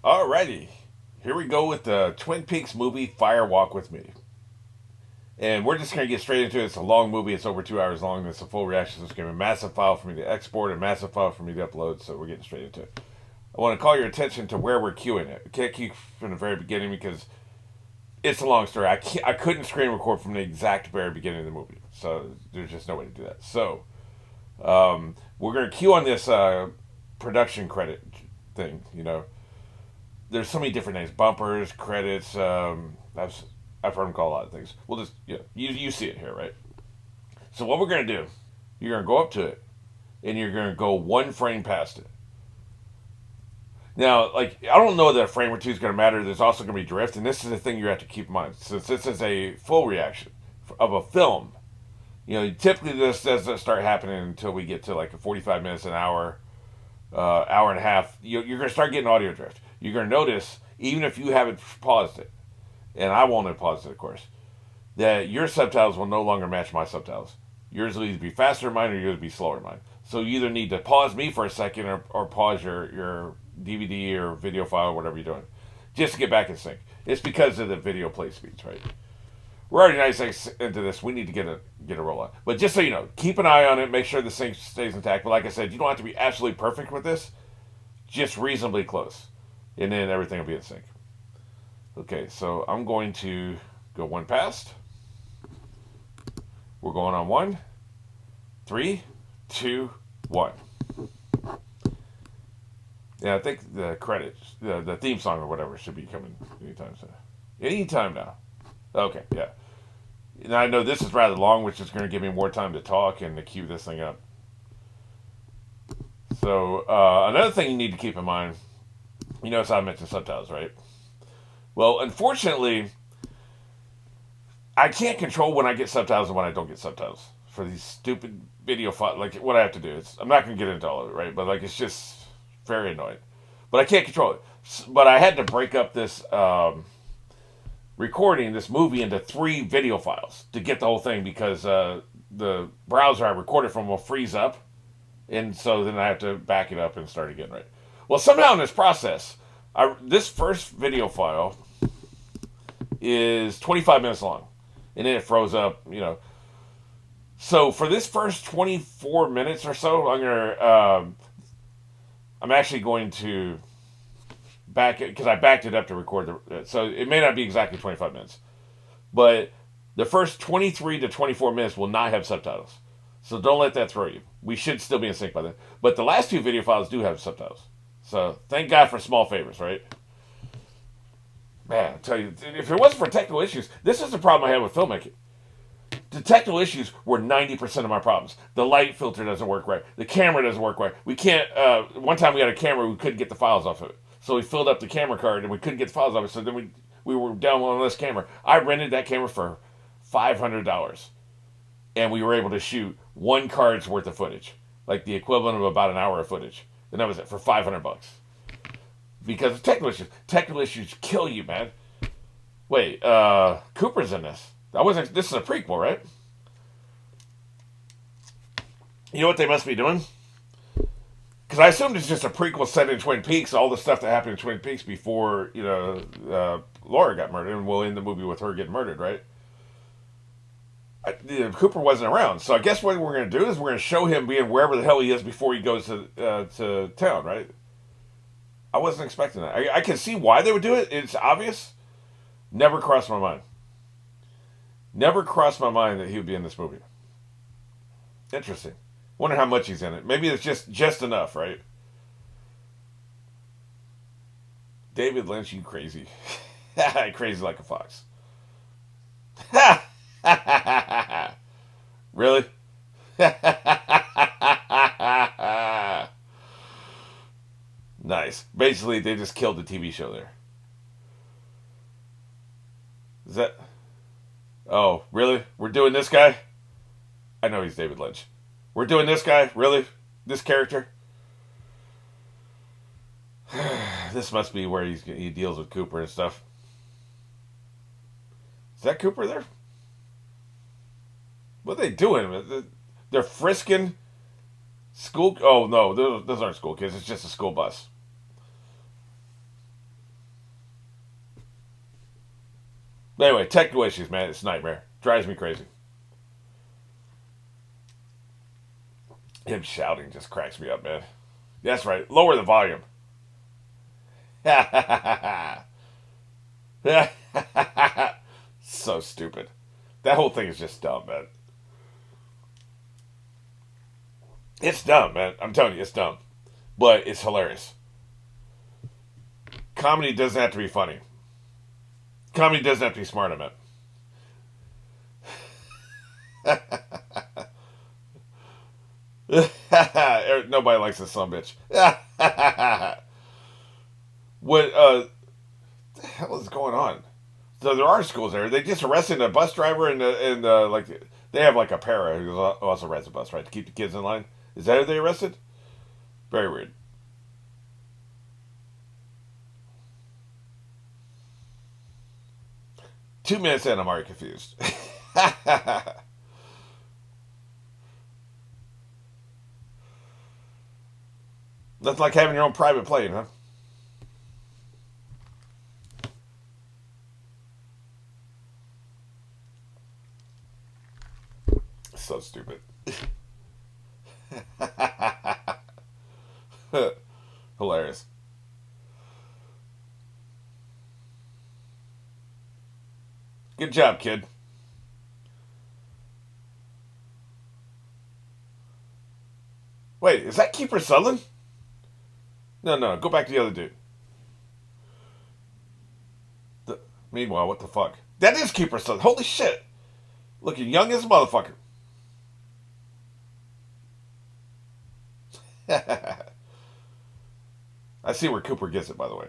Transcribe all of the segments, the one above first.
Alrighty, here we go with the Twin Peaks movie Fire Walk with Me. And we're just going to get straight into it. It's a long movie. It's over 2 hours long. It's a full reaction. So it's going to be a massive file for me to export and massive file for me to upload. So we're getting straight into it. I want to call your attention to where we're queuing it. I can't keep from the very beginning because it's a long story. I couldn't screen record from the exact very beginning of the movie. So there's just no way to do that. So we're going to queue on this production credit thing. There's so many different names: bumpers, credits. I've heard them call a lot of things. We'll just you see it here, right? So what we're gonna do? You're gonna go up to it, and you're gonna go one frame past it. Now, like I don't know that a frame or two is gonna matter. There's also gonna be drift, and this is the thing you have to keep in mind. Since this is a full reaction of a film, typically this doesn't start happening until we get to like a 45 minutes, an hour, hour and a half. You're gonna start getting audio drift. You're gonna notice even if you haven't paused it, and I won't have paused it, of course, that your subtitles will no longer match my subtitles. Yours will either be faster than mine or yours will be slower than mine. So you either need to pause me for a second or pause your DVD or video file or whatever you're doing just to get back in sync. It's because of the video play speeds, right? We're already nice into this. We need to get a roll on. But just so you know, keep an eye on it. Make sure the sync stays intact. But like I said, you don't have to be absolutely perfect with this. Just reasonably close. And then everything will be in sync. Okay, so I'm going to go one past. We're going on one, three, two, one. Yeah, I think the credits, the theme song or whatever, should be coming anytime soon. Anytime now. Okay, yeah. Now I know this is rather long, which is going to give me more time to talk and to cue this thing up. So another thing you need to keep in mind, you notice I mentioned subtitles, right? Well, unfortunately, I can't control when I get subtitles and when I don't get subtitles for these stupid video files. Like what I have to do is I'm not going to get into all of it, right? But like it's just very annoying. But I can't control it. But I had to break up this recording, this movie, into 3 video files to get the whole thing because the browser I recorded from will freeze up, and so then I have to back it up and start again, right? Well, somehow in this process, this first video file is 25 minutes long, and then it froze up. So for this first 24 minutes or so, I'm actually going to back it because I backed it up to record so it may not be exactly 25 minutes, but the first 23 to 24 minutes will not have subtitles. So don't let that throw you. We should still be in sync by then. But the last 2 video files do have subtitles. So thank God for small favors, right? Man, I tell you, if it wasn't for technical issues, this is the problem I had with filmmaking. The technical issues were 90% of my problems. The light filter doesn't work right. The camera doesn't work right. We can't, one time we had a camera, we couldn't get the files off of it. So we filled up the camera card and we couldn't get the files off it. So then we were down on this camera. I rented that camera for $500. And we were able to shoot 1 card's worth of footage. Like the equivalent of about an hour of footage. And that was it for $500. Because of technical issues. Technical issues kill you, man. Wait, Cooper's in this. This is a prequel, right? You know what they must be doing? Because I assumed it's just a prequel set in Twin Peaks, all the stuff that happened in Twin Peaks before, Laura got murdered, and we'll end the movie with her getting murdered, right? Cooper wasn't around, so I guess what we're going to do is we're going to show him being wherever the hell he is before he goes to town, right? I wasn't expecting that. I can see why they would do it. It's obvious. Never crossed my mind. Never crossed my mind that he would be in this movie. Interesting. Wonder how much he's in it. Maybe it's just enough, right? David Lynch, you crazy. Crazy like a fox. Really? Nice. Basically, they just killed the TV show there. Is that... Oh, really? We're doing this guy? I know he's David Lynch. We're doing this guy? Really? This character? This must be where he deals with Cooper and stuff. Is that Cooper there? What are they doing? They're frisking school... Oh, no. Those aren't school kids. It's just a school bus. But anyway, technical issues, man. It's a nightmare. Drives me crazy. Him shouting just cracks me up, man. That's right. Lower the volume. So stupid. That whole thing is just dumb, man. It's dumb, man. I'm telling you, it's dumb. But it's hilarious. Comedy doesn't have to be funny. Comedy doesn't have to be smart, I meant. Nobody likes this son bitch. What the hell is going on? So there are schools there. They just arrested a bus driver and like they have like a para who also rides a bus, right, to keep the kids in line. Is that who they arrested? Very weird. 2 minutes in, I'm already confused. That's like having your own private plane, huh? So stupid. Hilarious. Good job, kid. Wait, is that Keeper Sutherland? No, no, go back to the other dude. The, Meanwhile, what the fuck? That is Keeper Sutherland. Holy shit. Looking young as a motherfucker. I see where Cooper gets it, by the way.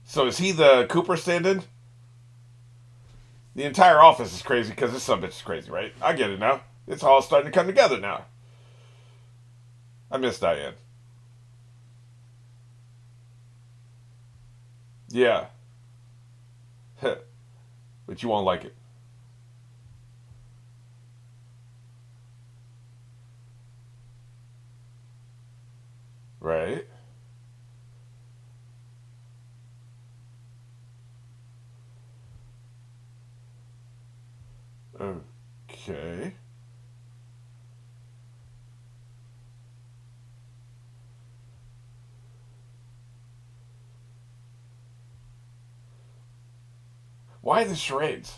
So is he the Cooper stand-in? The entire office is crazy because this son bitch is crazy, right? I get it now. It's all starting to come together now. I miss Diane. Yeah. But you won't like it. Right? Okay. Why the charades?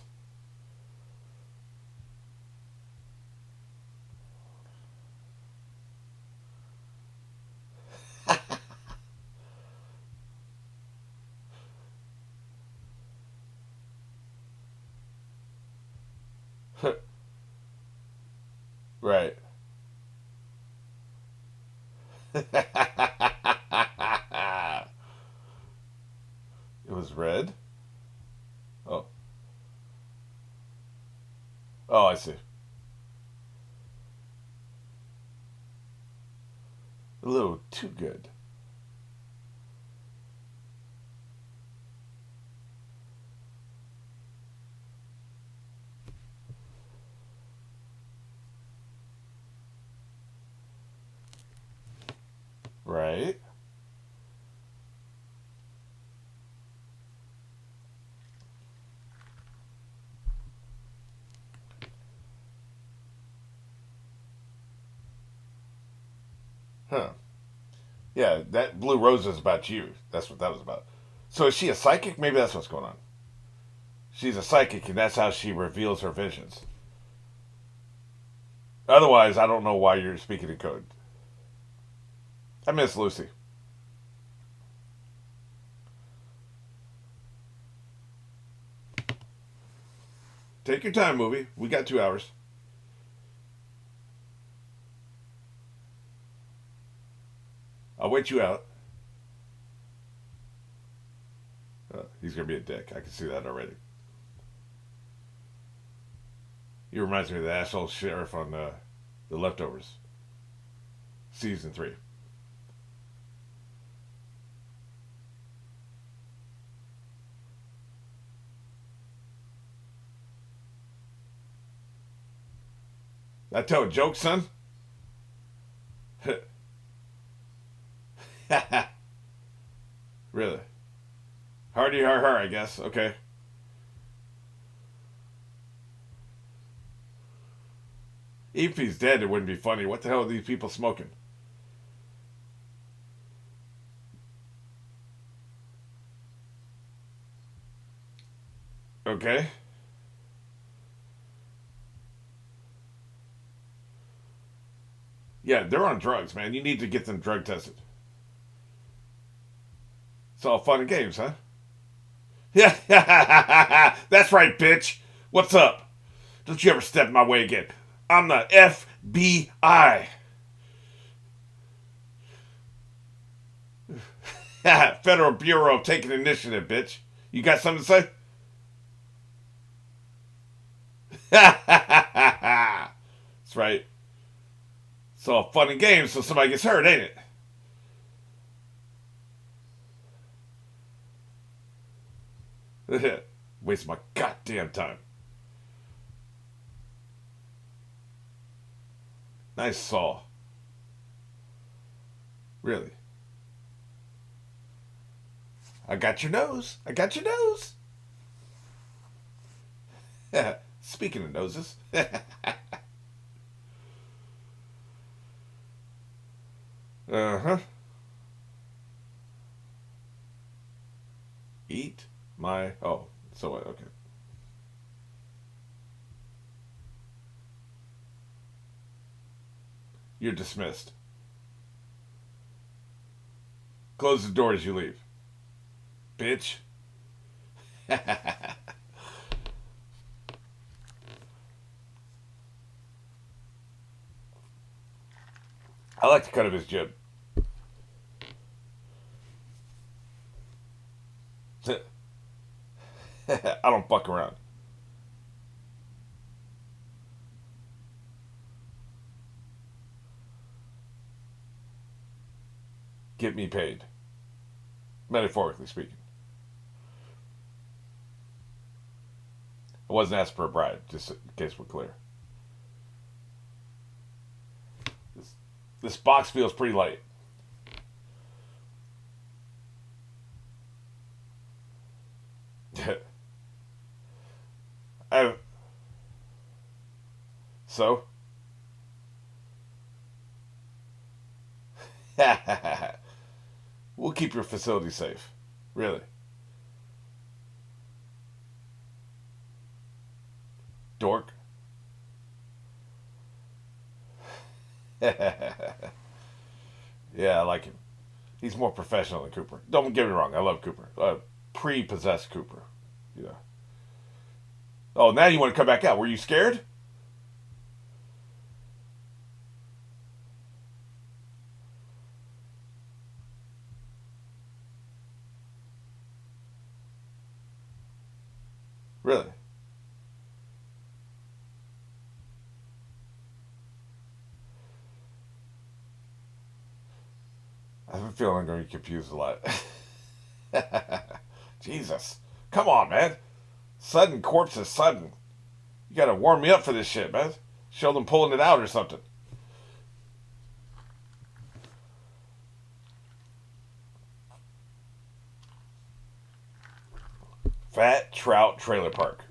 Right. It was red? Oh. Oh, I see. A little too good. Right? Huh. Yeah, that blue rose is about you. That's what that was about. So is she a psychic? Maybe that's what's going on. She's a psychic, and that's how she reveals her visions. Otherwise, I don't know why you're speaking in code. I miss Lucy. Take your time, movie. We got 2 hours. I'll wait you out. He's gonna be a dick. I can see that already. He reminds me of the asshole sheriff on the Leftovers, season 3. I tell a joke, son. Really? Hardy har har, I guess. Okay. Even if he's dead, it wouldn't be funny. What the hell are these people smoking? Okay. Yeah, they're on drugs, man. You need to get them drug tested. It's all fun and games, huh? Yeah, that's right, bitch. What's up? Don't you ever step my way again. I'm the FBI. Federal Bureau of Taking Initiative, bitch. You got something to say? That's right. It's all fun and games so somebody gets hurt, ain't it? Waste my goddamn time. Nice saw. Really? I got your nose. I got your nose. Speaking of noses. Uh huh. Eat my. Oh, so what? Okay. You're dismissed. Close the door as you leave. Bitch. I like the cut of his jib. I don't fuck around. Get me paid. Metaphorically speaking. I wasn't asked for a bribe, just in case we're clear. This, this box feels pretty light. I, so? We'll keep your facility safe. Really. Dork. Yeah, I like him. He's more professional than Cooper. Don't get me wrong, I love Cooper. Pre-possessed Cooper. Yeah. Oh, now you want to come back out. Were you scared? Really? I have a feeling I'm going to be confused a lot. Jesus. Come on, man. Sudden corpse is sudden. You gotta warm me up for this shit, man. Show them pulling it out or something. Fat Trout Trailer Park.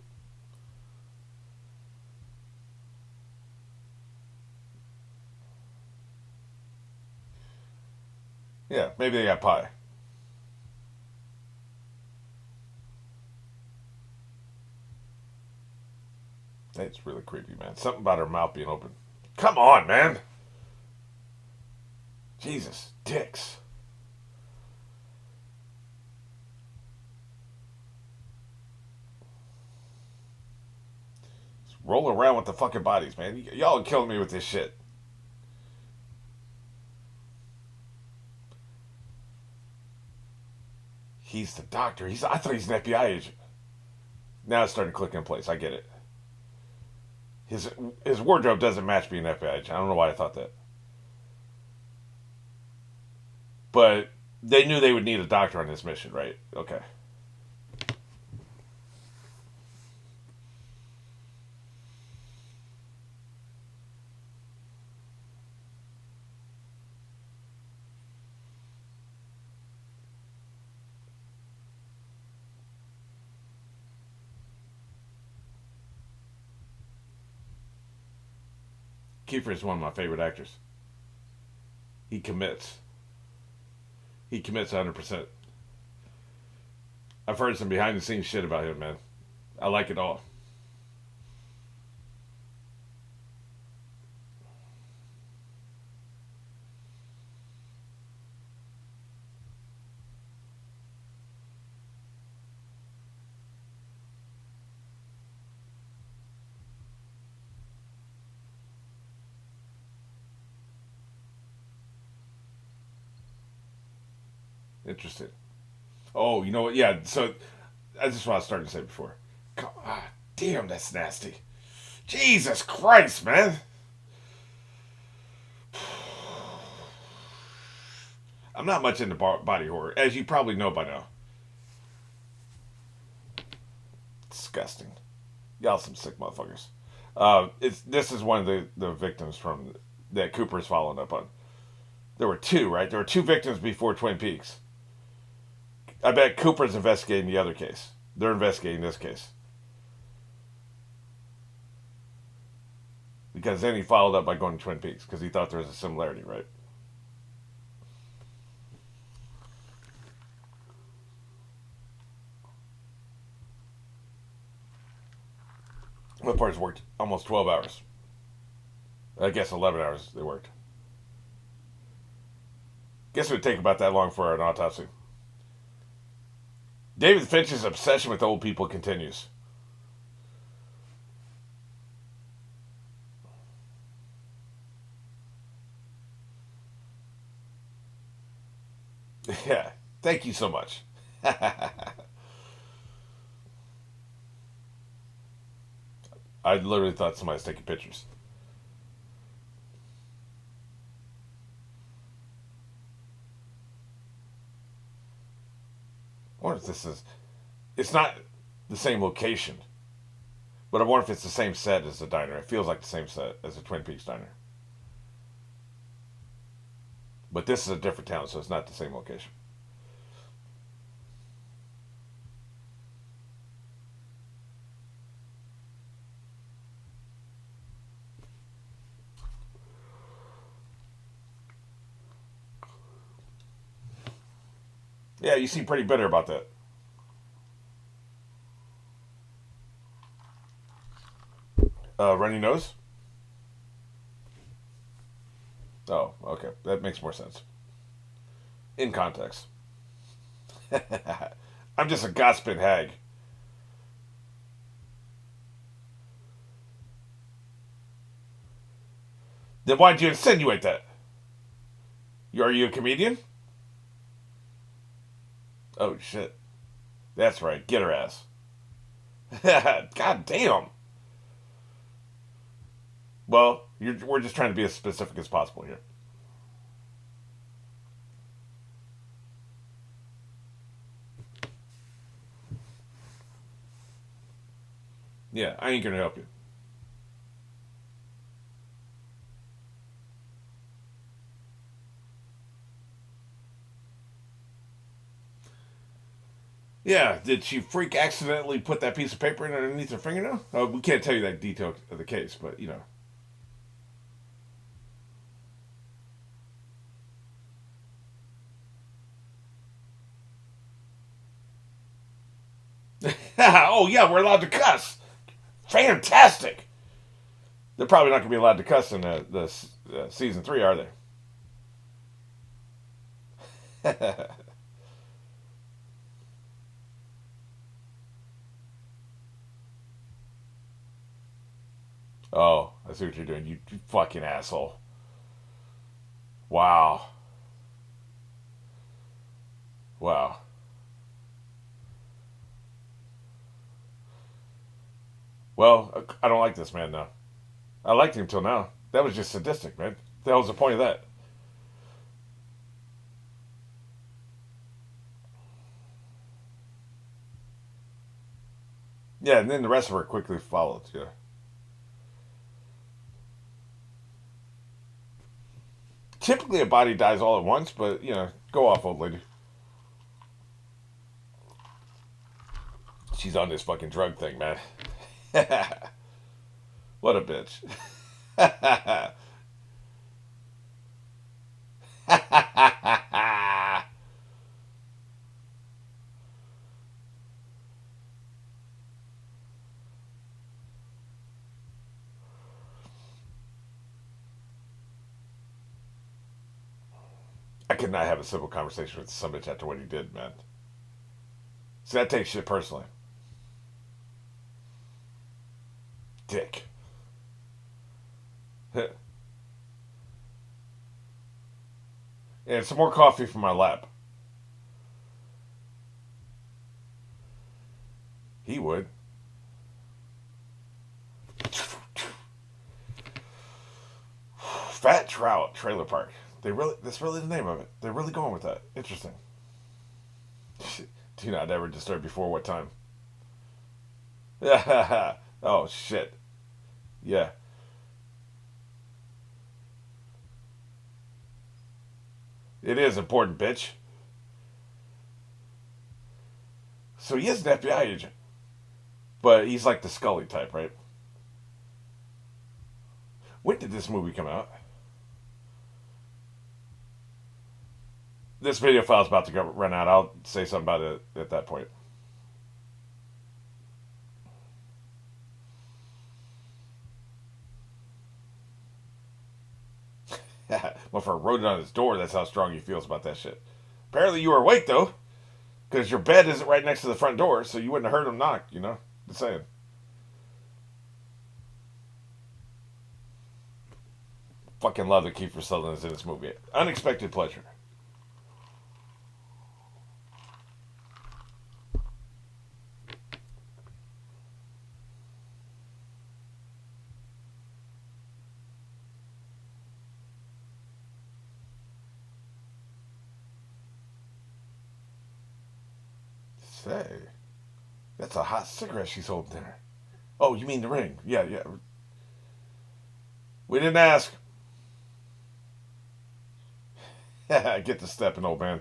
Yeah, maybe they got pie. That's really creepy, man. Something about her mouth being open. Come on, man. Jesus, dicks. Just roll around with the fucking bodies, man. Y'all are killing me with this shit. He's the doctor. I thought he's an FBI agent. Now it's starting to click in place. I get it. His his wardrobe doesn't match being an FBI agent. I don't know why I thought that. But they knew they would need a doctor on this mission, right? Okay. Kiefer is one of my favorite actors. He commits. He commits 100%. I've heard some behind the scenes shit about him, man. I like it all. Interesting. Oh, you know what? Yeah, so that's just what I was starting to say before. God damn, that's nasty. Jesus Christ, man. I'm not much into body horror, as you probably know by now. Disgusting. Y'all some sick motherfuckers. It's this is one of the victims from that Cooper's following up on. There were two, right? There were two victims before Twin Peaks. I bet Cooper's investigating the other case. They're investigating this case. Because then he followed up by going to Twin Peaks because he thought there was a similarity, right? What parts worked almost 12 hours. I guess 11 hours they worked. Guess it would take about that long for an autopsy. David Finch's obsession with old people continues. Yeah, thank you so much. I literally thought somebody was taking pictures. I wonder if this is. It's not the same location, but I wonder if it's the same set as the diner. It feels like the same set as the Twin Peaks diner. But this is a different town, so it's not the same location. Yeah, you seem pretty bitter about that. Runny nose? Oh, okay. That makes more sense. In context. I'm just a gossiping hag. Then why'd you insinuate that? Are you a comedian? Oh, shit. That's right. Get her ass. God damn. Well, we're just trying to be as specific as possible here. Yeah, I ain't gonna help you. Yeah, did she freak accidentally put that piece of paper in underneath her fingernail? We can't tell you that detail of the case, but you know. Oh yeah, we're allowed to cuss. Fantastic. They're probably not going to be allowed to cuss in the season 3, are they? Oh, I see what you're doing. You fucking asshole. Wow. Wow. Well, I don't like this man now. I liked him till now. That was just sadistic, man. The hell's the point of that? Yeah, and then the rest of her quickly followed. Yeah. Typically, a body dies all at once, but you know, go off, old lady. She's on this fucking drug thing, man. What a bitch. I could not have a civil conversation with some bitch after what he did, man. See, I take shit personally. Dick. And some more coffee from my lap. He would. Fat Trout Trailer Park. That's really the name of it. They're really going with that. Interesting. Do not ever disturb before what time? Oh shit. Yeah. It is important, bitch. So he is an FBI agent. But he's like the Scully type, right? When did this movie come out? This video file's about to run out. I'll say something about it at that point. Motherfucker wrote it on his door. That's how strong he feels about that shit. Apparently you were awake, though. Because your bed isn't right next to the front door, so you wouldn't have heard him knock, you know? Just saying. Fucking love that Kiefer Sutherland is in this movie. Unexpected pleasure. Say, that's a hot cigarette she's holding there. Oh, you mean the ring? Yeah, yeah. We didn't ask. Get the stepping, old man.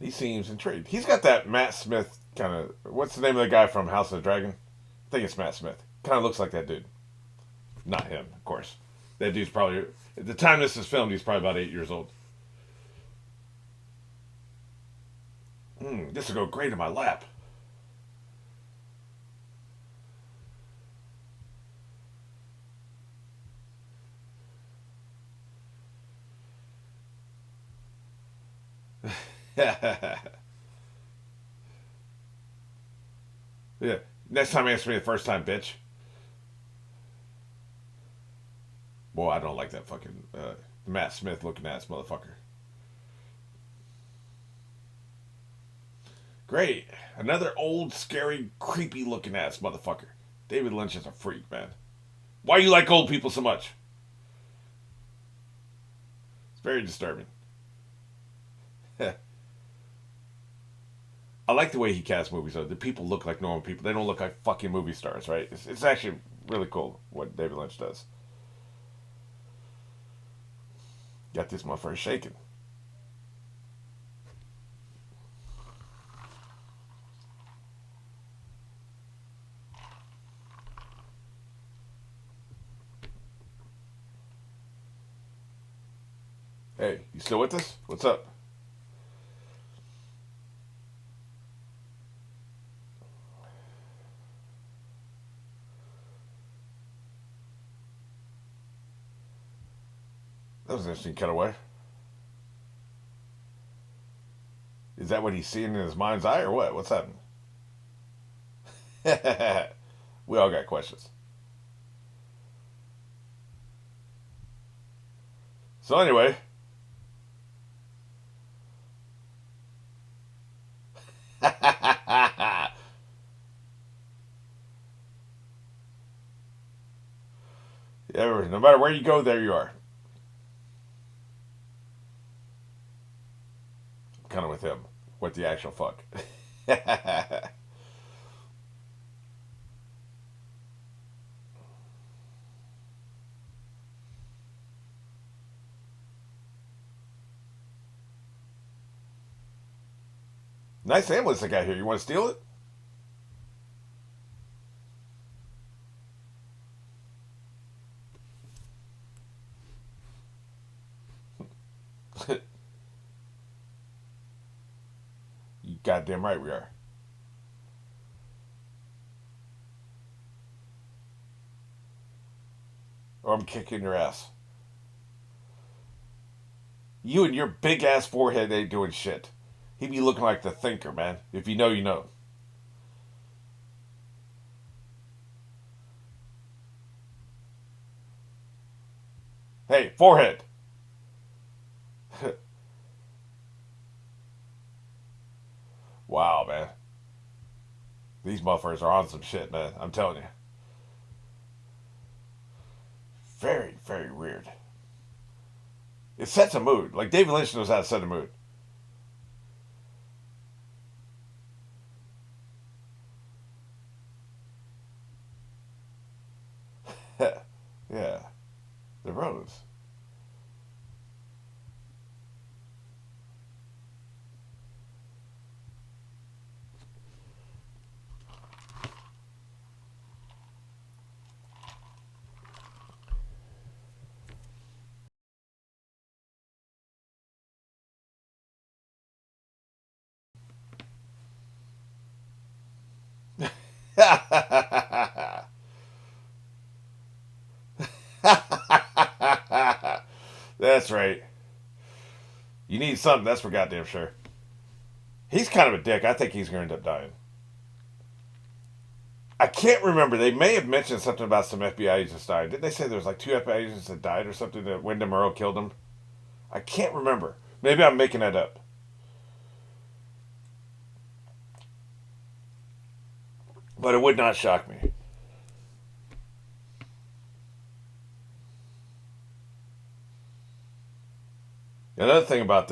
He seems intrigued. He's got that Matt Smith kind of. What's the name of the guy from House of the Dragon? I think it's Matt Smith. Kind of looks like that dude. Not him, of course. That dude's probably. At the time this is filmed, he's probably about 8 years old. This will go great in my lap. Yeah. Next time answer me the first time, bitch. Boy, I don't like that fucking Matt Smith looking ass motherfucker. Great. Another old, scary, creepy looking ass motherfucker. David Lynch is a freak, man. Why you like old people so much? It's very disturbing. I like the way he casts movies, though. The people look like normal people. They don't look like fucking movie stars, right? It's actually really cool what David Lynch does. Got this motherfucker shaking. Hey, you still with us? What's up? That was an interesting cutaway. Is that what he's seeing in his mind's eye or what? What's happening? We all got questions. So anyway, yeah, no matter where you go, there you are. Kind of with him. What the actual fuck? Nice ambulance I got here. You want to steal it? Goddamn right we are. Or I'm kicking your ass. You and your big ass forehead ain't doing shit. He be looking like the thinker, man. If you know, you know. Hey, forehead. Wow, man. These motherfuckers are on some shit, man. I'm telling you. Very, very weird. It sets a mood. Like David Lynch knows how to set a mood. Yeah, the rose. That's right. You need something, that's for goddamn sure. He's kind of a dick. I think he's going to end up dying. I can't remember. They may have mentioned something about some FBI agents dying. Didn't they say there was like two FBI agents that died or something that Wyndham Earl killed them? I can't remember. Maybe I'm making that up. But it would not shock me. Another thing about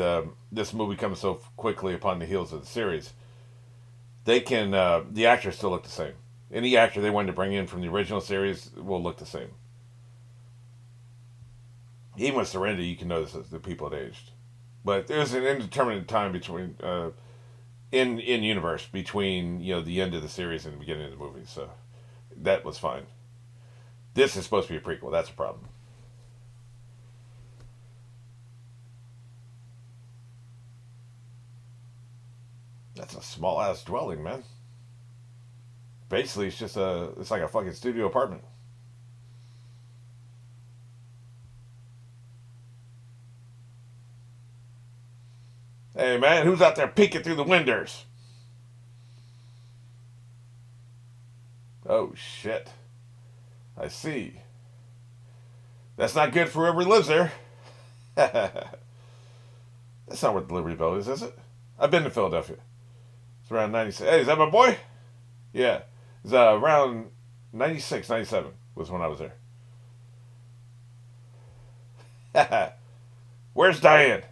this movie coming so quickly upon the heels of the series, they can the actors still look the same. Any actor they wanted to bring in from the original series will look the same. Even with Serenity, you can notice that the people had aged. But there's an indeterminate time between in universe between the end of the series and the beginning of the movie, so that was fine. This is supposed to be a prequel. That's a problem. That's a small ass dwelling, man. Basically, it's like a fucking studio apartment. Hey man, who's out there peeking through the windows? Oh shit. I see. That's not good for whoever lives there. That's not where the Liberty Bell is it? I've been to Philadelphia. It's around 96. Hey, is that my boy? Yeah. It's around 96, 97 was when I was there. Where's Diane?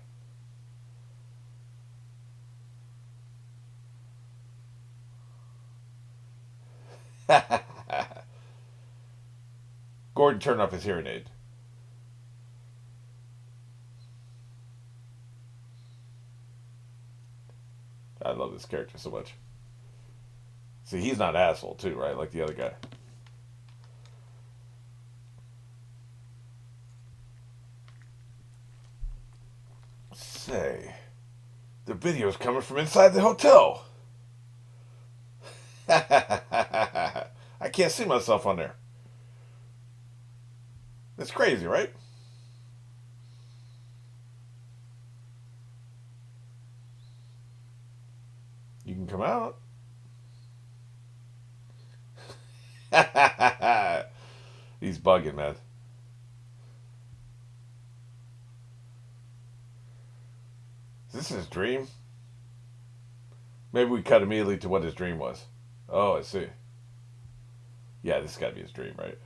Gordon turned off his hearing aid. I love this character so much. See, he's not an asshole too, right? Like the other guy. Say, the video's coming from inside the hotel. I can't see myself on there. That's crazy, right? You can come out. He's bugging, man. Is this his dream? Maybe we cut immediately to what his dream was. Oh, I see. Yeah, this has got to be his dream, right?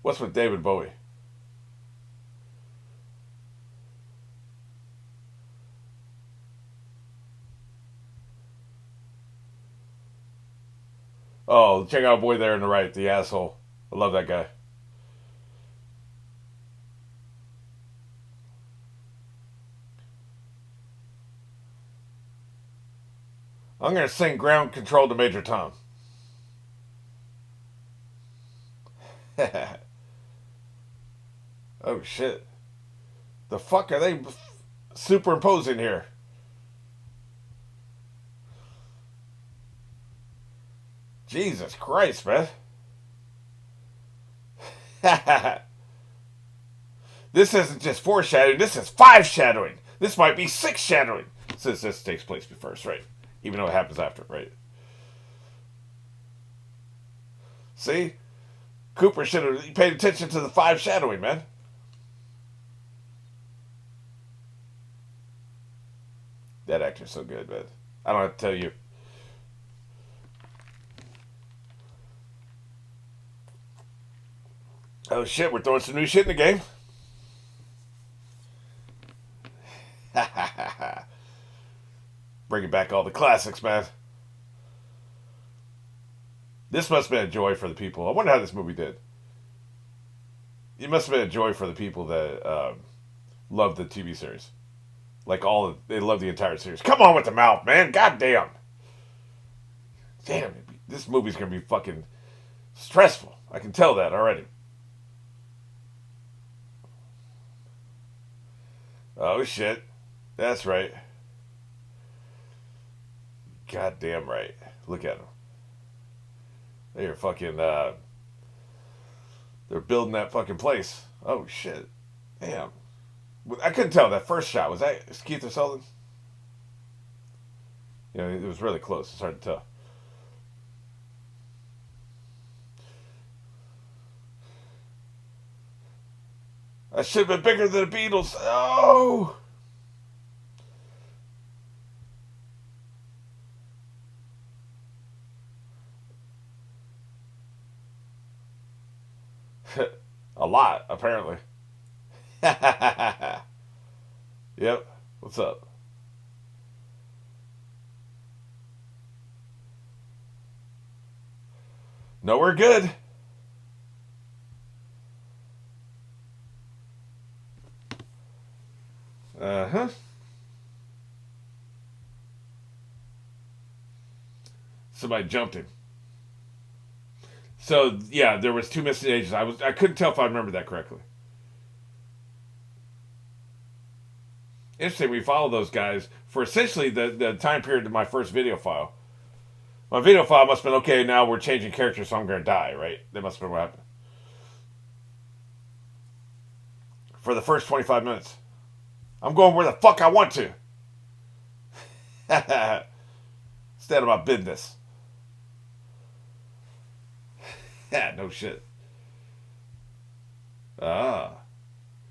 What's with David Bowie? Oh, check out boy there on the right, the asshole. I love that guy. I'm gonna sing ground control to Major Tom. Oh shit. The fuck are they superimposing here? Jesus Christ, man. This isn't just foreshadowing, this is 5 shadowing. This might be 6 shadowing. Since this takes place first, right? Even though it happens after, right? See? Cooper should have paid attention to the 5 shadowing, man. That actor's so good, man. I don't have to tell you. Oh shit, we're throwing some new shit in the game. Bringing back all the classics, man. This must have been a joy for the people. I wonder how this movie did. It must have been a joy for the people that loved the TV series. Like they love the entire series. Come on with the mouth, man. God damn. Damn, this movie's gonna be fucking stressful. I can tell that already. Oh shit. That's right. Goddamn right. Look at them. They're fucking they're building that fucking place. Oh shit. Damn. I couldn't tell that first shot. Was that Keith or Sullivan? You know, it was really close. It's hard to tell. I should have been bigger than the Beatles. Oh! A lot, apparently. Yep. What's up? No, we're good. Uh-huh. Somebody jumped him. So yeah, there was 2 missing agents. I couldn't tell if I remember that correctly. Interesting, we followed those guys for essentially the time period of my first video file. My video file must have been, okay, now we're changing characters, so I'm going to die, right? That must have been what happened. For the first 25 minutes. I'm going where the fuck I want to. Instead of my business. Yeah, no shit. Ah.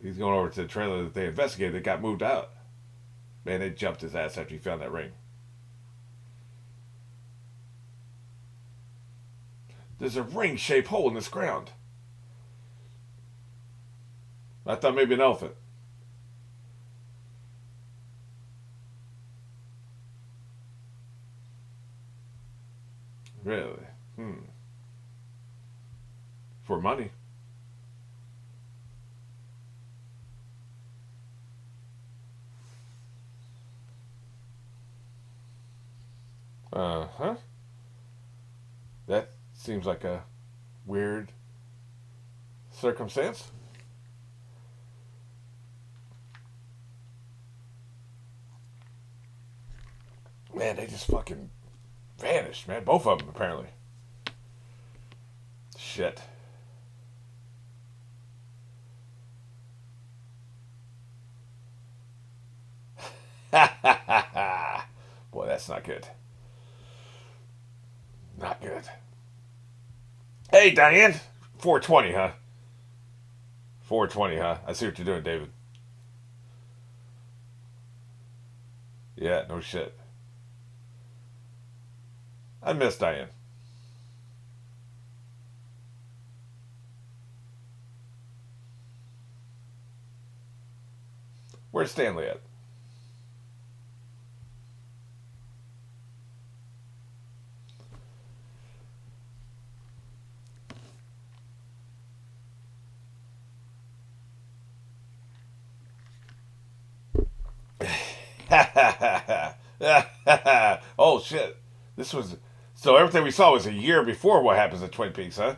He's going over to the trailer that they investigated that got moved out. Man, they jumped his ass after he found that ring. There's a ring-shaped hole in this ground. I thought maybe an elephant. Really? For money. Uh-huh. That seems like a weird circumstance. Man, they just fucking vanished, man. Both of them, apparently. Shit. Boy, that's not good. Not good. Hey, Diane. 420, huh? 420, huh? I see what you're doing, David. Yeah, no shit. I miss Diane. Where's Stanley at? Oh shit. This was so everything we saw was a year before what happens at Twin Peaks, huh?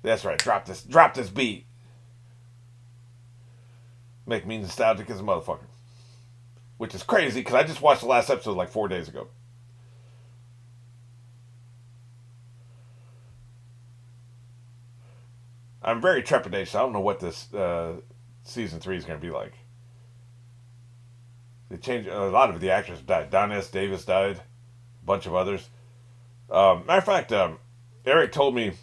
That's right. Drop this beat. Make me nostalgic as a motherfucker. Which is crazy because I just watched the last episode like 4 days ago. I'm very trepidatious. I don't know what this season 3 is going to be like. They changed a lot of the actors died. Don S. Davis died. A bunch of others. Matter of fact, Eric told me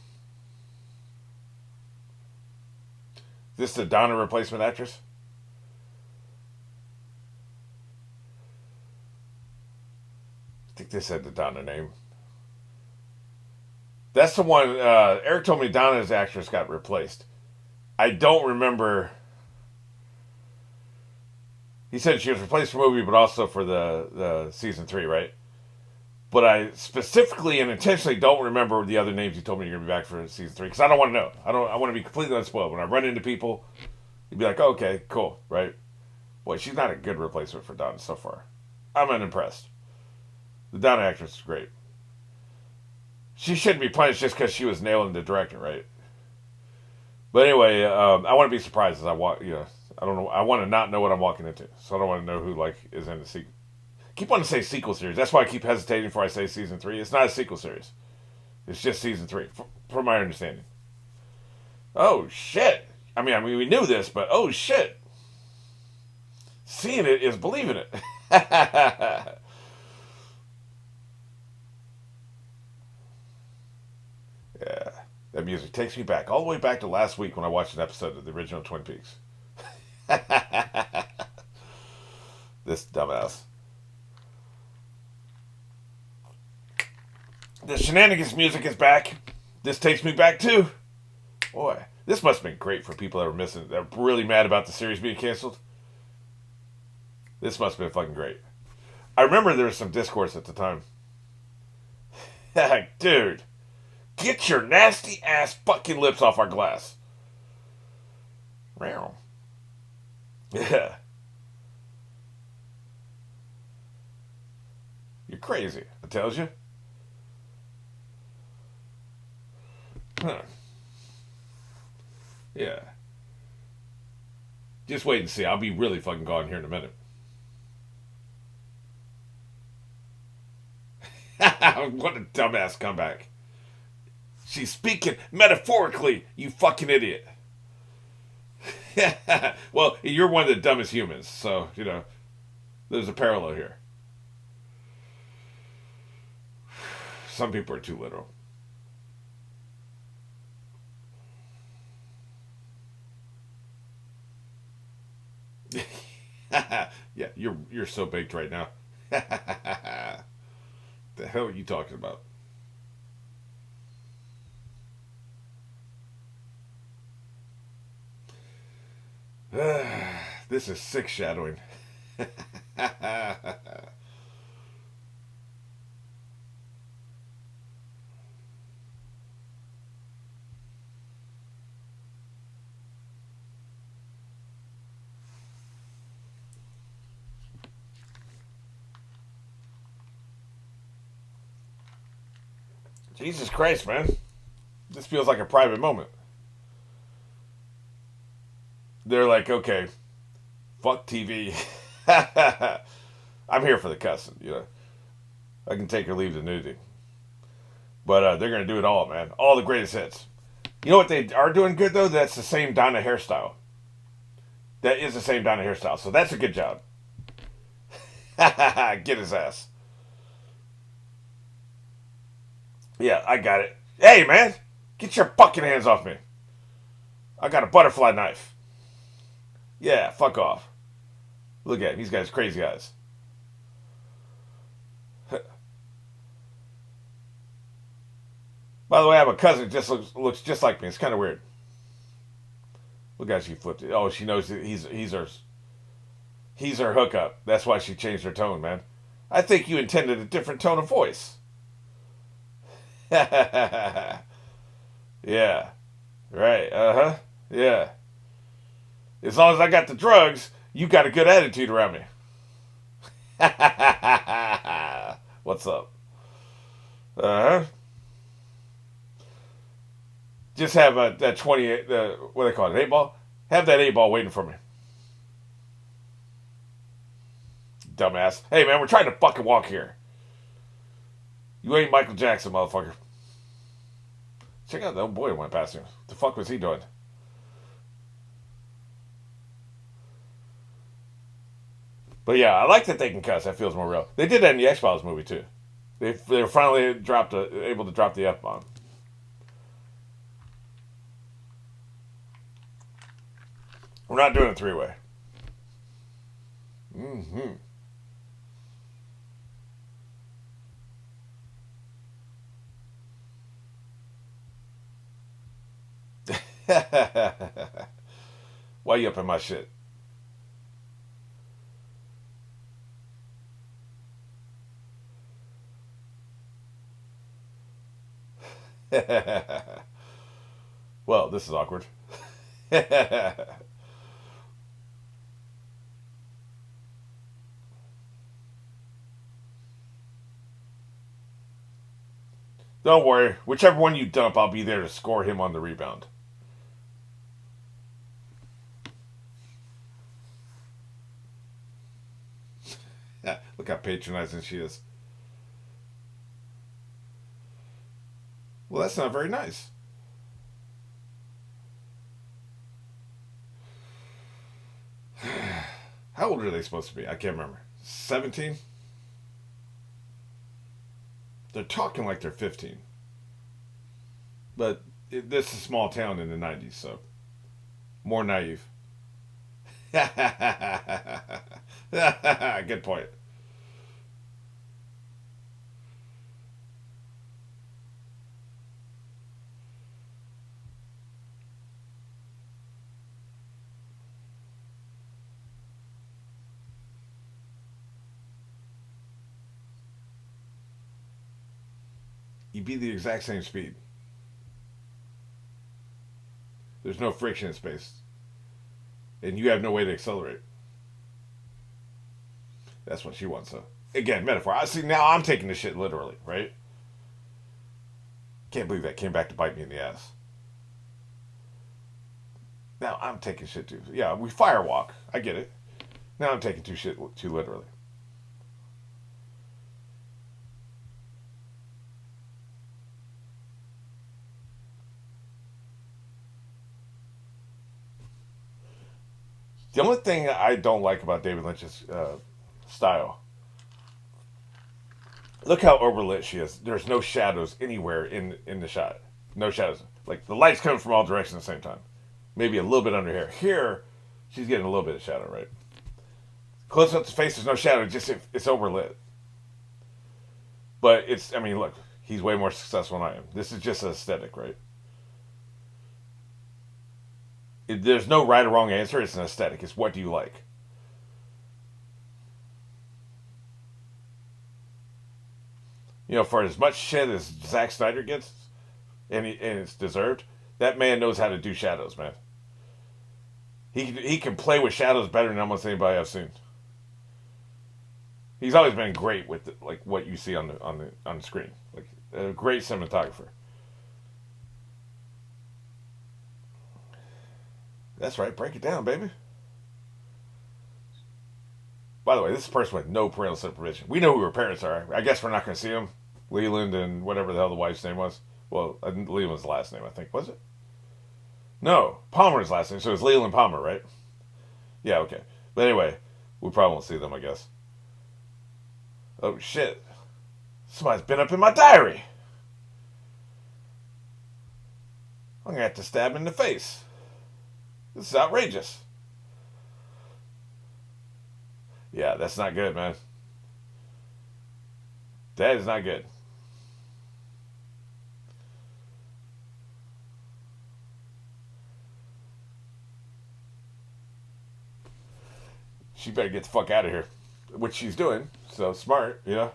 this is the Donna replacement actress. I think they said the Donna name. That's the one. Eric told me Donna's actress got replaced. I don't remember. He said she was replaced for movie, but also for the season 3, right? But I specifically and intentionally don't remember the other names you told me you're gonna be back for season 3 because I don't want to know. I want to be completely unspoiled. When I run into people, you'd be like, oh, "Okay, cool, right?" Boy, she's not a good replacement for Donna so far. I'm unimpressed. The Donna actress is great. She shouldn't be punished just because she was nailing the director, right? But anyway, I want to be surprised as I walk. I don't know. I want to not know what I'm walking into, so I don't want to know who is in the sequel. Keep wanting to say sequel series. That's why I keep hesitating before I say season 3. It's not a sequel series. It's just season 3, from my understanding. Oh shit! I mean, we knew this, but oh shit! Seeing it is believing it. Yeah, that music takes me back all the way back to last week when I watched an episode of the original Twin Peaks. This dumbass. The shenanigans music is back. This takes me back too. Boy, this must have been great for people that were missing. That were really mad about the series being canceled. This must have been fucking great. I remember there was some discourse at the time. Dude, get your nasty ass fucking lips off our glass. Wow. Yeah. You're crazy, I tells you. Huh. Yeah. Just wait and see. I'll be really fucking gone here in a minute. What a dumbass comeback. She's speaking metaphorically, you fucking idiot. Well, you're one of the dumbest humans, so, there's a parallel here. Some people are too literal. Yeah, you're so baked right now. The hell are you talking about? This is sick shadowing. Jesus Christ, man. This feels like a private moment. They're like, okay, fuck TV. I'm here for the cussing. I can take or leave the nudity. But they're going to do it all, man. All the greatest hits. You know what they are doing good, though? That's the same Donna hairstyle. That is the same Donna hairstyle. So that's a good job. Get his ass. Yeah, I got it. Hey, man. Get your fucking hands off me. I got a butterfly knife. Yeah, fuck off. Look at him. He's got his crazy eyes. By the way, I have a cousin just looks just like me. It's kind of weird. Look how she flipped it. Oh, she knows that he's her hookup. That's why she changed her tone, man. I think you intended a different tone of voice. Yeah. Right. Uh-huh. Yeah. As long as I got the drugs, you got a good attitude around me. What's up? Uh-huh. Just have that 28, what do they call it, 8 ball? Have that 8 ball waiting for me. dumbass. Hey, man, we're trying to fucking walk here. You ain't Michael Jackson, motherfucker. Check out the old boy who went past him. What the fuck was he doing? But yeah, I like that they can cuss. That feels more real. They did that in the X-Files movie, too. They were finally able to drop the F-bomb. We're not doing a three-way. Mm-hmm. Why you up in my shit? Well, this is awkward. Don't worry. Whichever one you dump, I'll be there to score him on the rebound. Look how patronizing she is. Well, that's not very nice. How old are they supposed to be? I can't remember. 17? They're talking like they're 15. But this is a small town in the 90s, so more naive. Good point. You'd be the exact same speed. There's no friction in space. And you have no way to accelerate. That's what she wants, though. Again, metaphor. I see now I'm taking this shit literally, right? Can't believe that came back to bite me in the ass. Now I'm taking shit too. Yeah, we firewalk. I get it. Now I'm taking too shit too literally. The only thing I don't like about David Lynch's style, look how overlit she is. There's no shadows anywhere in the shot. No shadows. Like the light's coming from all directions at the same time. Maybe a little bit under here. Here, she's getting a little bit of shadow, right? Close up to the face, there's no shadow. Just it's overlit. But it's. I mean, look, he's way more successful than I am. This is just aesthetic, right? There's no right or wrong answer. It's an aesthetic. It's what do you like. For as much shit as Zack Snyder gets, and it's deserved, that man knows how to do shadows, man. He can play with shadows better than almost anybody I've seen. He's always been great with like what you see on the screen, like a great cinematographer. That's right. Break it down, baby. By the way, this is a person with no parental supervision. We know who her parents are. I guess we're not going to see them. Leland and whatever the hell the wife's name was. Well, Leland's last name, I think. Was it? No, Palmer's last name. So it's Leland Palmer, right? Yeah, okay. But anyway, we probably won't see them, I guess. Oh, shit. Somebody's been up in my diary. I'm going to have to stab him in the face. This is outrageous. Yeah, that's not good, man. That is not good. She better get the fuck out of here. Which she's doing. So smart, yeah.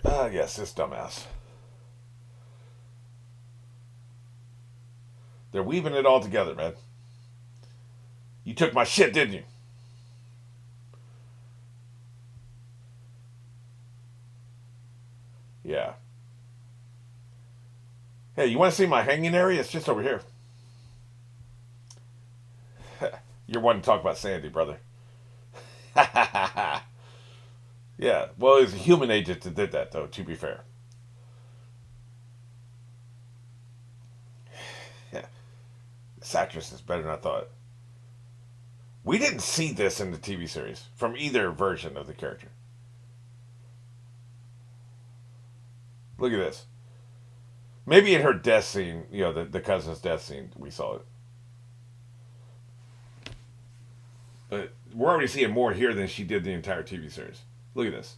Ah, yes, this dumbass. They're weaving it all together, man. You took my shit, didn't you? Yeah. Hey, you want to see my hanging area? It's just over here. You're one to talk about Sandy, brother. Yeah, well, it was a human agent that did that, though, to be fair. Yeah, this actress is better than I thought. We didn't see this in the TV series from either version of the character. Look at this. Maybe in her death scene, the cousin's death scene, we saw it. But we're already seeing more here than she did the entire TV series. Look at this.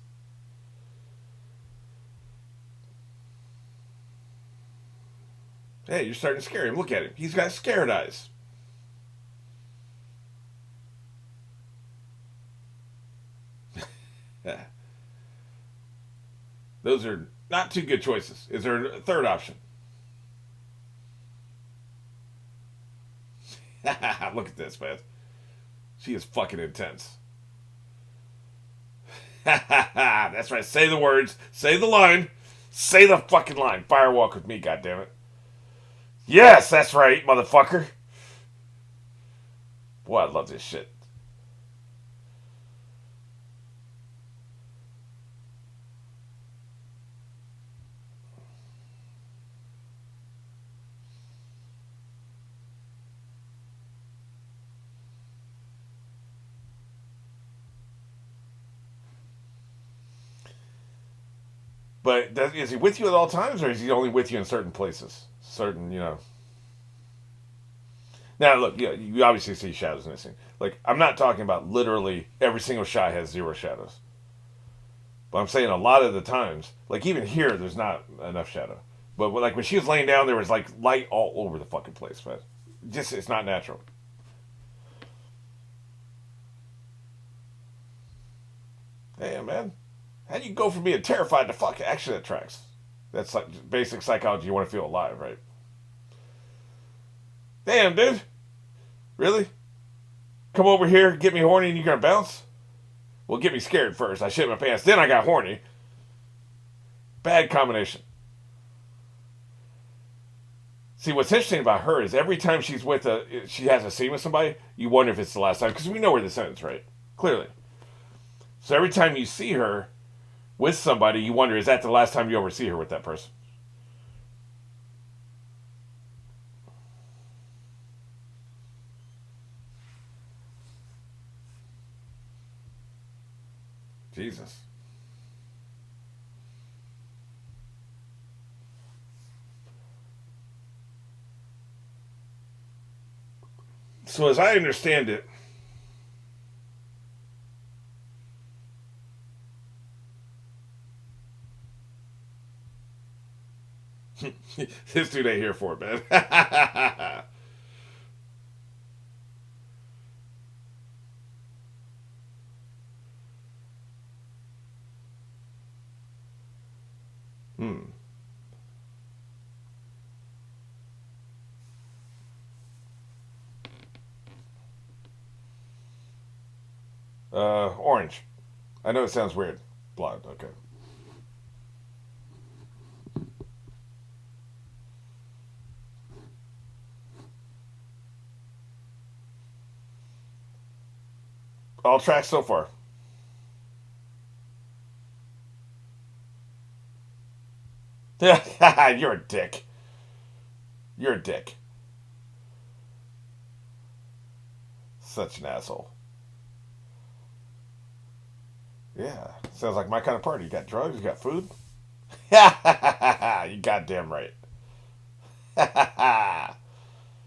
Hey, you're starting to scare him. Look at him. He's got scared eyes. Yeah. Those are not two good choices. Is there a third option? Look at this, man. She is fucking intense. That's right. Say the words. Say the line. Say the fucking line. Firewalk with me, goddammit. Yes, that's right, motherfucker. Boy, I love this shit. But is he with you at all times, or is he only with you in certain places? Certain. Now, look, you obviously see shadows in this scene. Like, I'm not talking about literally every single shot has zero shadows. But I'm saying a lot of the times, like even here, there's not enough shadow. But like when she was laying down, there was like light all over the fucking place, man. Just it's not natural. Hey, man, how do you go from being terrified to fuck action that tracks? That's like basic psychology. You want to feel alive, right? Damn, dude. Really? Come over here, get me horny, and you're gonna bounce? Well, get me scared first. I shit my pants, then I got horny. Bad combination. See, what's interesting about her is every time she has a scene with somebody, you wonder if it's the last time because we know where this ends, right? Clearly. So every time you see her with somebody, you wonder is that the last time you ever see her with that person? Jesus. So as I understand it, this dude ain't here for it, man. Hmm. Orange. I know it sounds weird. Blonde. Okay. All tracks so far. You're a dick. You're a dick. Such an asshole. Yeah. Sounds like my kind of party. You got drugs, you got food. You goddamn right.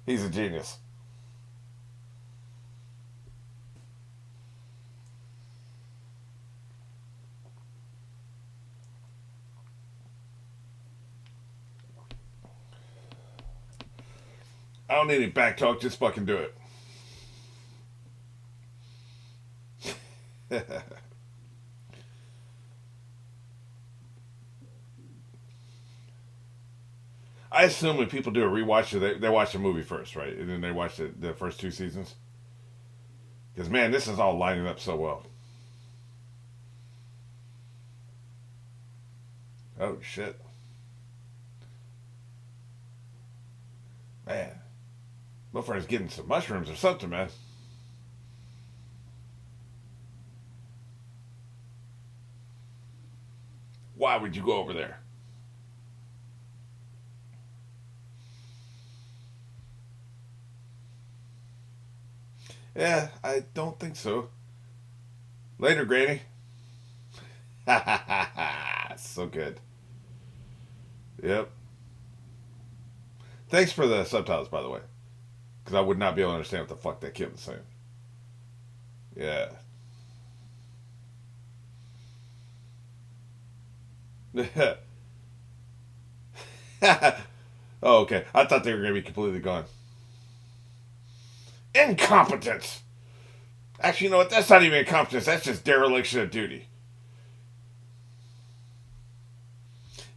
He's a genius. I don't need any back talk. Just fucking do it. I assume when people do a rewatch, they watch the movie first, right? And then they watch the first two seasons. Because, man, this is all lining up so well. Oh, shit. Man. Motherfucker's getting some mushrooms or something, man. Why would you go over there? Yeah, I don't think so. Later, Granny. Ha ha ha ha. So good. Yep. Thanks for the subtitles, by the way, because I would not be able to understand what the fuck that kid was saying. Yeah. Oh, okay. I thought they were going to be completely gone. Incompetence. Actually, you know what? That's not even incompetence. That's just dereliction of duty.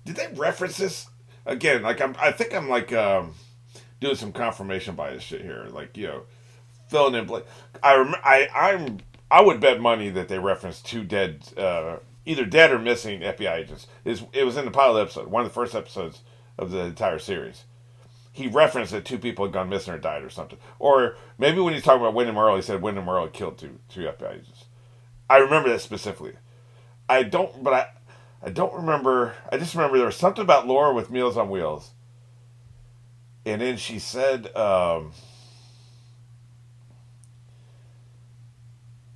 Did they reference this again? Like I think I'm like doing some confirmation bias shit here. Like filling in. I would bet money that they referenced two dead, either dead or missing FBI agents. It was in the pilot episode, one of the first episodes of the entire series. He referenced that two people had gone missing or died or something. Or maybe when he's talking about Wyndham Earl, he said Wyndham Earl had killed two FBI agents. I remember that specifically. I don't, but I don't remember. I just remember there was something about Laura with Meals on Wheels, and then she said there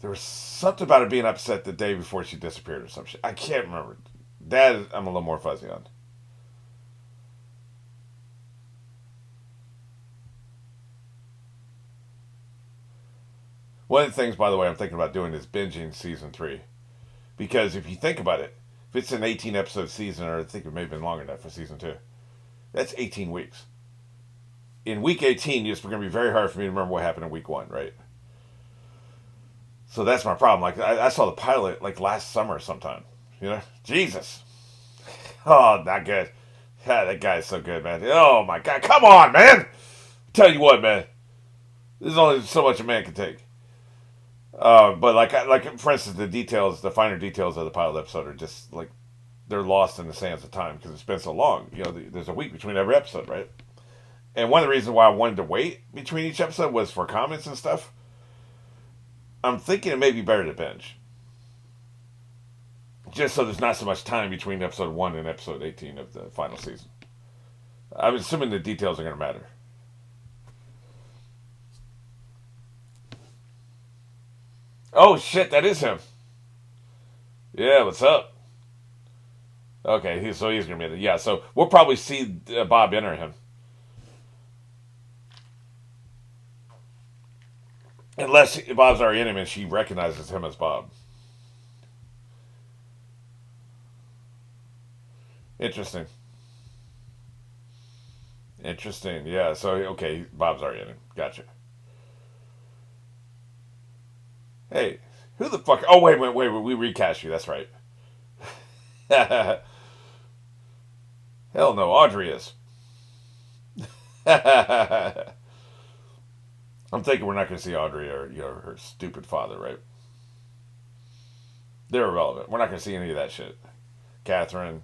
was something about her being upset the day before she disappeared or some shit. I can't remember. That I'm a little more fuzzy on. One of the things, by the way, I'm thinking about doing is binging season 3. Because if you think about it, if it's an 18 episode season, or I think it may have been longer than that for season 2, that's 18 weeks. In week 18, it's going to be very hard for me to remember what happened in week 1, right? So that's my problem. Like, I saw the pilot, like, last summer sometime. Jesus. Oh, not good. Yeah, that guy is so good, man. Oh, my God. Come on, man. Tell you what, man. There's only so much a man can take. But like for instance, the finer details of the pilot episode are just like they're lost in the sands of time because it's been so long. There's a week between every episode, right? And one of the reasons why I wanted to wait between each episode was for comments and stuff. I'm thinking it may be better to binge, just so there's not so much time between episode 1 and episode 18 of the final season. I'm assuming the details are going to matter. Oh shit, that is him. Yeah, what's up? Okay, he's gonna be in it. Yeah, so we'll probably see Bob enter him, unless Bob's already in him and she recognizes him as Bob. Interesting, interesting. Yeah, so okay, Bob's already in him. Gotcha. Hey, who the fuck? Oh wait, we recast you. That's right. Hell no, Audrey is. I'm thinking we're not going to see Audrey or her stupid father, right? They're irrelevant. We're not going to see any of that shit. Catherine.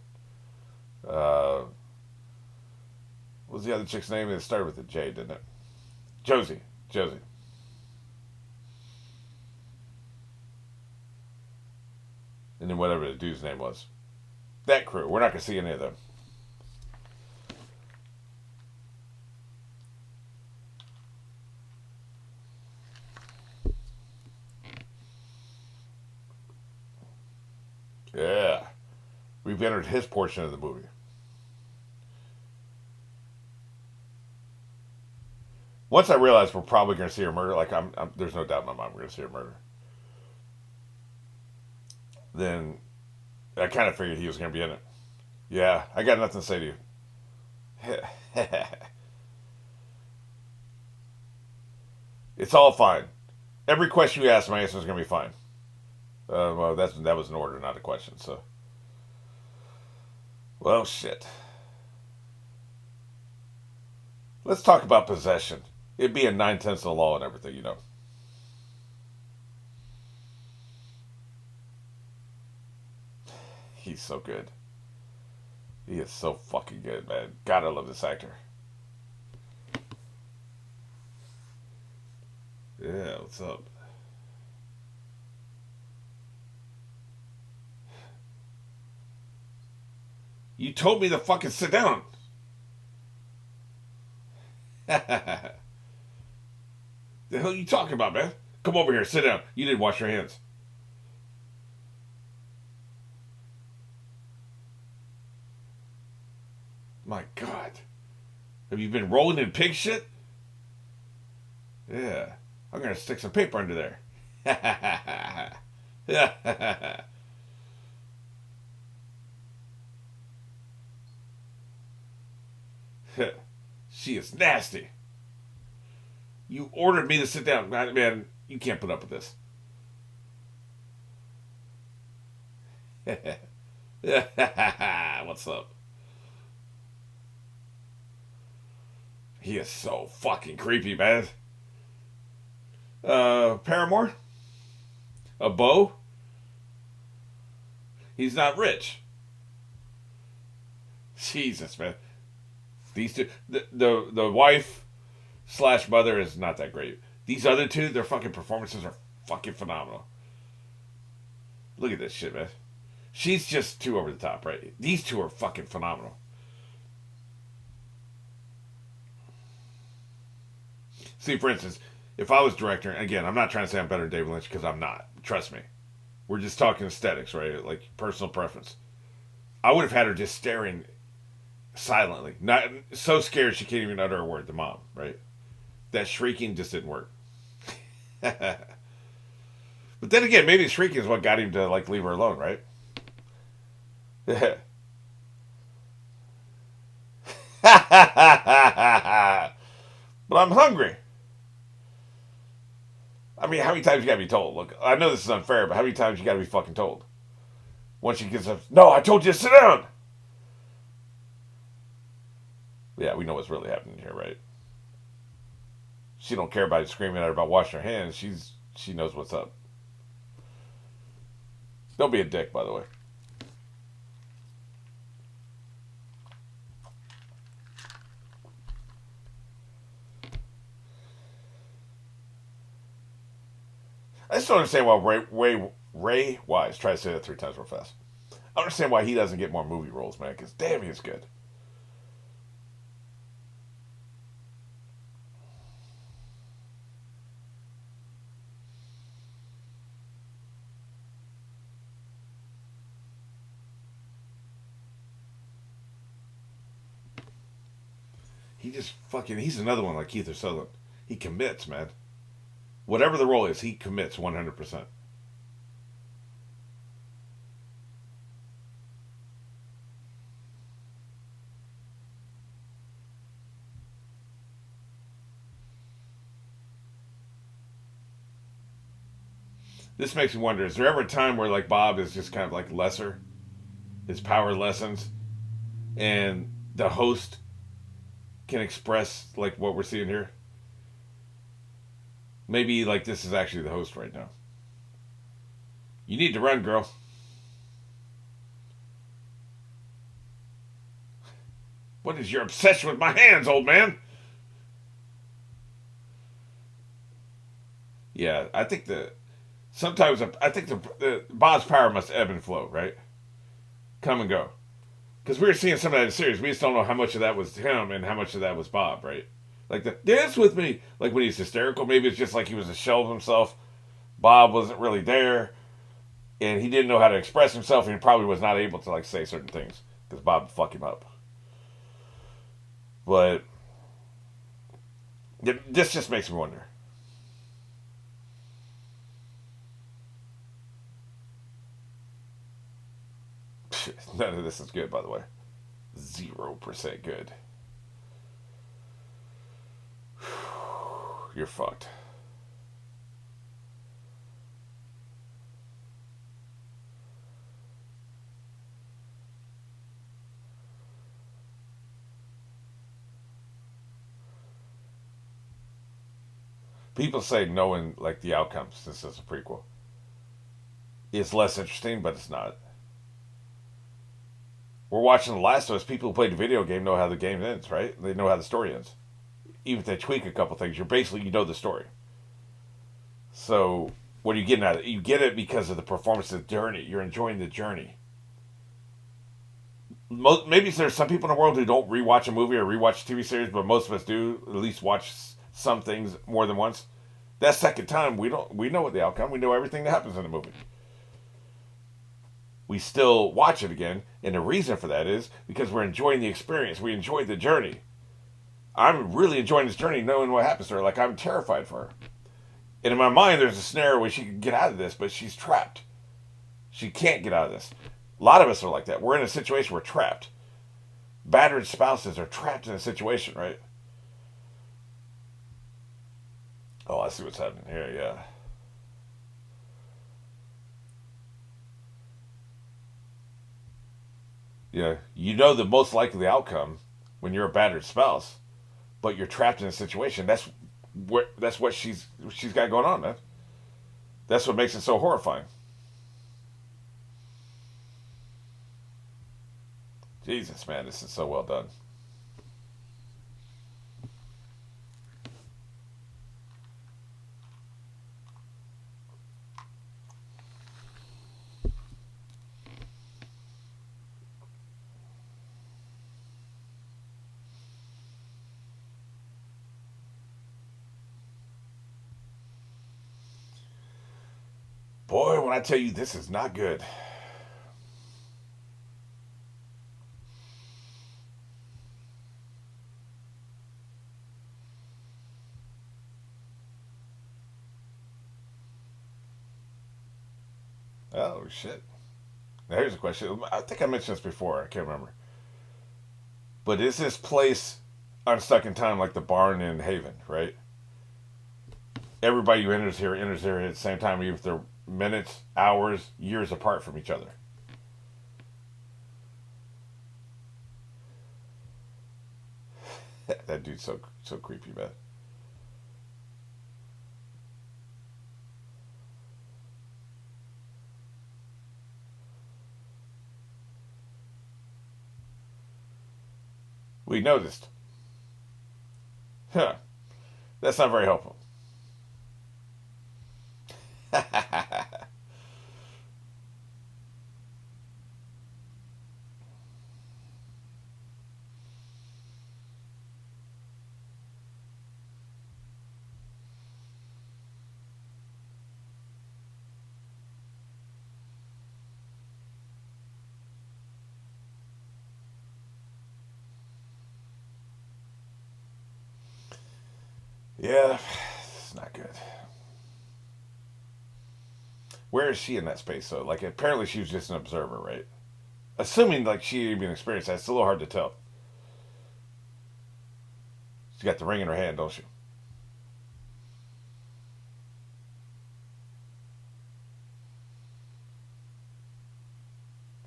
What was the other chick's name? It started with a J, didn't it? Josie. Josie. And then whatever the dude's name was. That crew. We're not going to see any of them. Yeah. We've entered his portion of the movie. Once I realized we're probably going to see her murder, like there's no doubt in my mind we're going to see her murder. Then I kind of figured he was going to be in it. Yeah, I got nothing to say to you. It's all fine. Every question you ask, my answer is going to be fine. Well, that was an order, not a question. So, well, shit. Let's talk about possession. It being 9/10 of the law and everything. He's so good. He is so fucking good, man. God, I love this actor. Yeah, what's up? You told me to fucking sit down. The hell are you talking about, man? Come over here, sit down. You didn't wash your hands. My God. Have you been rolling in pig shit? Yeah. I'm going to stick some paper under there. She is nasty. You ordered me to sit down. Man, you can't put up with this. What's up? He is so fucking creepy, man. Paramore? A Bo? He's not rich. Jesus, man. These two, the wife slash mother is not that great. These other two, their fucking performances are fucking phenomenal. Look at this shit, man. She's just too over the top, right? These two are fucking phenomenal. See, for instance, if I was director, again, I'm not trying to say I'm better than David Lynch because I'm not. Trust me. We're just talking aesthetics, right? Like personal preference. I would have had her just staring silently, not so scared she can't even utter a word. The mom, right? That shrieking just didn't work. But then again, maybe shrieking is what got him to like leave her alone, right? But I'm hungry. I mean, how many times you gotta be told? Look, I know this is unfair, but how many times you gotta be fucking told? Once she gets up, no, I told you to sit down. Yeah, we know what's really happening here, right? She don't care about you screaming at her about washing her hands. She knows what's up. Don't be a dick, by the way. I just don't understand why Ray Wise, try to say that 3 times real fast. I don't understand why he doesn't get more movie roles, man, because damn, he's good. He's another one like Keith or Sutherland. He commits, man. Whatever the role is, he commits 100%. This makes me wonder, is there ever a time where like Bob is just kind of like lesser? His power lessens and the host can express like what we're seeing here? Maybe like this is actually the host right now. You need to run, girl. What is your obsession with my hands, old man? Yeah, I think the Bob's power must ebb and flow, right? Come and go. Because we were seeing some of that in the series. We just don't know how much of that was him and how much of that was Bob, right? Like the dance with me, like when he's hysterical. Maybe it's just like he was a shell of himself. Bob wasn't really there, and he didn't know how to express himself, and he probably was not able to like say certain things because Bob fucked him up. But this just makes me wonder. None of this is good, by the way. 0% good. You're fucked. People say knowing like the outcomes, since it's a prequel, is less interesting, but it's not. We're watching The Last of Us. People who played the video game know how the game ends, right? They know how the story ends. Even if they tweak a couple things, you know the story. So what are you getting at it? You get it because of the performance of the journey. You're enjoying the journey. Maybe there's some people in the world who don't rewatch a movie or rewatch a TV series, but most of us do at least watch some things more than once. That second time, we know what the outcome. We know everything that happens in the movie. We still watch it again, and the reason for that is because we're enjoying the experience. We enjoy the journey. I'm really enjoying this journey, knowing what happens to her. Like I'm terrified for her, and in my mind, there's a scenario where she can get out of this, but she's trapped. She can't get out of this. A lot of us are like that. We're in a situation we're trapped. Battered spouses are trapped in a situation, right? Oh, I see what's happening here. Yeah, yeah. You know the most likely outcome when you're a battered spouse, but you're trapped in a situation. That's what she's got going on, man. That's what makes it so horrifying. Jesus, man, this is so well done. Boy, when I tell you this is not good. Oh shit. Now here's a question. I think I mentioned this before. I can't remember. But is this place unstuck in time like the barn in Haven, right? Everybody who enters here at the same time, even if they're minutes, hours, years apart from each other. That dude's so creepy, man. We noticed. Huh. That's not very helpful. Yeah, it's not good. Where is she in that space though? Like apparently she was just an observer, right? Assuming like she even experienced that, it's a little hard to tell. She got the ring in her hand, don't she?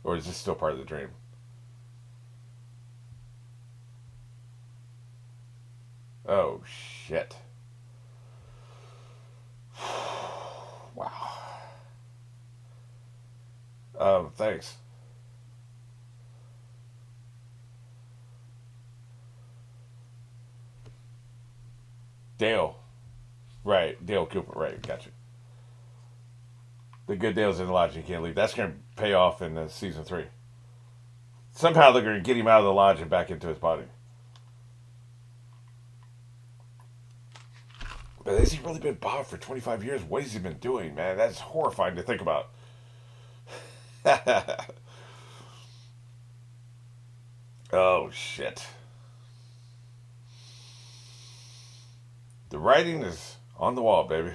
Or is this still part of the dream? Oh shit! Wow. Thanks. Dale. Right, Dale Cooper. Right, gotcha. The good Dale's in the lodge. He can't leave. That's going to pay off in season three. Somehow they're going to get him out of the lodge and back into his body. But has he really been Bob for 25 years? What has he been doing, man? That's horrifying to think about. Oh, shit. The writing is on the wall, baby.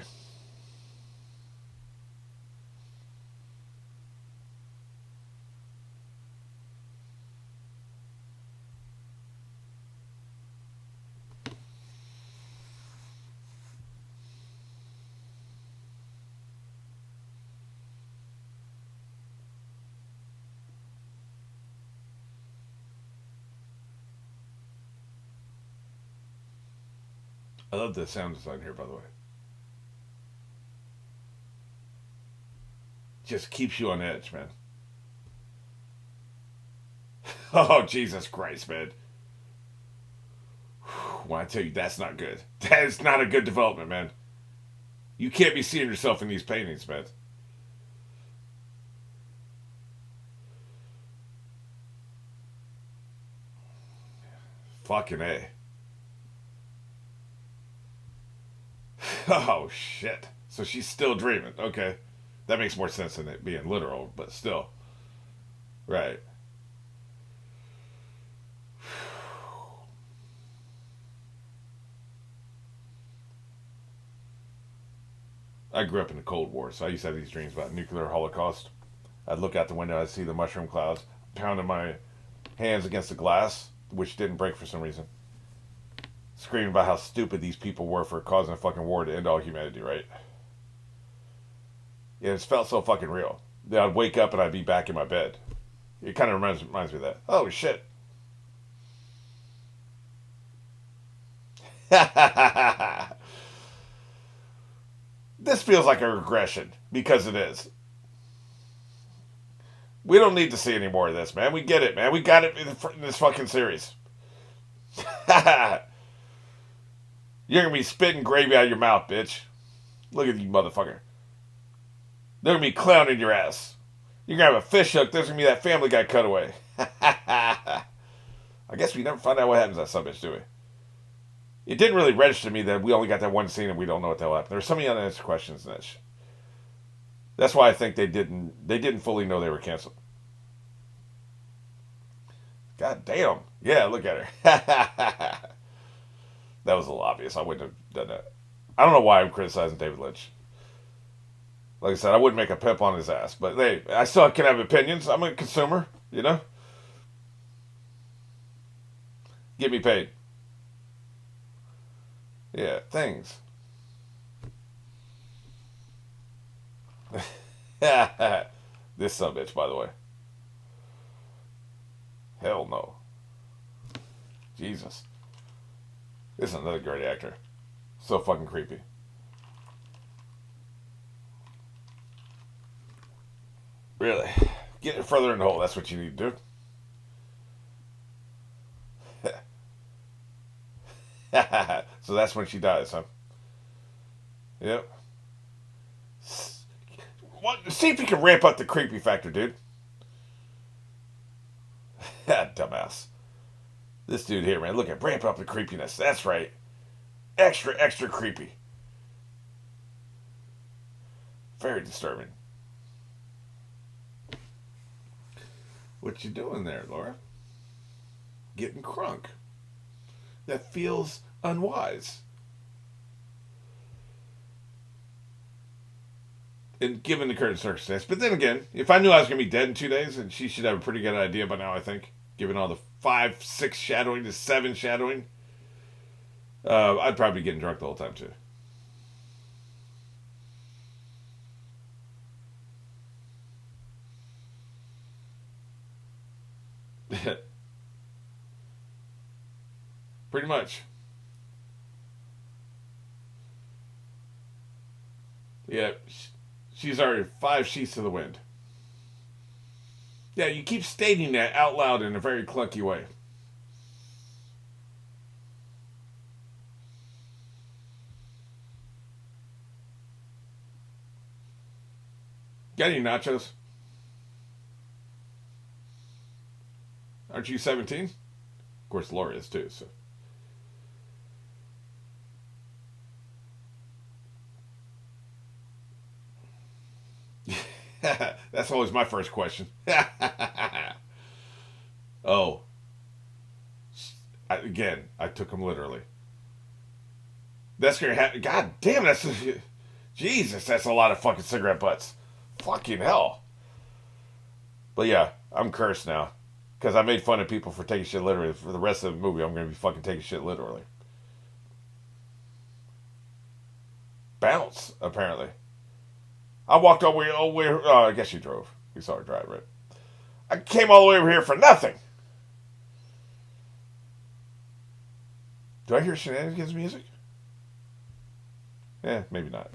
I love the sound design here, by the way. Just keeps you on edge, man. Oh, Jesus Christ, man. When I tell you that's not good, that is not a good development, man. You can't be seeing yourself in these paintings, man. Fucking A. Oh, shit. So she's still dreaming. Okay. That makes more sense than it being literal, but still. Right. I grew up in the Cold War, so I used to have these dreams about nuclear holocaust. I'd look out the window, I'd see the mushroom clouds, pounding my hands against the glass, which didn't break for some reason. Screaming about how stupid these people were for causing a fucking war to end all humanity, right? Yeah, it felt so fucking real. Then I'd wake up and I'd be back in my bed. It kind of reminds me of that. Oh, shit. This feels like a regression, because it is. We don't need to see any more of this, man. We get it, man. We got it in this fucking series. You're gonna be spitting gravy out of your mouth, bitch. Look at you, motherfucker. They're gonna be clowning your ass. You're gonna have a fish hook. There's gonna be that Family Guy cutaway. I guess we never find out what happens to that subbitch, do we? It didn't really register to me that we only got that one scene and we don't know what the hell happened. There's so many unanswered questions in this. That's why I think they didn't fully know they were canceled. God damn. Yeah, look at her. That was a little obvious. I wouldn't have done that. I don't know why I'm criticizing David Lynch. Like I said, I wouldn't make a pimp on his ass. But hey, I still can have opinions. I'm a consumer, you know? Get me paid. Yeah, things. This subbitch, by the way. Hell no. Jesus. This is another great actor. So fucking creepy. Really. Get it further in the hole. That's what you need to do. So that's when she dies, huh? Yep. See if you can ramp up the creepy factor, dude. Dumbass. This dude here, man. Look at ramp up the creepiness. That's right. Extra, extra creepy. Very disturbing. What you doing there, Laura? Getting crunk. That feels unwise. And given the current circumstance. But then again, if I knew I was going to be dead in 2 days, and she should have a pretty good idea by now, I think, given all the 5, 6 shadowing to 7 shadowing, I'd probably be getting drunk the whole time, too. Pretty much. Yeah, she's already 5 sheets to the wind. Yeah, you keep stating that out loud in a very clunky way. Got any nachos? Aren't you 17? Of course, Laura is too, so. That's always my first question. Oh, again, I took him literally. That's gonna happen. God damn, that's Jesus. That's a lot of fucking cigarette butts. Fucking hell. But yeah, I'm cursed now because I made fun of people for taking shit literally. For the rest of the movie, I'm gonna be fucking taking shit literally. Bounce, apparently. I walked all the way. Oh, I guess you drove. We saw her drive, right? I came all the way over here for nothing. Do I hear shenanigans music? Eh, maybe not.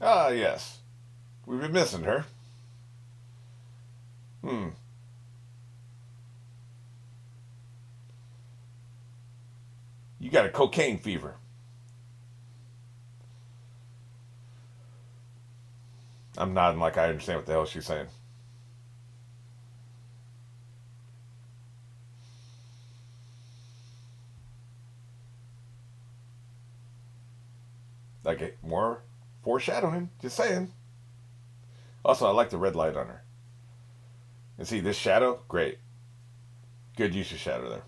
Ah, yes. We've been missing her. Hmm. You got a cocaine fever. I'm nodding like I understand what the hell she's saying. Like more foreshadowing. Just saying. Also, I like the red light on her. And see this shadow? Great. Good use of shadow there.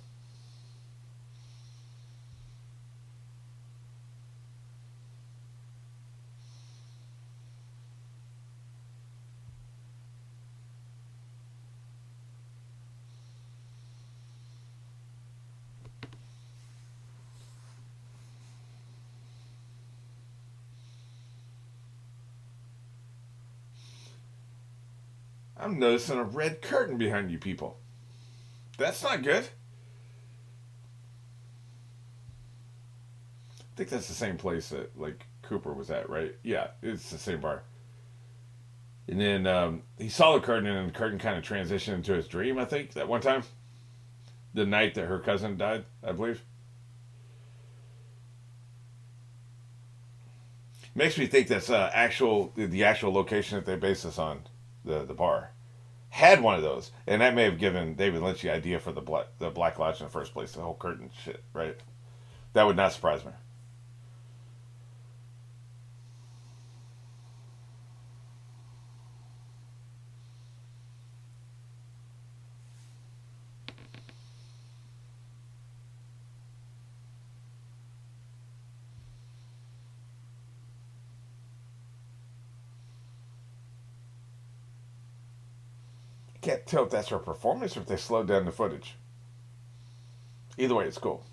I'm noticing a red curtain behind you people. That's not good. I think that's the same place that like Cooper was at, right? Yeah, it's the same bar. And then he saw the curtain, and the curtain kind of transitioned into his dream. I think that one time, the night that her cousin died, I believe. Makes me think that's actual the actual location that they based this on, the bar, had one of those, and that may have given David Lynch the idea for the Black Lodge in the first place, the whole curtain shit, right? That would not surprise me. Can't tell if that's her performance or if they slowed down the footage. Either way, it's cool.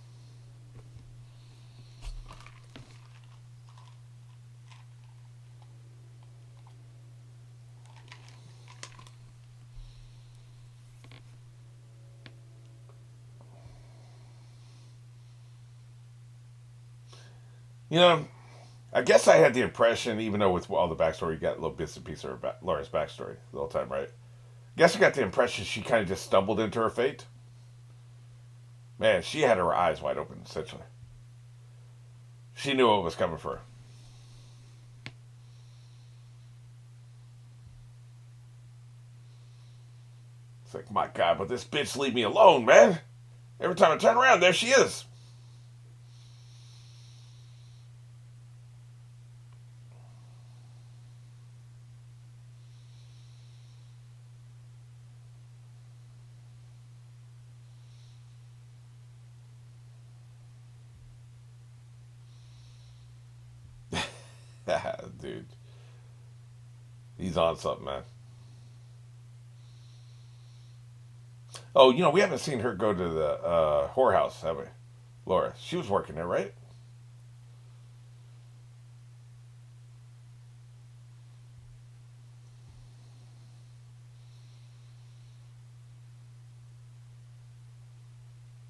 You know, I guess I had the impression, even though with all the backstory, you got little bits and pieces of Laura's backstory the whole time, right? Guess I got the impression she kind of just stumbled into her fate. Man, she had her eyes wide open, essentially. She knew what was coming for her. It's like, my God, but this bitch leave me alone, man. Every time I turn around, there she is. Dude, he's on something, man. Oh, we haven't seen her go to the whorehouse, have we? Laura, she was working there, right?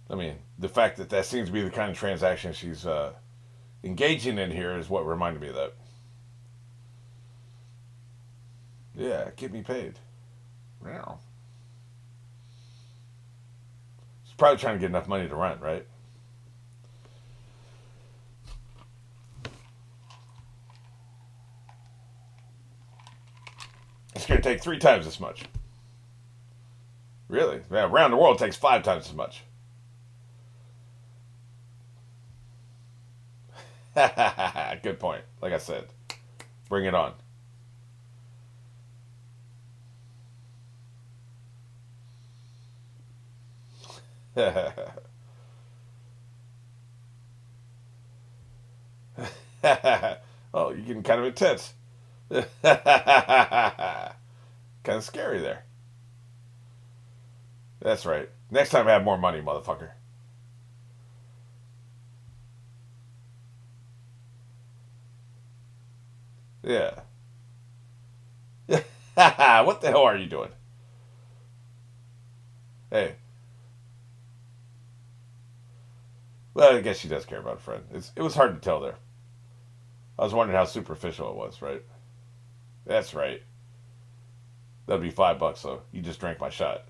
I mean, the fact that that seems to be the kind of transaction she's engaging in here is what reminded me of that. Yeah, get me paid. Wow. She's probably trying to get enough money to rent, right? It's going to take 3 times as much. Really? Yeah, around the world it takes 5 times as much. Good point. Like I said, bring it on. Oh, you're getting kind of intense. Kind of scary there. That's right. Next time, have more money, motherfucker. Yeah. What the hell are you doing? Hey, well, I guess she does care about a friend. It was hard to tell there. I was wondering how superficial it was, right? That's right. That'd be $5 though. You just drank my shot.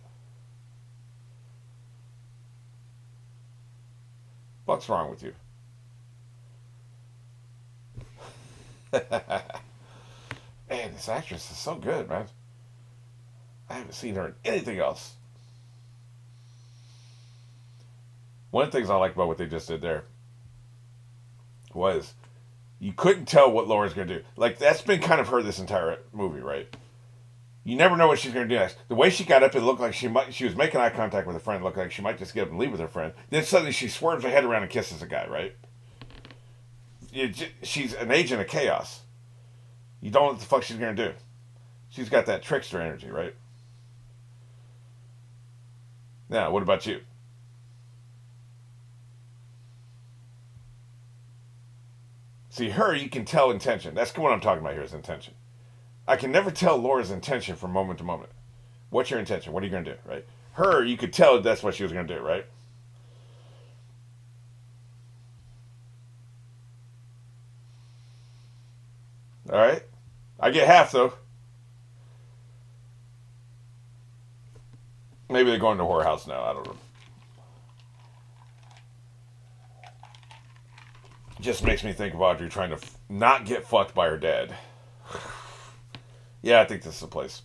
What's wrong with you? Man, this actress is so good, man. I haven't seen her in anything else. One of the things I like about what they just did there was you couldn't tell what Laura's going to do. Like, that's been kind of her this entire movie, right? You never know what she's going to do next. The way she got up, it looked like she was making eye contact with a friend. It looked like she might just get up and leave with her friend. Then suddenly she swerves her head around and kisses a guy, right? She's an agent of chaos. You don't know what the fuck she's going to do. She's got that trickster energy, right? Now, what about you? See, her, you can tell intention. That's what I'm talking about here is intention. I can never tell Laura's intention from moment to moment. What's your intention? What are you going to do, right? Her, you could tell that's what she was going to do, right? All right? I get half, though. Maybe they're going to a whorehouse now. I don't know. It just makes me think of Audrey trying to not get fucked by her dad. Yeah, I think this is the place.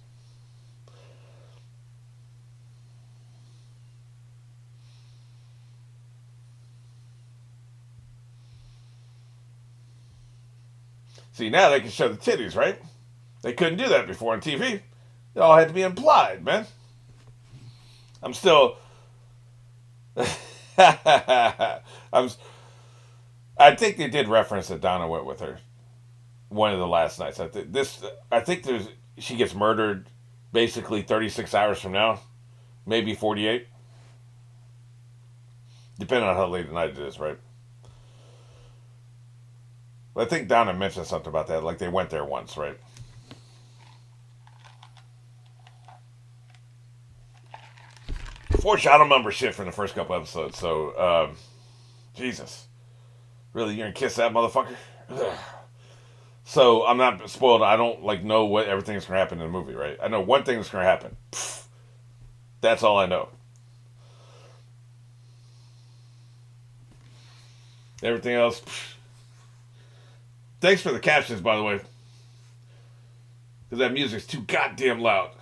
See, now they can show the titties, right? They couldn't do that before on TV. It all had to be implied, man. I'm still. I'm. I think they did reference that Donna went with her one of the last nights. I think there's. She gets murdered basically 36 hours from now, maybe 48, depending on how late at night it is, right? But I think Donna mentioned something about that, like they went there once, right? Foreshadow number shit from the first couple episodes. So, Jesus, really, you're gonna kiss that motherfucker? Ugh. So I'm not spoiled. I don't like know what everything's gonna happen in the movie, right? I know one thing that's gonna happen. Pfft, that's all I know. Everything else. Pfft. Thanks for the captions, by the way, because that music's too goddamn loud.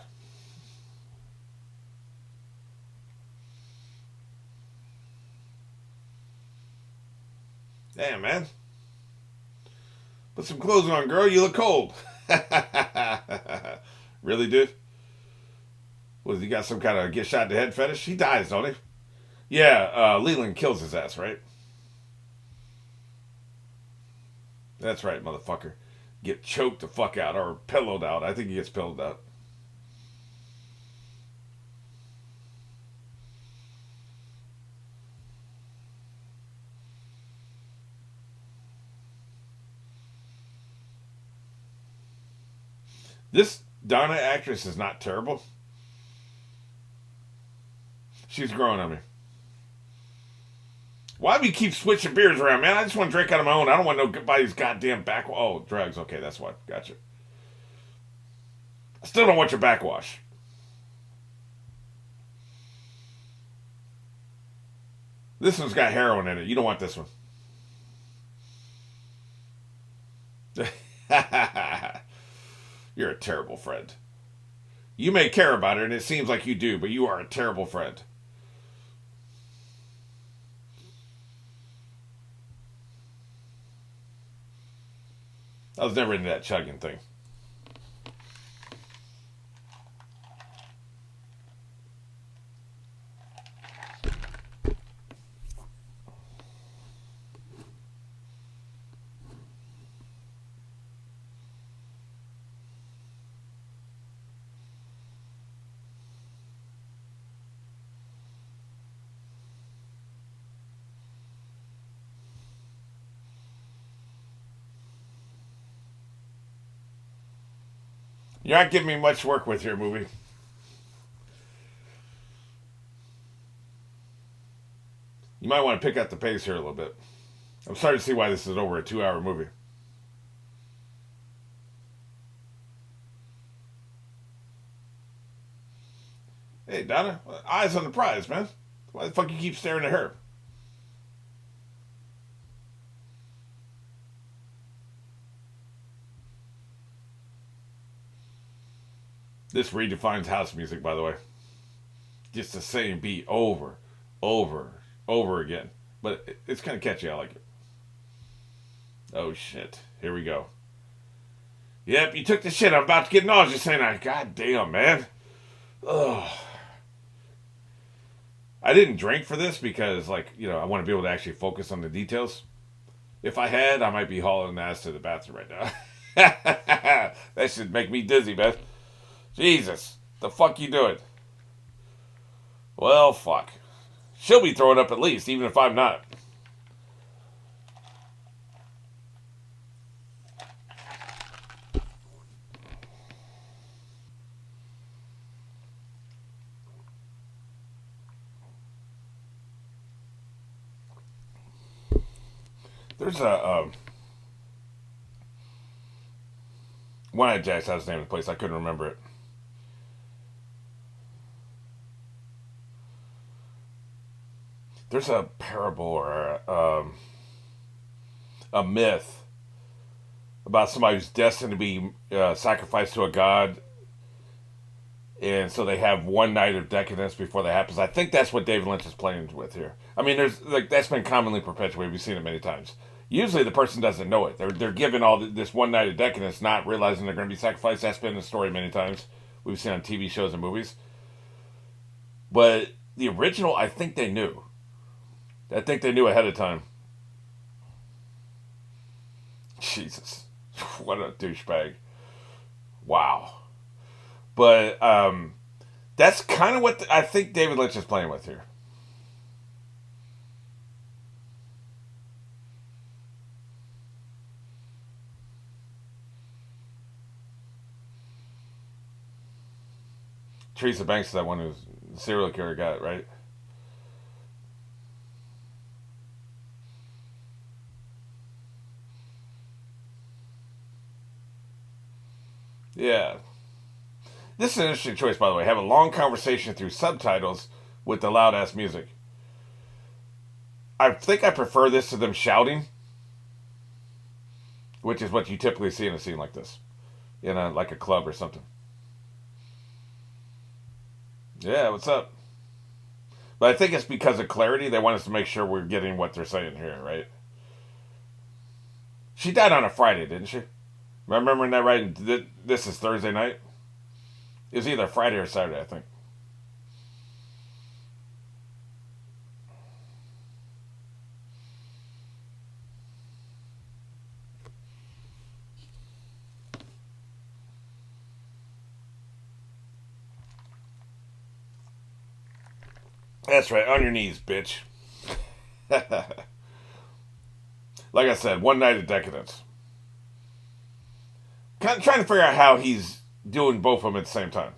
Damn, man. Put some clothes on, girl. You look cold. Really, dude? Was he got some kind of get shot in the head fetish? He dies, don't he? Yeah, Leland kills his ass, right? That's right, motherfucker. Get choked the fuck out or pillowed out. I think he gets pillowed out. This Donna actress is not terrible. She's growing on me. Why do you keep switching beers around, man? I just want to drink out of my own. I don't want nobody's goddamn back. Oh, drugs. Okay, that's why. Gotcha. I still don't want your backwash. This one's got heroin in it. You don't want this one. You're a terrible friend. You may care about it, and it seems like you do, but you are a terrible friend. I was never into that chugging thing. You're not giving me much work with your movie. You might want to pick up the pace here a little bit. I'm starting to see why this is over a 2 hour movie. Hey, Donna, eyes on the prize, man. Why the fuck you keep staring at her? This redefines house music, by the way. Just the same beat over, over again. But it's kind of catchy. I like it. Oh shit! Here we go. Yep, you took the shit. I'm about to get nauseous, ain't I? God damn, man. Ugh. I didn't drink for this because, like, I want to be able to actually focus on the details. If I had, I might be hauling ass to the bathroom right now. That should make me dizzy, man. Jesus, the fuck you doing? Well, fuck. She'll be throwing up at least, even if I'm not. There's a one at Jack's house, name of the place. I couldn't remember it. There's a parable or a myth about somebody who's destined to be sacrificed to a god, and so they have one night of decadence before that happens. I think that's what David Lynch is playing with here. I mean, there's like that's been commonly perpetuated. We've seen it many times. Usually, the person doesn't know it. They're given all this one night of decadence, not realizing they're going to be sacrificed. That's been the story many times. We've seen on TV shows and movies. But the original, I think they knew. I think they knew ahead of time. Jesus, what a douchebag! Wow. But that's kind of what I think David Lynch is playing with here. Teresa Banks is that one who's the serial killer got, right? Yeah. This is an interesting choice, by the way. Have a long conversation through subtitles with the loud ass music. I think I prefer this to them shouting, which is what you typically see in a scene like this, like a club or something. Yeah, what's up? But I think it's because of clarity. They want us to make sure we're getting what they're saying here, right? She died on a Friday, didn't she? Am I remembering that right? This is Thursday night. It was either Friday or Saturday, I think. That's right, on your knees, bitch. Like I said, one night of decadence. Kind of trying to figure out how he's doing both of them at the same time.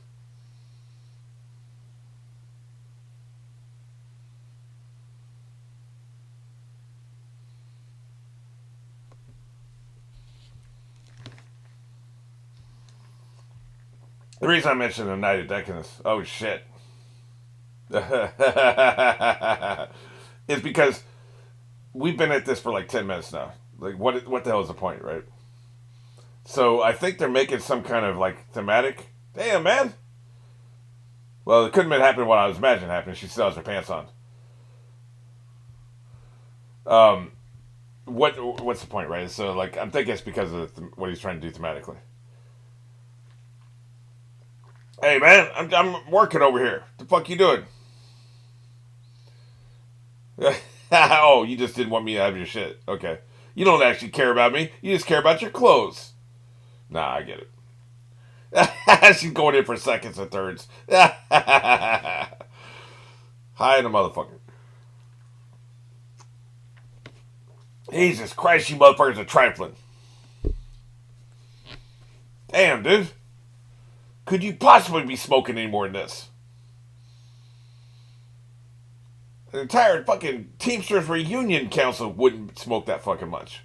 The reason I mentioned a night of decadence, oh shit, is because we've been at this for like 10 minutes now. Like, what the hell is the point, right? So I think they're making some kind of like thematic. Damn, man. Well, it couldn't have been happening what I was imagining happening. She still has her pants on. Um, what's the point, right? So like, I'm thinking it's because of what he's trying to do thematically. Hey, man, I'm working over here. The fuck you doing? Oh, you just didn't want me to have your shit. Okay. You don't actually care about me. You just care about your clothes. Nah, I get it. She's going in for seconds and thirds. Hi, in a motherfucker. Jesus Christ, you motherfuckers are trifling. Damn, dude. Could you possibly be smoking any more than this? The entire fucking Teamsters Reunion Council wouldn't smoke that fucking much.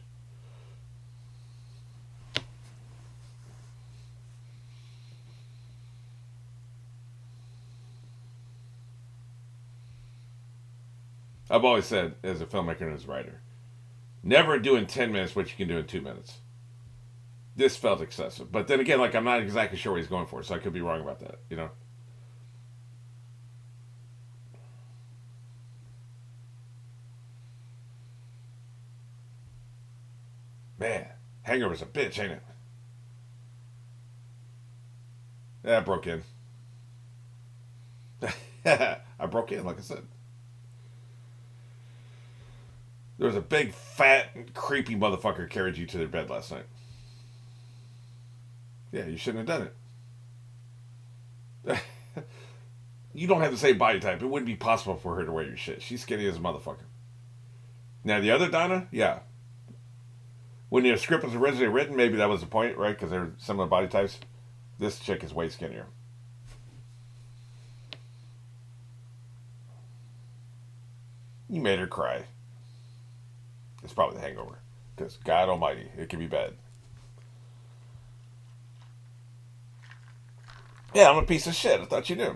I've always said, as a filmmaker and as a writer, never do in 10 minutes what you can do in 2 minutes. This felt excessive. But then again, like, I'm not exactly sure what he's going for, so I could be wrong about that, you know? Man, Hangover's a bitch, ain't it? Yeah, I broke in. I broke in, like I said. There was a big, fat, creepy motherfucker carried you to their bed last night. Yeah, you shouldn't have done it. You don't have the same body type. It wouldn't be possible for her to wear your shit. She's skinny as a motherfucker. Now, the other Donna, yeah. When the script was originally written, maybe that was the point, right? Because they're similar body types. This chick is way skinnier. You made her cry. It's probably the hangover. Because, God almighty, it can be bad. Yeah, I'm a piece of shit. I thought you knew.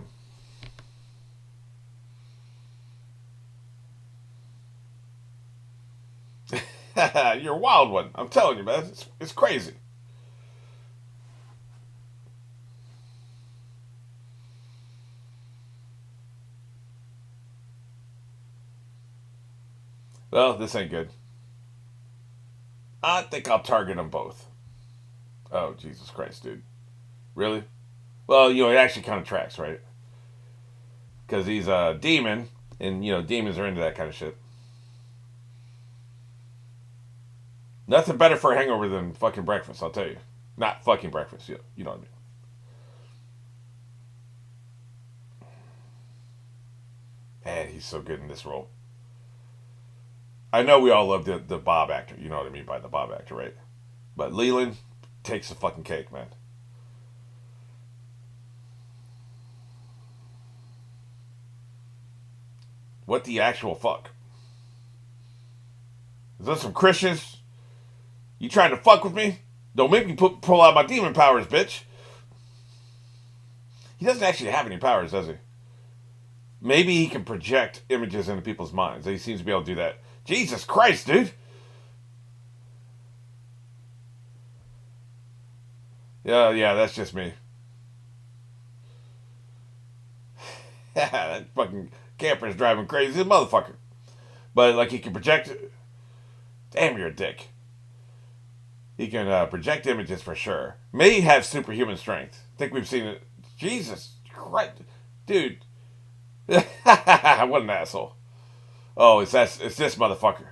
You're a wild one. I'm telling you, man. It's crazy. Well, this ain't good. I think I'll target them both. Oh, Jesus Christ, dude. Really? Well, it actually kind of tracks, right? Because he's a demon, and, demons are into that kind of shit. Nothing better for a hangover than fucking breakfast, I'll tell you. Not fucking breakfast, you know what I mean. Man, he's so good in this role. I know we all love the Bob actor, you know what I mean by the Bob actor, right? But Leland takes the fucking cake, man. What the actual fuck? Is that some Christians? You trying to fuck with me? Don't make me pull out my demon powers, bitch. He doesn't actually have any powers, does he? Maybe he can project images into people's minds. He seems to be able to do that. Jesus Christ, dude. Yeah, that's just me. That fucking camper is driving crazy as a motherfucker. But, like, he can project. Damn, you're a dick. He can project images for sure. May have superhuman strength. I think we've seen it. Jesus Christ. Dude. What an asshole. Oh, it's this motherfucker.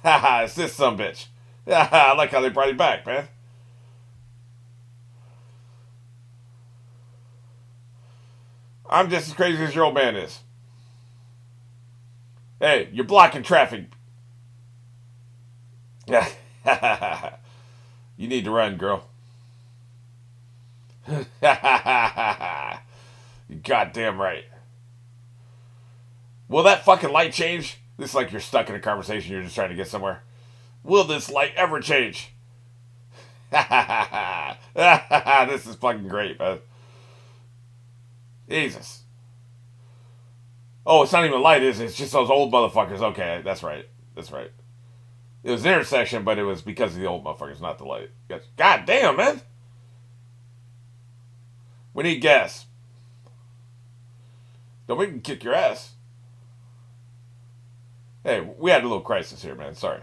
It's this some bitch. I like how they brought him back, man. I'm just as crazy as your old man is. Hey, you're blocking traffic. You need to run, girl. You goddamn right. Will that fucking light change? This is like you're stuck in a conversation, you're just trying to get somewhere. Will this light ever change? This is fucking great, man. Jesus. Oh, it's not even light, is it? It's just those old motherfuckers. Okay, that's right. That's right. It was an intersection, but it was because of the old motherfuckers, not the light. God damn, man. We need gas. Don't make me kick your ass. Hey, we had a little crisis here, man. Sorry.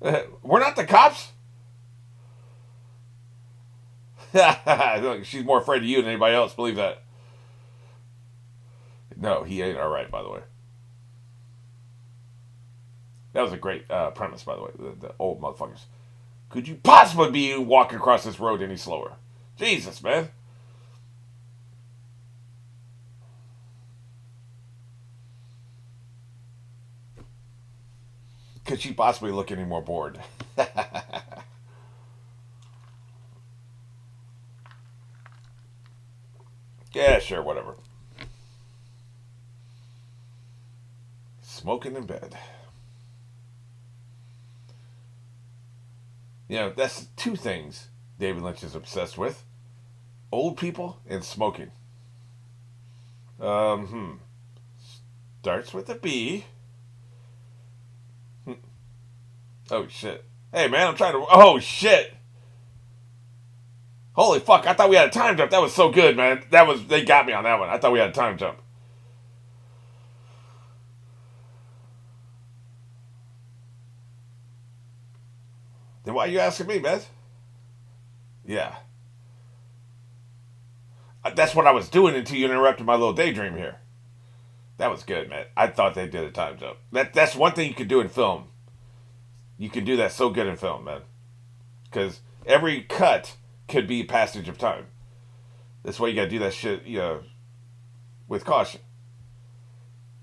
We're not the cops? She's more afraid of you than anybody else. Believe that. No, he ain't alright, by the way. That was a great premise, by the way. The old motherfuckers. Could you possibly be walking across this road any slower? Jesus, man. Could she possibly look any more bored? Yeah, sure, whatever. Smoking in bed. That's two things David Lynch is obsessed with: old people and smoking. Starts with a B. Oh shit. Hey man, I'm trying to. Oh shit. Holy fuck! I thought we had a time jump. That was so good, man. That was they got me on that one. I thought we had a time jump. Then why are you asking me, man? Yeah, that's what I was doing until you interrupted my little daydream here. That was good, man. I thought they did a time jump. That's one thing you could do in film. You can do that so good in film, man. Because every cut could be passage of time. That's why you gotta do that shit, with caution.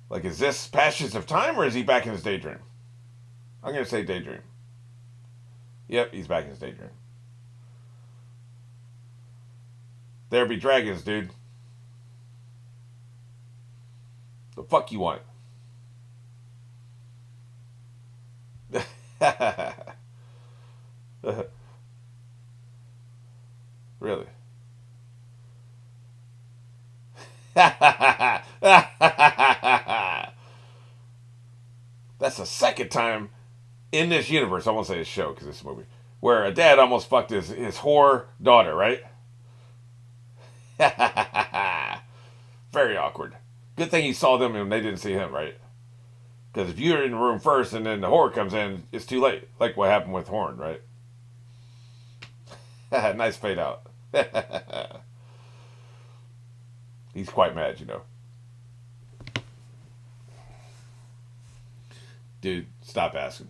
Like, is this passage of time or is he back in his daydream? I'm gonna say daydream. Yep, he's back in his daydream. There be dragons, dude. The fuck you want? Really? That's the second time in this universe, I won't say a show because it's a movie, where a dad almost fucked his whore daughter, right? Very awkward. Good thing he saw them and they didn't see him, right? Because if you're in the room first and then the whore comes in, it's too late. Like what happened with Horn, right? Nice fade out. He's quite mad. Dude, stop asking.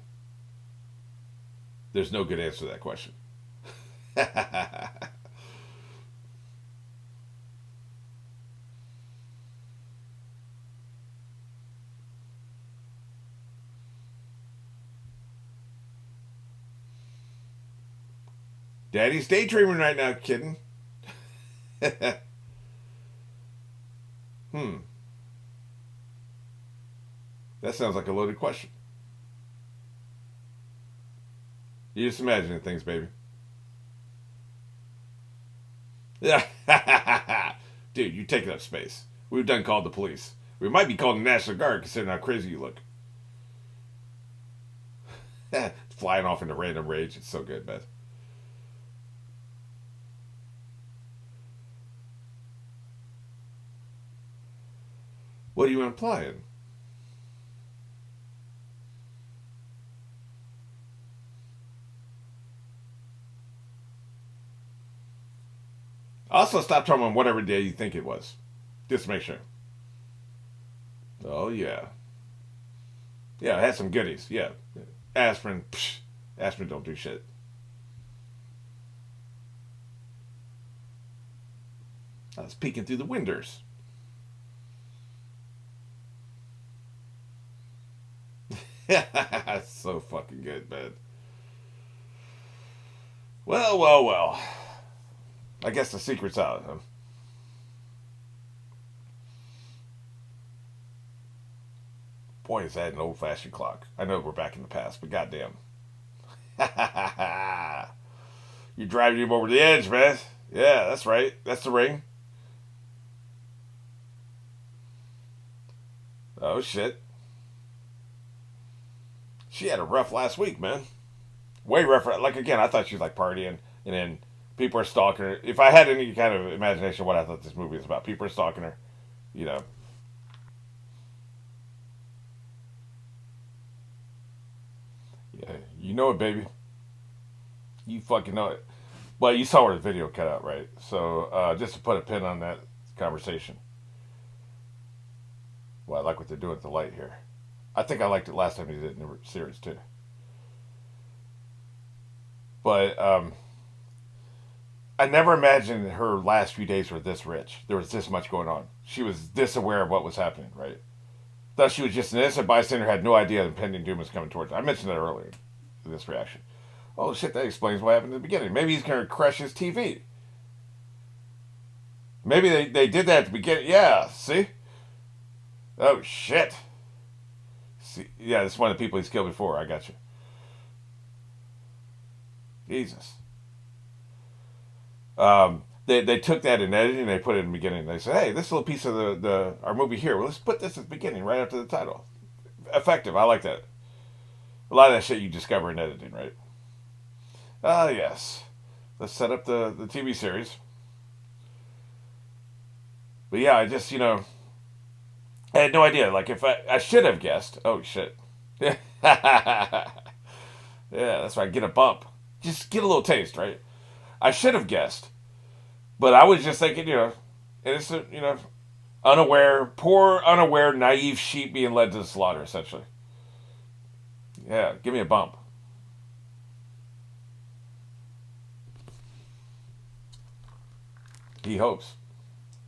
There's no good answer to that question. Daddy's daydreaming right now, kidding. Hmm. That sounds like a loaded question. You just imagining things, baby. Yeah. Dude, you taking up space. We've done called the police. We might be called the National Guard considering how crazy you look. Flying off into random rage. It's so good, Beth. What are you implying? Also, stop talking on whatever day you think it was. Just to make sure. Oh, yeah. Yeah, I had some goodies. Yeah. Aspirin. Psh, aspirin don't do shit. I was peeking through the windows. So fucking good, man. Well, well, well. I guess the secret's out, huh? Boy, is that an old fashioned clock. I know we're back in the past, but goddamn. You're driving him over the edge, man. Yeah, that's right. That's the ring. Oh, shit. She had a rough last week, man. Way rougher. Like, again, I thought she was like partying, and then people are stalking her. If I had any kind of imagination of what I thought this movie was about, people are stalking her. You know. Yeah, you know it, baby. You fucking know it. Well, you saw where the video cut out, right? So, just to put a pin on that conversation. Well, I like what they're doing with the light here. I think I liked it last time he did it in the series, too. But, I never imagined her last few days were this rich. There was this much going on. She was this aware of what was happening, right? Thought she was just an innocent bystander, had no idea the impending doom was coming towards her. I mentioned that earlier in this reaction. Oh shit, that explains what happened in the beginning. Maybe he's gonna crush his TV. Maybe they did that at the beginning. Yeah, see? Oh shit. See, yeah, this is one of the people he's killed before. I got you. Jesus. They took that in editing and they put it in the beginning. They said, hey, this little piece of our movie here, well, let's put this at the beginning right after the title. Effective. I like that. A lot of that shit you discover in editing, right? Ah, yes. Let's set up the TV series. But yeah, I just, I had no idea. Like, if I should have guessed. Oh, shit. Yeah, that's right. Get a bump. Just get a little taste, right? I should have guessed. But I was just thinking, innocent, unaware, poor, unaware, naive sheep being led to the slaughter, essentially. Yeah, give me a bump. He hopes.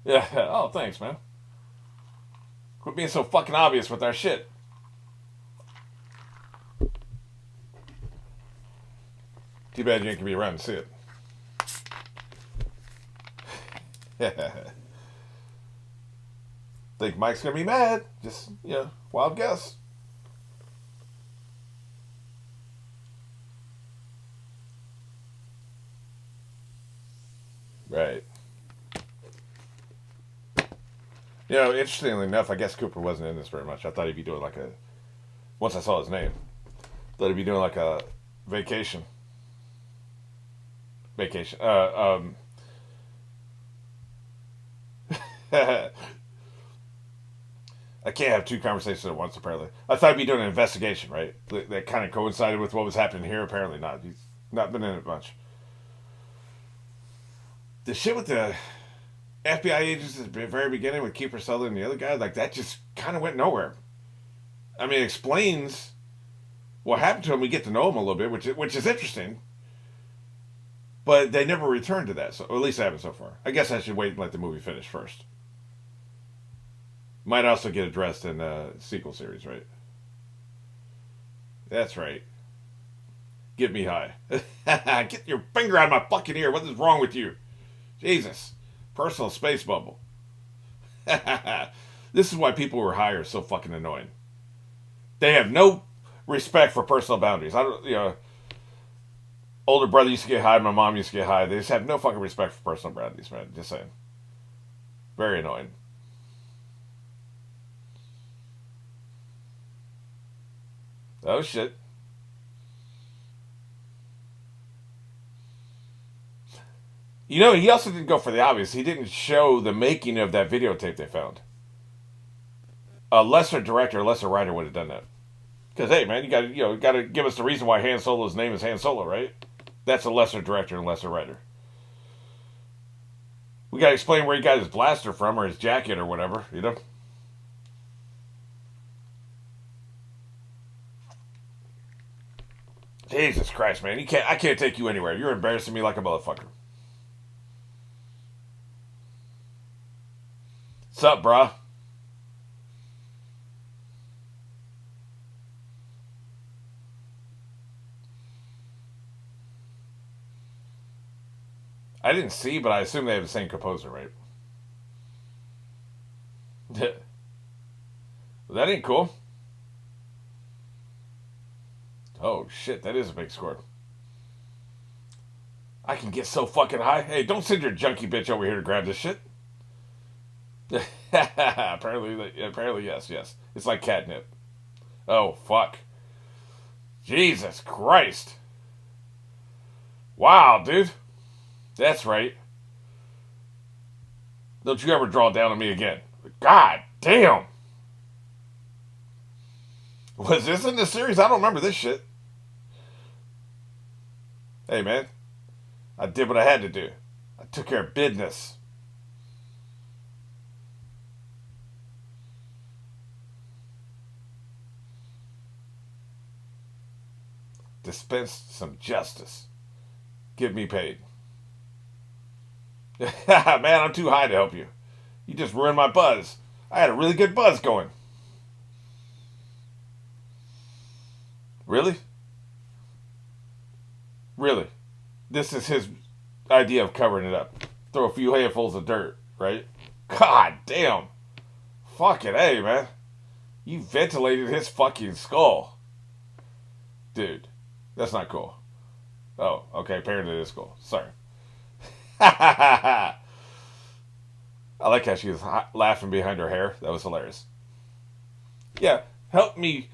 Yeah. Oh, thanks, man. Quit being so fucking obvious with our shit. Too bad you ain't gonna be around to see it. Think Mike's gonna be mad. Just, wild guess. Right. Interestingly enough, I guess Cooper wasn't in this very much. I thought he'd be doing like a. Once I saw his name, thought he'd be doing like a vacation. Vacation. I can't have two conversations at once, apparently. I thought he'd be doing an investigation, right? That kind of coincided with what was happening here. Apparently not. He's not been in it much. The shit with the FBI agents at the very beginning with Kiefer Sutherland and the other guy, like that just kind of went nowhere. I mean, it explains what happened to him. We get to know him a little bit, which is interesting. But they never returned to that, so or at least I haven't so far. I guess I should wait and let the movie finish first. Might also get addressed in the sequel series, right? That's right. Get me high. Get your finger out of my fucking ear. What is wrong with you? Jesus. Personal space bubble. This is why people who are high are so fucking annoying. They have no respect for personal boundaries. I don't, older brother used to get high, my mom used to get high. They just have no fucking respect for personal boundaries, man. Just saying. Very annoying. Oh, shit. He also didn't go for the obvious. He didn't show the making of that videotape they found. A lesser director, a lesser writer would have done that. Because, hey, man, got to give us the reason why Han Solo's name is Han Solo, right? That's a lesser director and lesser writer. We got to explain where he got his blaster from or his jacket or whatever, Jesus Christ, man. I can't take you anywhere. You're embarrassing me like a motherfucker. What's up, brah? I didn't see, but I assume they have the same composer, right? That ain't cool. Oh, shit, that is a big score. I can get so fucking high. Hey, don't send your junkie bitch over here to grab this shit. Apparently, yes. It's like catnip. Oh, fuck. Jesus Christ. Wow, dude. That's right. Don't you ever draw down on me again. God damn. Was this in the series? I don't remember this shit. Hey, man. I did what I had to do. I took care of business. Dispensed some justice. Give me paid. Man, I'm too high to help you. You just ruined my buzz. I had a really good buzz going. Really? Really? This is his idea of covering it up. Throw a few handfuls of dirt, right? God damn. Fucking A, man. You ventilated his fucking skull. Dude, that's not cool. Oh, okay, apparently it is cool. Sorry. I like how she was laughing behind her hair. That was hilarious. Yeah, help me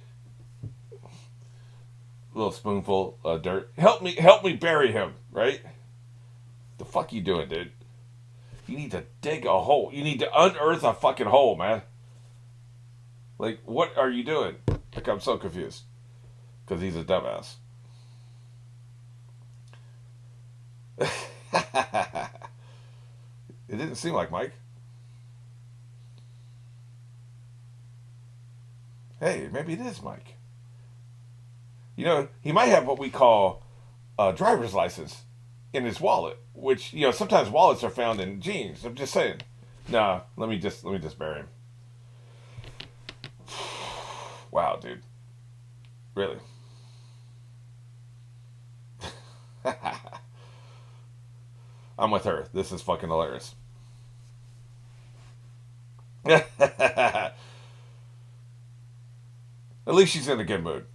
Little spoonful of dirt. Help me bury him, right? The fuck you doing, dude? You need to dig a hole. You need to unearth a fucking hole, man. Like, what are you doing? Like, I'm so confused. Because he's a dumbass. It didn't seem like Mike. Hey, maybe it is Mike. You know, he might have what we call a driver's license in his wallet, which, you know, sometimes wallets are found in jeans. I'm just saying. Nah, let me just bury him. Wow, dude. Really? I'm with her. This is fucking hilarious. At least she's in a good mood.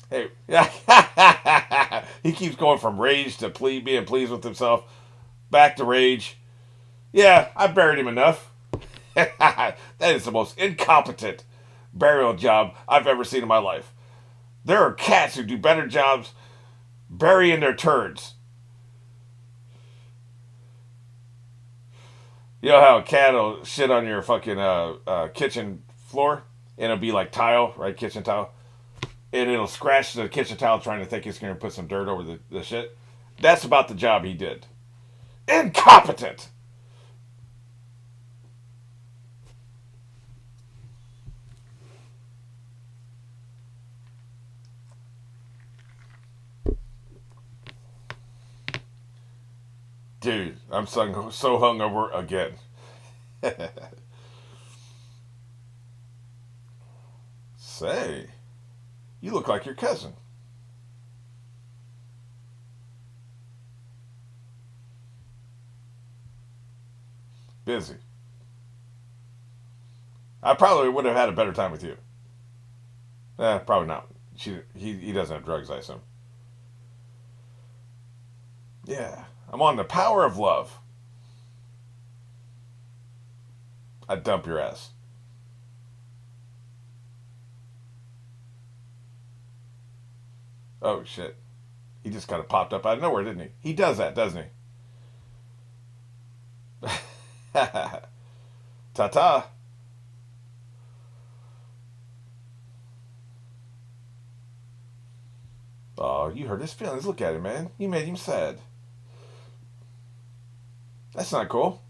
Hey, he keeps going from rage to being pleased with himself, back to rage. Yeah, I buried him enough. That is the most incompetent burial job I've ever seen in my life. There are cats who do better jobs burying their turds. You know how a cat will shit on your fucking kitchen floor and it'll be like tile, right? Kitchen tile. And it'll scratch the kitchen tile trying to think it's going to put some dirt over the shit. That's about the job he did. Incompetent! Dude, I'm so hungover again. Say, you look like your cousin. Busy. I probably would have had a better time with you. Probably not. He doesn't have drugs, I assume. Yeah, I'm on the power of love. I'd dump your ass. Oh shit. He just kind of popped up out of nowhere, didn't he? He does that, doesn't he? Ta ta. Oh, you hurt his feelings. Look at him, man. You made him sad. That's not cool.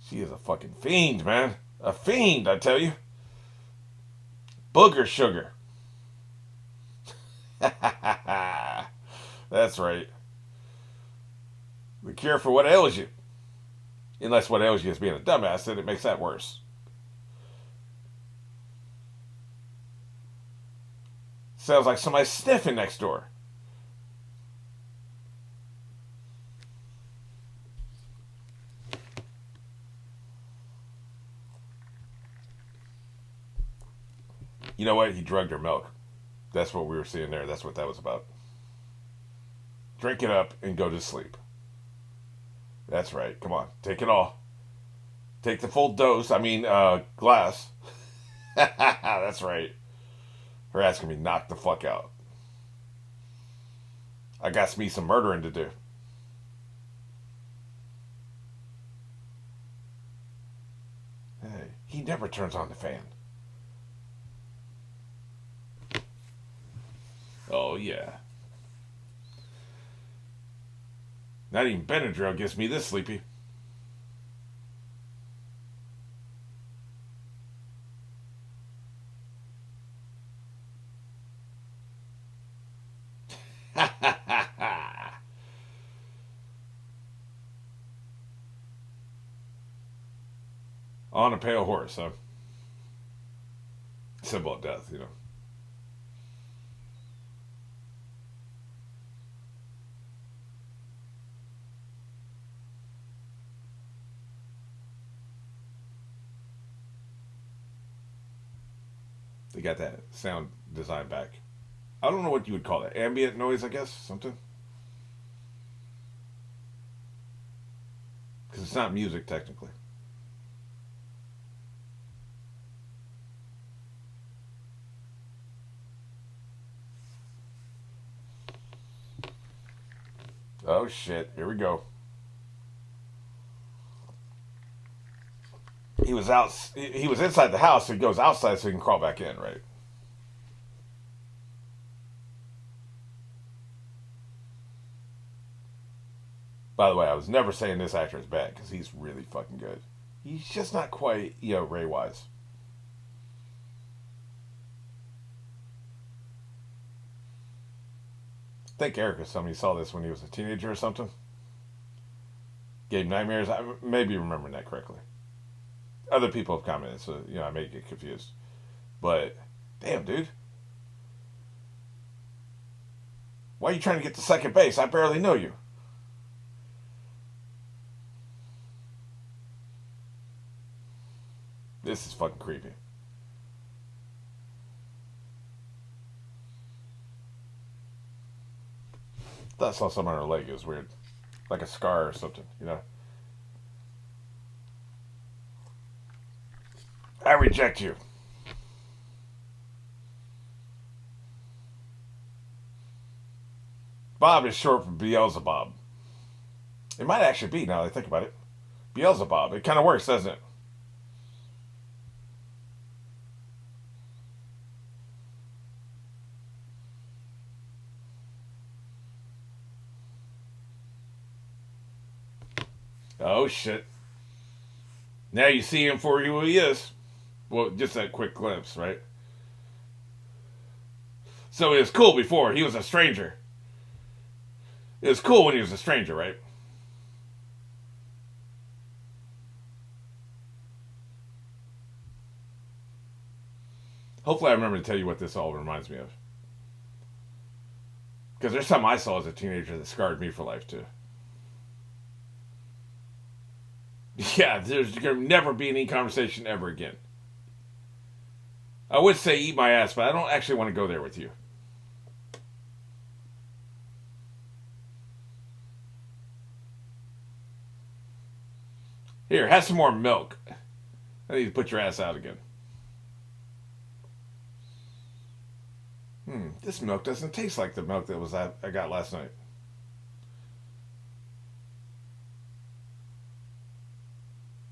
She is a fucking fiend, man. A fiend, I tell you. Booger sugar. That's right. The cure for what ails you. Unless what ails you is being a dumbass, then it makes that worse. Sounds like somebody sniffing next door. You know what? He drugged her milk. That's what we were seeing there. That's what that was about. Drink it up and go to sleep. That's right. Come on. Take it all. Take the full dose. I mean, glass. That's right. Her ass can be knocked the fuck out. I got me some murdering to do. Hey, he never turns on the fan. Oh, yeah. Not even Benadryl gets me this sleepy. On a pale horse, huh? Symbol of death, you know. They got that sound design back. I don't know what you would call that. Ambient noise, I guess, something. Because it's not music technically. Oh shit! Here we go. He was out. He was inside the house, so he goes outside so he can crawl back in, right? By the way, I was never saying this actor is bad because he's really fucking good. He's just not quite, Ray Wise. I think Erica somebody saw this when he was a teenager or something. Gave him nightmares. I maybe remembering that correctly. Other people have commented, so I may get confused. But damn, dude, why are you trying to get to second base? I barely know you. This is fucking creepy. I thought I saw something on her leg. It was weird, like a scar or something. I reject you. Bob is short for Beelzebub. It might actually be now that I think about it. Beelzebub. It kind of works, doesn't it? Oh shit! Now you see him for who he is. Well, just that quick glimpse, right? So it was cool before. He was a stranger. It was cool when he was a stranger, right? Hopefully, I remember to tell you what this all reminds me of. Because there's something I saw as a teenager that scarred me for life, too. Yeah, there's going to never be any conversation ever again. I would say eat my ass, but I don't actually want to go there with you. Here, have some more milk. I need to put your ass out again. This milk doesn't taste like the milk that I got last night.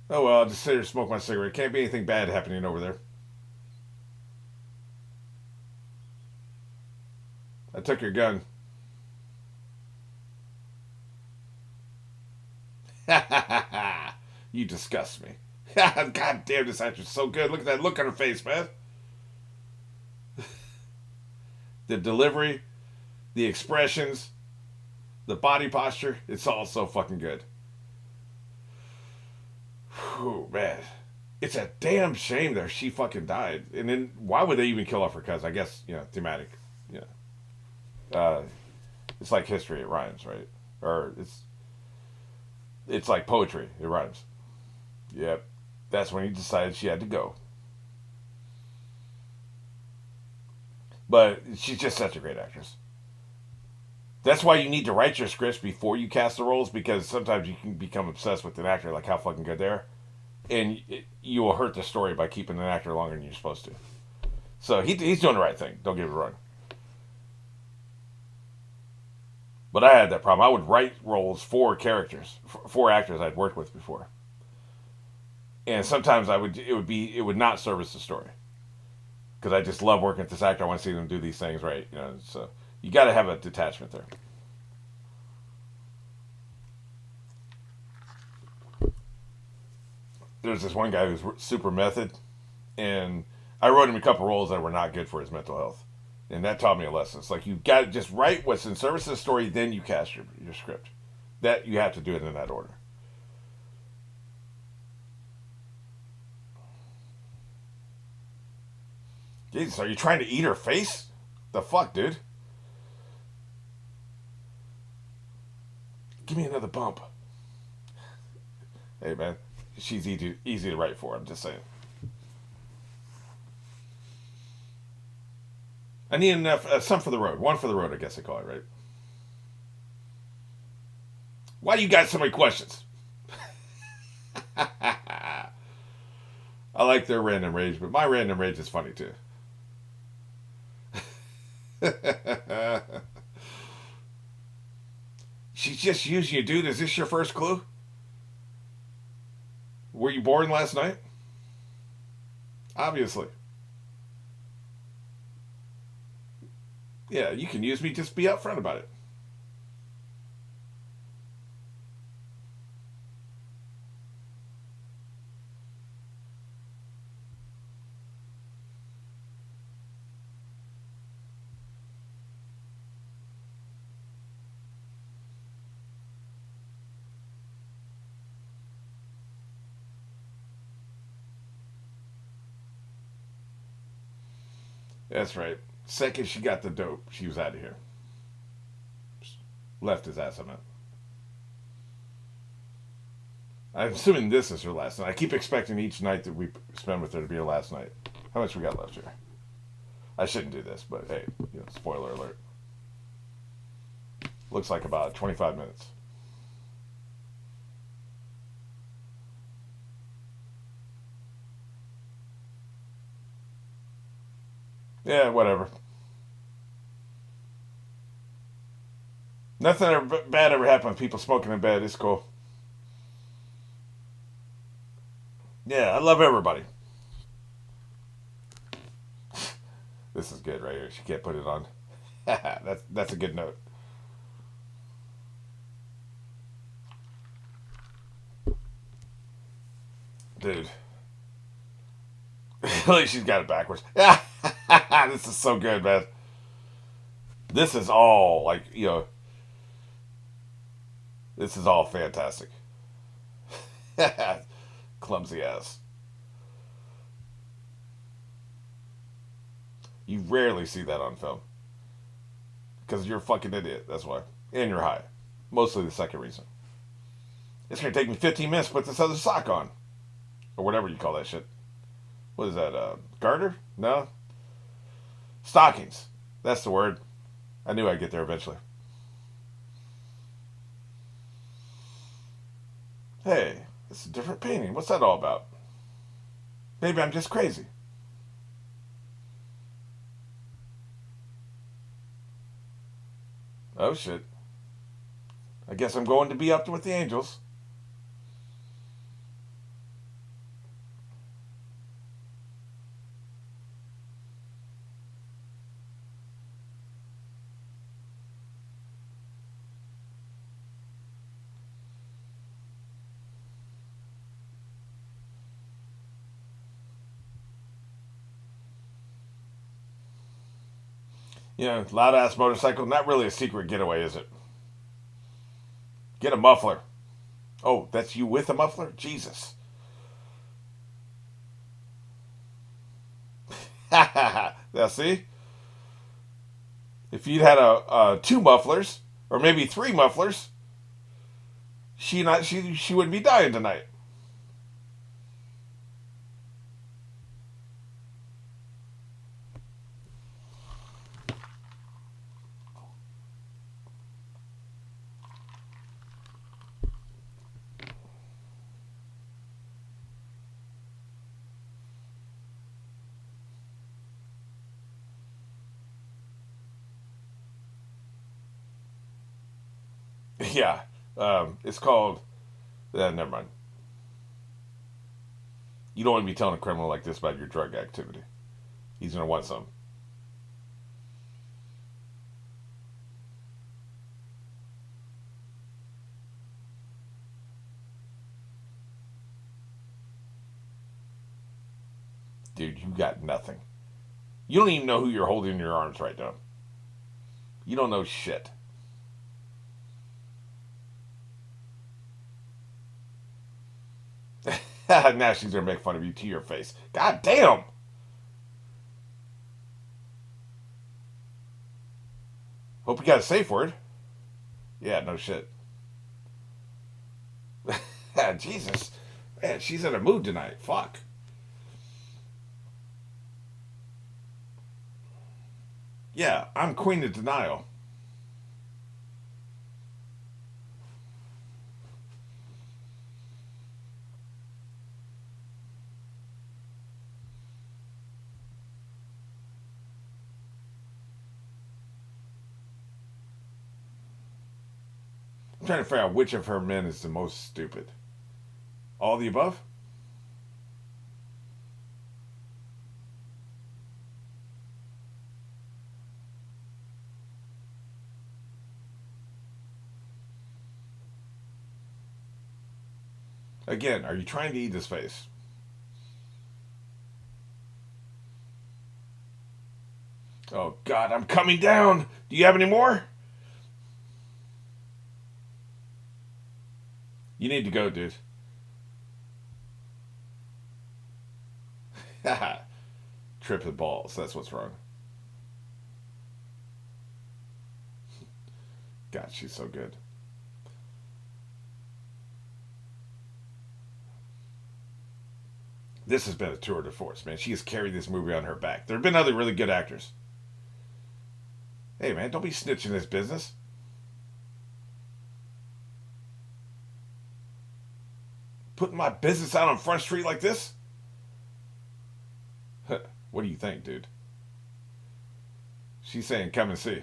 Oh well, I'll just sit here and smoke my cigarette. Can't be anything bad happening over there. I took your gun. You disgust me. God damn, this actress is so good. Look at that look on her face, man. The delivery, the expressions, the body posture, it's all so fucking good. Whew, man. It's a damn shame that she fucking died. And then why would they even kill off her cousin? I guess, thematic. Yeah. Uh, it's like history, it rhymes, right? Or it's like poetry, it rhymes. Yep. That's when he decided she had to go. But she's just such a great actress. That's why you need to write your scripts before you cast the roles because sometimes you can become obsessed with an actor, like how fucking good they are, and you will hurt the story by keeping an actor longer than you're supposed to. So he's doing the right thing. Don't get me wrong. But I had that problem. I would write roles for characters, for actors I'd worked with before, and sometimes it would not service the story because I just love working with this actor. I want to see them do these things right. So you got to have a detachment there. There's this one guy who's super method, and I wrote him a couple roles that were not good for his mental health, and that taught me a lesson. It's like you got to just write what's in service of the story, then you cast your script. That you have to do it in that order. Jesus, are you trying to eat her face? The fuck, dude? Give me another bump. Hey, man, she's easy to write for. I'm just saying. I need enough, some for the road. One for the road, I guess they call it, right? Why do you got so many questions? I like their random rage, but my random rage is funny too. She's just using you, dude. Is this your first clue? Were you born last night? Obviously. Yeah, you can use me. Just be upfront about it. That's right. Second, she got the dope. She was out of here. Left his ass, I meant. I'm assuming this is her last night. I keep expecting each night that we spend with her to be her last night. How much we got left here? I shouldn't do this, but hey, spoiler alert. Looks like about 25 minutes. Yeah, whatever. Nothing bad ever happened with people smoking in bed. It's cool. Yeah, I love everybody. This is good right here. She can't put it on. That's a good note. Dude. At least she's got it backwards. This is so good, man. This is all like, this is all fantastic. Clumsy ass. You rarely see that on film. Because you're a fucking idiot, that's why. And you're high. Mostly the second reason. It's gonna take me 15 minutes to put this other sock on. Or whatever you call that shit. What is that, garter? No? Stockings. That's the word. I knew I'd get there eventually. Hey, it's a different painting. What's that all about? Maybe I'm just crazy. Oh shit. I guess I'm going to be up with the angels. Loud ass motorcycle. Not really a secret getaway, is it? Get a muffler. Oh, that's you with a muffler? Jesus. Now, see? If you'd had two mufflers, or maybe three mufflers, she wouldn't be dying tonight. Yeah. It's called. Never mind. You don't want to be telling a criminal like this about your drug activity. He's gonna want some. Dude, you got nothing. You don't even know who you're holding in your arms right now. You don't know shit. Now she's gonna make fun of you to your face. God damn! Hope you got a safe word. Yeah, no shit. Jesus. Man, she's in a mood tonight. Fuck. Yeah, I'm queen of denial. I'm trying to figure out which of her men is the most stupid. All the above? Again, are you trying to eat his face? Oh, God, I'm coming down. Do you have any more? You need to go, dude. Tripping balls. That's what's wrong. God, she's so good. This has been a tour de force, man. She has carried this movie on her back. There have been other really good actors. Hey, man, don't be snitching this business. Putting my business out on Front Street like this? What do you think, dude? She's saying, come and see.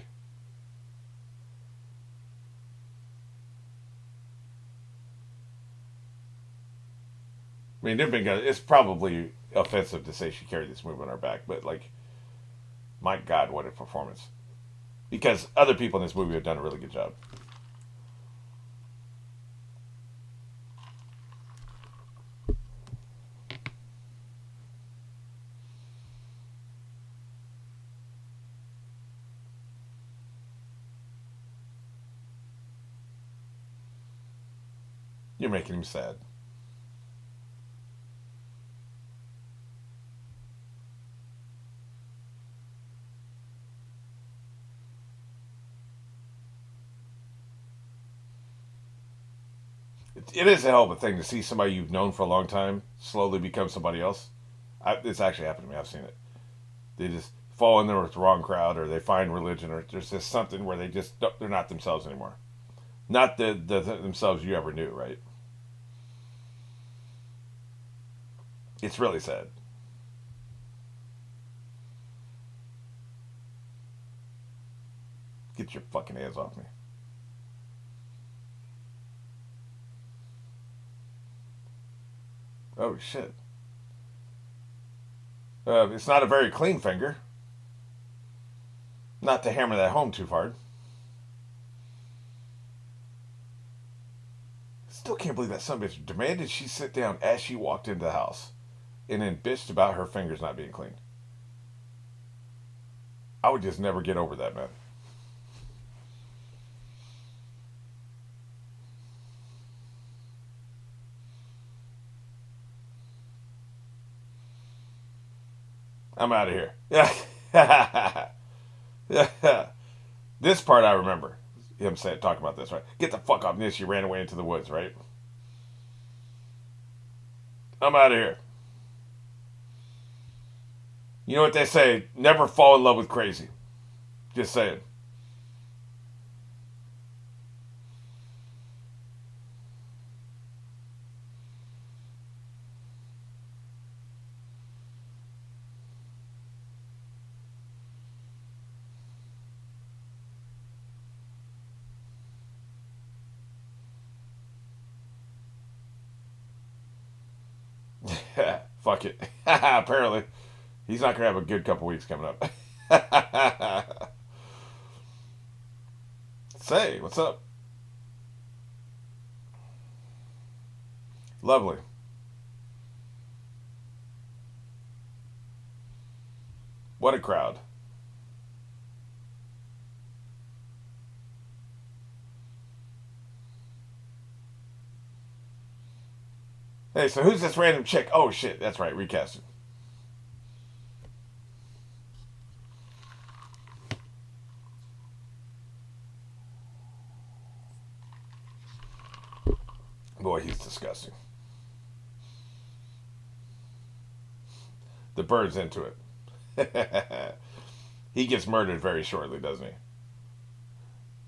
I mean, it's probably offensive to say she carried this movie on her back, but, like, my God, what a performance. Because other people in this movie have done a really good job. You're making him sad. It is a hell of a thing to see somebody you've known for a long time slowly become somebody else. It's actually happened to me. I've seen it. They just fall in there with the wrong crowd, or they find religion, or there's just something where they're not themselves anymore. Not the themselves you ever knew, right? It's really sad. Get your fucking hands off me. Oh shit. It's not a very clean finger. Not to hammer that home too hard. Still can't believe that some bitch demanded she sit down as she walked into the house and then bitched about her fingers not being clean. I would just never get over that, man. I'm out of here. Yeah. This part I remember. Him saying, talking about this, right? Get the fuck off this. She ran away into the woods, right? I'm out of here. You know what they say? Never fall in love with crazy. Just saying. Fuck it. Apparently. He's not going to have a good couple weeks coming up. Say, what's up? Lovely. What a crowd. Hey, so who's this random chick? Oh shit, that's right, recasting. Boy, he's disgusting. The bird's into it. He gets murdered very shortly, doesn't he?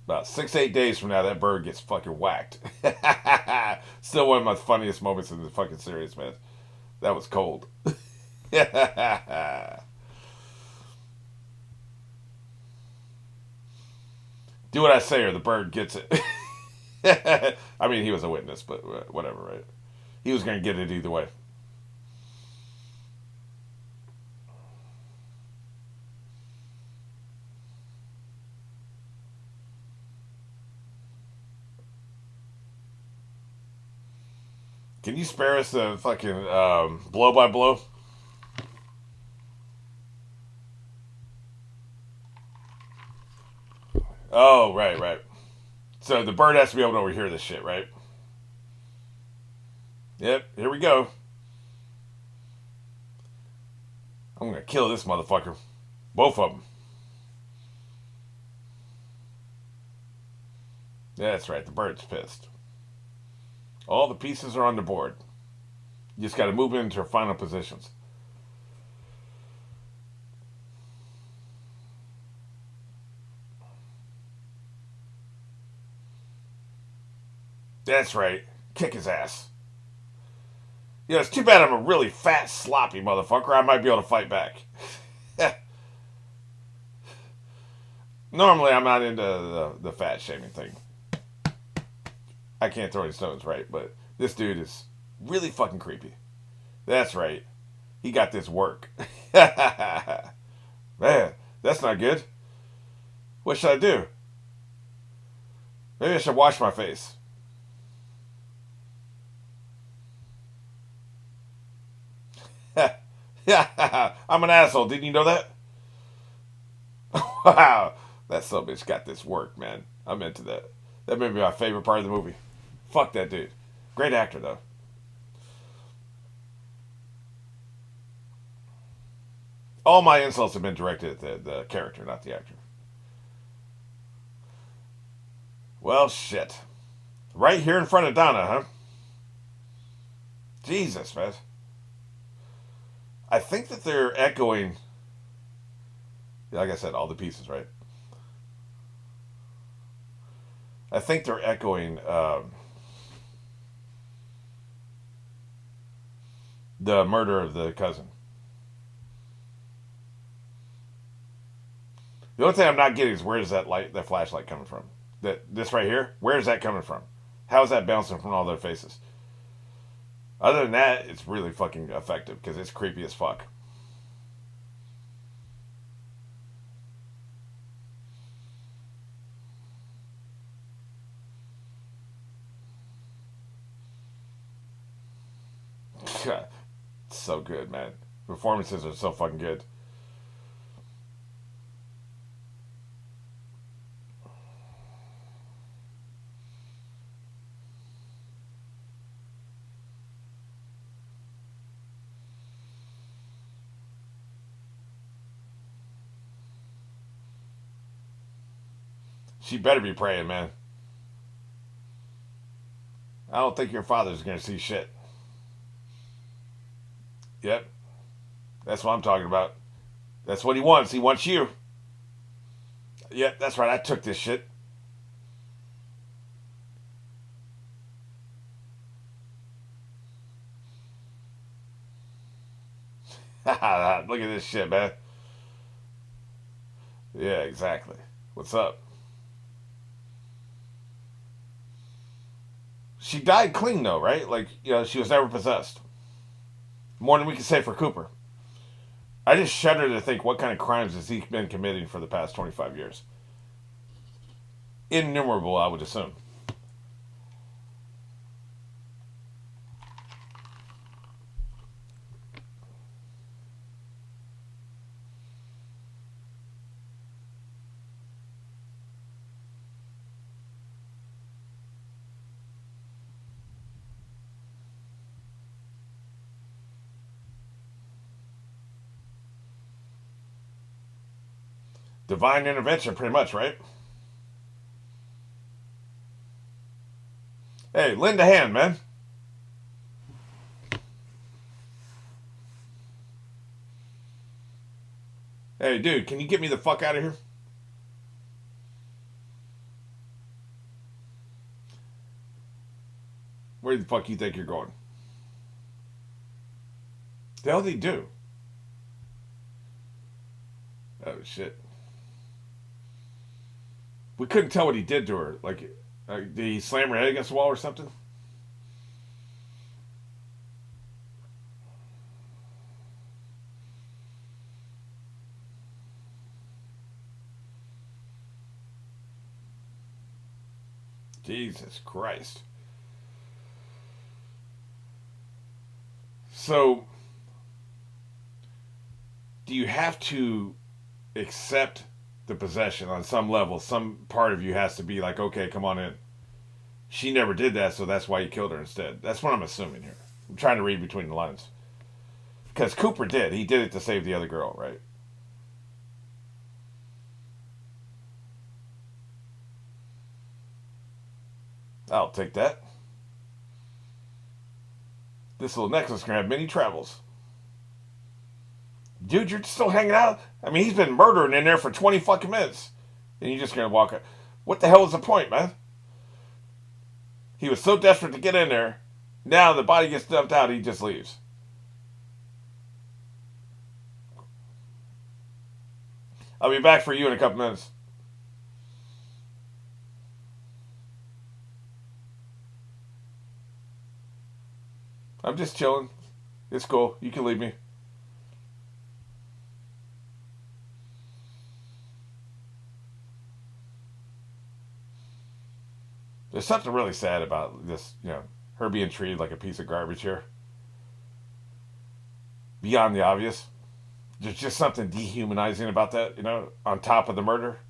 About 6, 8 days from now, that bird gets fucking whacked. Still one of my funniest moments in the fucking series, man. That was cold. Do what I say, or the bird gets it. I mean, he was a witness, but whatever, right? He was going to get it either way. Can you spare us the fucking blow by blow? Oh, right, right. So the bird has to be able to overhear this shit, right? Yep, here we go. I'm gonna kill this motherfucker. Both of them. Yeah, that's right, the bird's pissed. All the pieces are on the board. You just gotta move into her final positions. That's right. Kick his ass. Yeah, it's too bad I'm a really fat, sloppy motherfucker. I might be able to fight back. Normally, I'm not into the fat shaming thing. I can't throw any stones, right? But this dude is really fucking creepy. That's right. He got this work. Man, that's not good. What should I do? Maybe I should wash my face. Yeah, I'm an asshole. Didn't you know that? Wow, that son bitch got this work, man. I'm into that. That may be my favorite part of the movie. Fuck that dude. Great actor though. All my insults have been directed at the character, not the actor. Well, shit. Right here in front of Donna, huh? Jesus, man. I think that they're echoing, like I said, all the pieces, right? I think they're echoing the murder of the cousin. The only thing I'm not getting is where is that light, that flashlight coming from? That this right here, where is that coming from? How is that bouncing from all their faces? Other than that, it's really fucking effective because it's creepy as fuck. So good, man. Performances are so fucking good. She better be praying, man. I don't think your father's gonna see shit. Yep, that's what I'm talking about. That's what he wants. He wants you. Yep, that's right. I took this shit. Look at this shit, man. Yeah, exactly. What's up? She died clean though, right? Like, she was never possessed. More than we can say for Cooper. I just shudder to think what kind of crimes has he been committing for the past 25 years. Innumerable, I would assume. Divine intervention, pretty much, right? Hey, lend a hand, man. Hey, dude, can you get me the fuck out of here? Where the fuck you think you're going? The hell did he do? Oh shit. We couldn't tell what he did to her. Like, did he slam her head against the wall or something? Jesus Christ. So, do you have to accept the possession on some level? Some part of you has to be like, okay, come on in. She never did that, so that's why you killed her instead. That's what I'm assuming here. I'm trying to read between the lines. Because Cooper did. He did it to save the other girl, right? I'll take that. This little necklace can have many travels. Dude, you're still hanging out? I mean, he's been murdering in there for 20 fucking minutes. And you're just gonna walk out. What the hell is the point, man? He was so desperate to get in there. Now the body gets dumped out, he just leaves. I'll be back for you in a couple minutes. I'm just chilling. It's cool. You can leave me. There's something really sad about this, her being treated like a piece of garbage here. Beyond the obvious. There's just something dehumanizing about that, on top of the murder.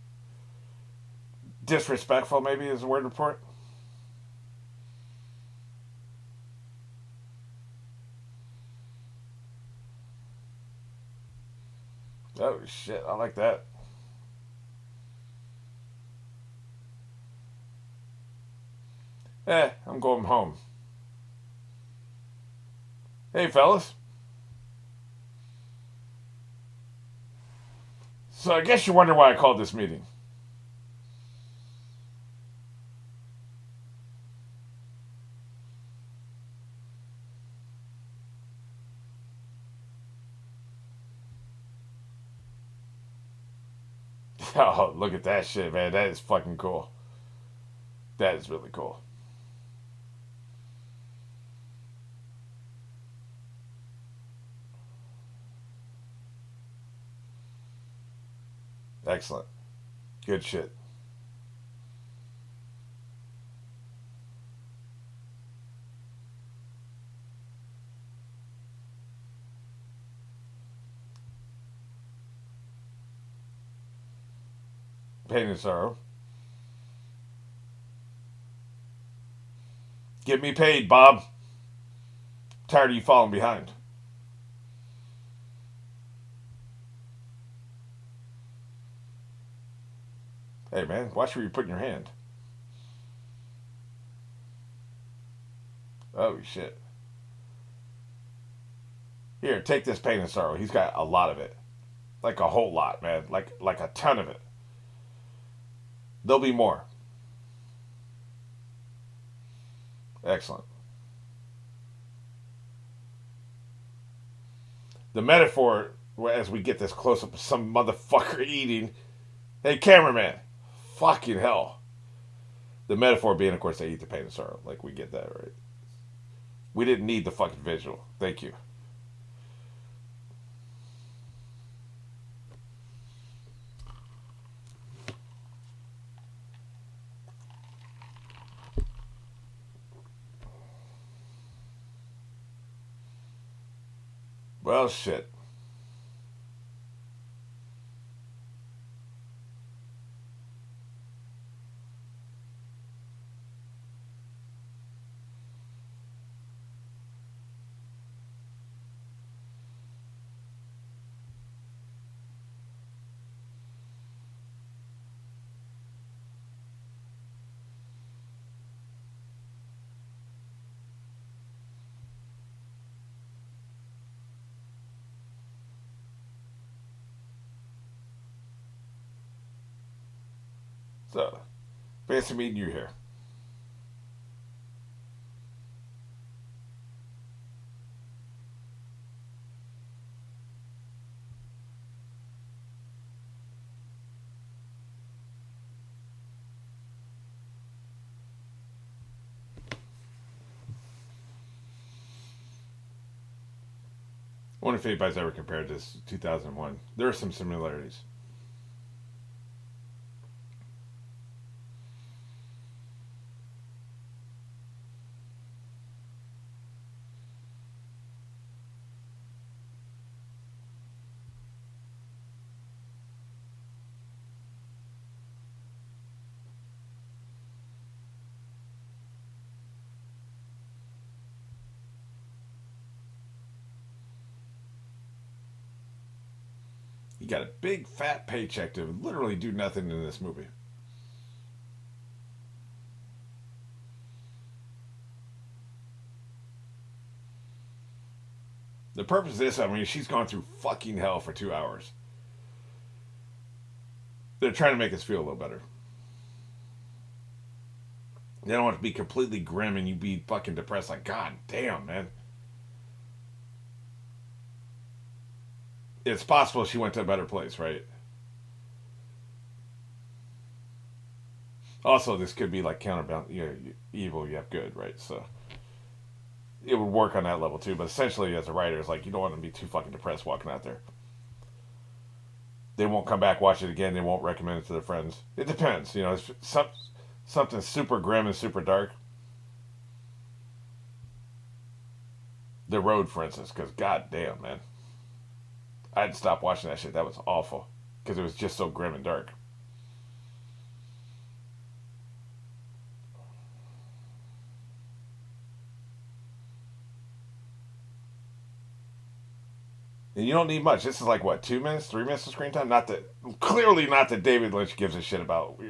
Disrespectful, maybe, is the word for it. Oh, shit. I like that. I'm going home. Hey, fellas. So I guess you're wondering why I called this meeting. Oh, look at that shit, man. That is fucking cool. That is really cool. Excellent. Good shit. Pain and sorrow. Get me paid, Bob. Tired of you falling behind. Hey, man, watch where you're putting your hand. Oh, shit. Here, take this pain and sorrow. He's got a lot of it. Like a whole lot, man. Like a ton of it. There'll be more. Excellent. The metaphor, as we get this close up of some motherfucker eating. Hey, cameraman. Fucking hell. The metaphor being, of course, they eat the pain and sorrow. Like, we get that, right? We didn't need the fucking visual. Thank you. Well, shit. So, fancy meeting you here. I wonder if anybody's ever compared this to 2001. There are some similarities. He got a big fat paycheck to literally do nothing in this movie. The purpose of this, I mean, she's gone through fucking hell for 2 hours. They're trying to make us feel a little better. They don't want to be completely grim and you be fucking depressed. Like, God damn, man. It's possible she went to a better place, right? Also, this could be like counterbalance. Evil, you have good, right? So it would work on that level too. But essentially, as a writer, it's like you don't want to be too fucking depressed walking out there. They won't come back, watch it again. They won't recommend it to their friends. It depends. It's something super grim and super dark. The Road, for instance, because god damn, man, I had to stop watching that shit. That was awful because it was just so grim and dark. And you don't need much. This is like what, 2 minutes, 3 minutes of screen time? Not that clearly not that David Lynch gives a shit about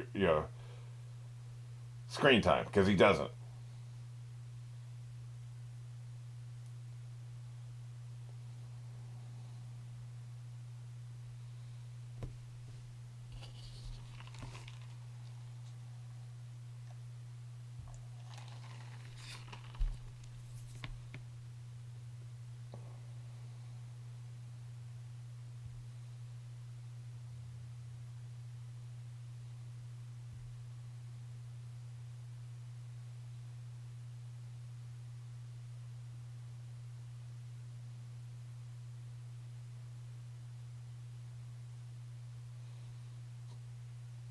screen time because he doesn't.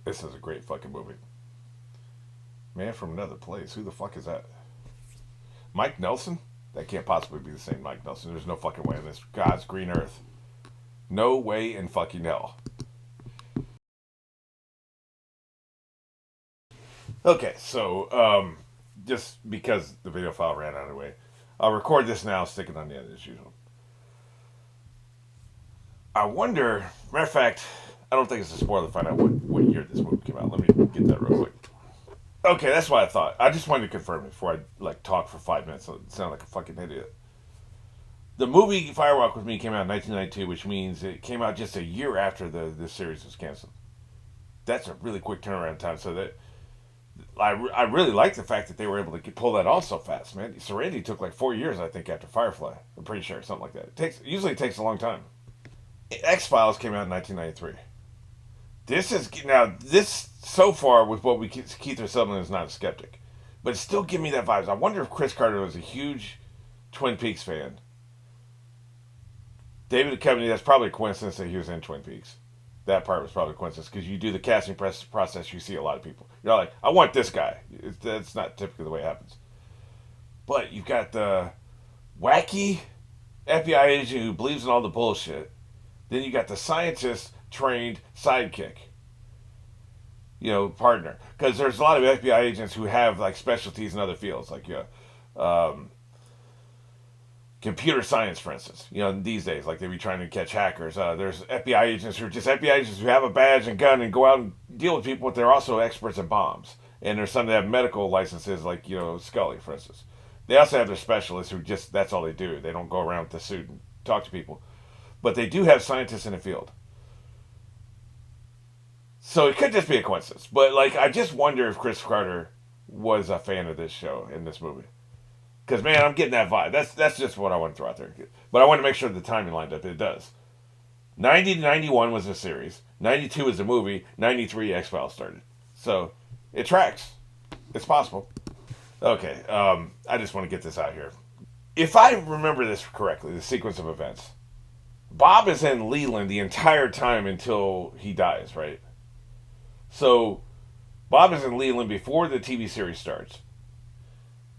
This is a great fucking movie. Man from Another Place. Who the fuck is that? Mike Nelson? That can't possibly be the same Mike Nelson. There's no fucking way in this God's green earth. No way in fucking hell. Okay, so just because the video file ran out of the way, I'll record this now, stick it on the end as usual. I wonder. Matter of fact, I don't think it's a spoiler to find out what year this movie came out. Let me get that real quick. Okay, that's what I thought. I just wanted to confirm it before I talk for 5 minutes. So it sound like a fucking idiot. The movie Firewalk with Me came out in 1992, which means it came out just a year after the series was canceled. That's a really quick turnaround time. So that I really like the fact that they were able to pull that off so fast, man. Serenity took like 4 years, I think, after Firefly. I'm pretty sure something like that. Usually it takes a long time. X Files came out in 1993. This so far with what we Keith Sutherland is not a skeptic, but it still give me that vibes. I wonder if Chris Carter was a huge Twin Peaks fan. David Duchovny, that's probably a coincidence that he was in Twin Peaks. That part was probably a coincidence because you do the casting process, you see a lot of people. You're like, I want this guy. That's not typically the way it happens. But you've got the wacky FBI agent who believes in all the bullshit. Then you got the scientist trained sidekick, partner. Because there's a lot of FBI agents who have like specialties in other fields, like um, computer science, for instance. These days, like they be trying to catch hackers. There's FBI agents who are just FBI agents who have a badge and gun and go out and deal with people, but they're also experts in bombs. And there's some that have medical licenses, like Scully, for instance. They also have their specialists who just that's all they do. They don't go around with the suit and talk to people, but they do have scientists in the field. So it could just be a coincidence. But like, I just wonder if Chris Carter was a fan of this show in this movie. Because man, I'm getting that vibe. That's just what I want to throw out there. But I want to make sure the timing lined up. It does. 90 to 91 was the series. 92 was the movie. 93 X Files started. So it tracks. It's possible. Okay. I just want to get this out here. If I remember this correctly, the sequence of events, Bob is in Leland the entire time until he dies, right? So Bob is in Leland before the TV series starts.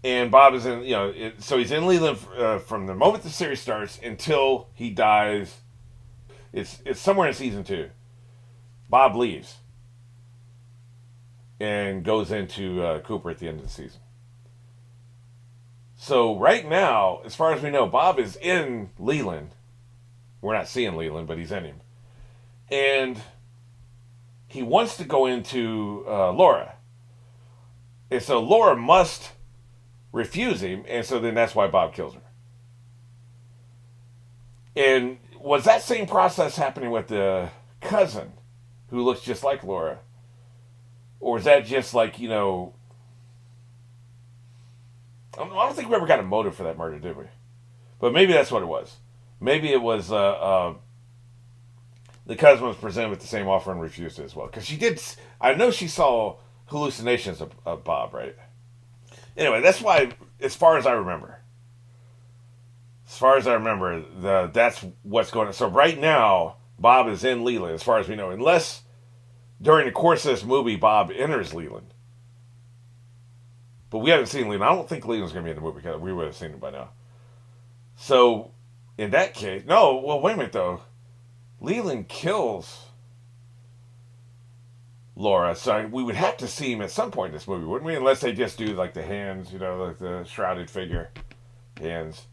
And Bob is in, so he's in Leland from the moment the series starts until he dies. It's somewhere in season 2. Bob leaves and goes into Cooper at the end of the season. So right now, as far as we know, Bob is in Leland. We're not seeing Leland, but he's in him. And he wants to go into Laura. And so Laura must refuse him, and so then that's why Bob kills her. And was that same process happening with the cousin who looks just like Laura? Or is that just like, I don't think we ever got a motive for that murder, did we? But maybe that's what it was. Maybe it was the cousin was presented with the same offer and refused it as well. Because she did, I know she saw hallucinations of Bob, right? Anyway, that's why, as far as I remember, that's what's going on. So right now, Bob is in Leland, as far as we know. Unless during the course of this movie, Bob enters Leland. But we haven't seen Leland. I don't think Leland's going to be in the movie because we would have seen it by now. So, in that case, no, well, wait a minute though. Leland kills Laura, so we would have to see him at some point in this movie, wouldn't we? Unless they just do like the hands, like the shrouded figure hands.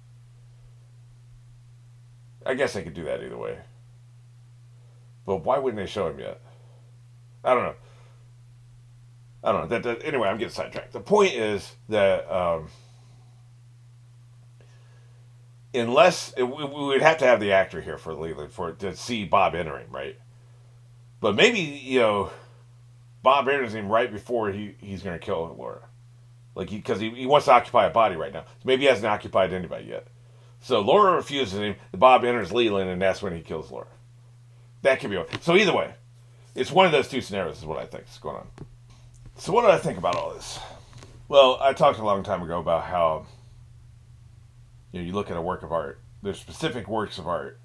I guess they could do that either way. But why wouldn't they show him yet? I don't know. Anyway, I'm getting sidetracked. The point is that unless we would have to have the actor here for Leland to see Bob entering, right? But maybe Bob enters him right before he's going to kill Laura, like because he wants to occupy a body right now. So maybe he hasn't occupied anybody yet. So Laura refuses him. Bob enters Leland, and that's when he kills Laura. That could be okay. So either way, it's one of those two scenarios is what I think is going on. So what do I think about all this? Well, I talked a long time ago about how you look at a work of art. There's specific works of art.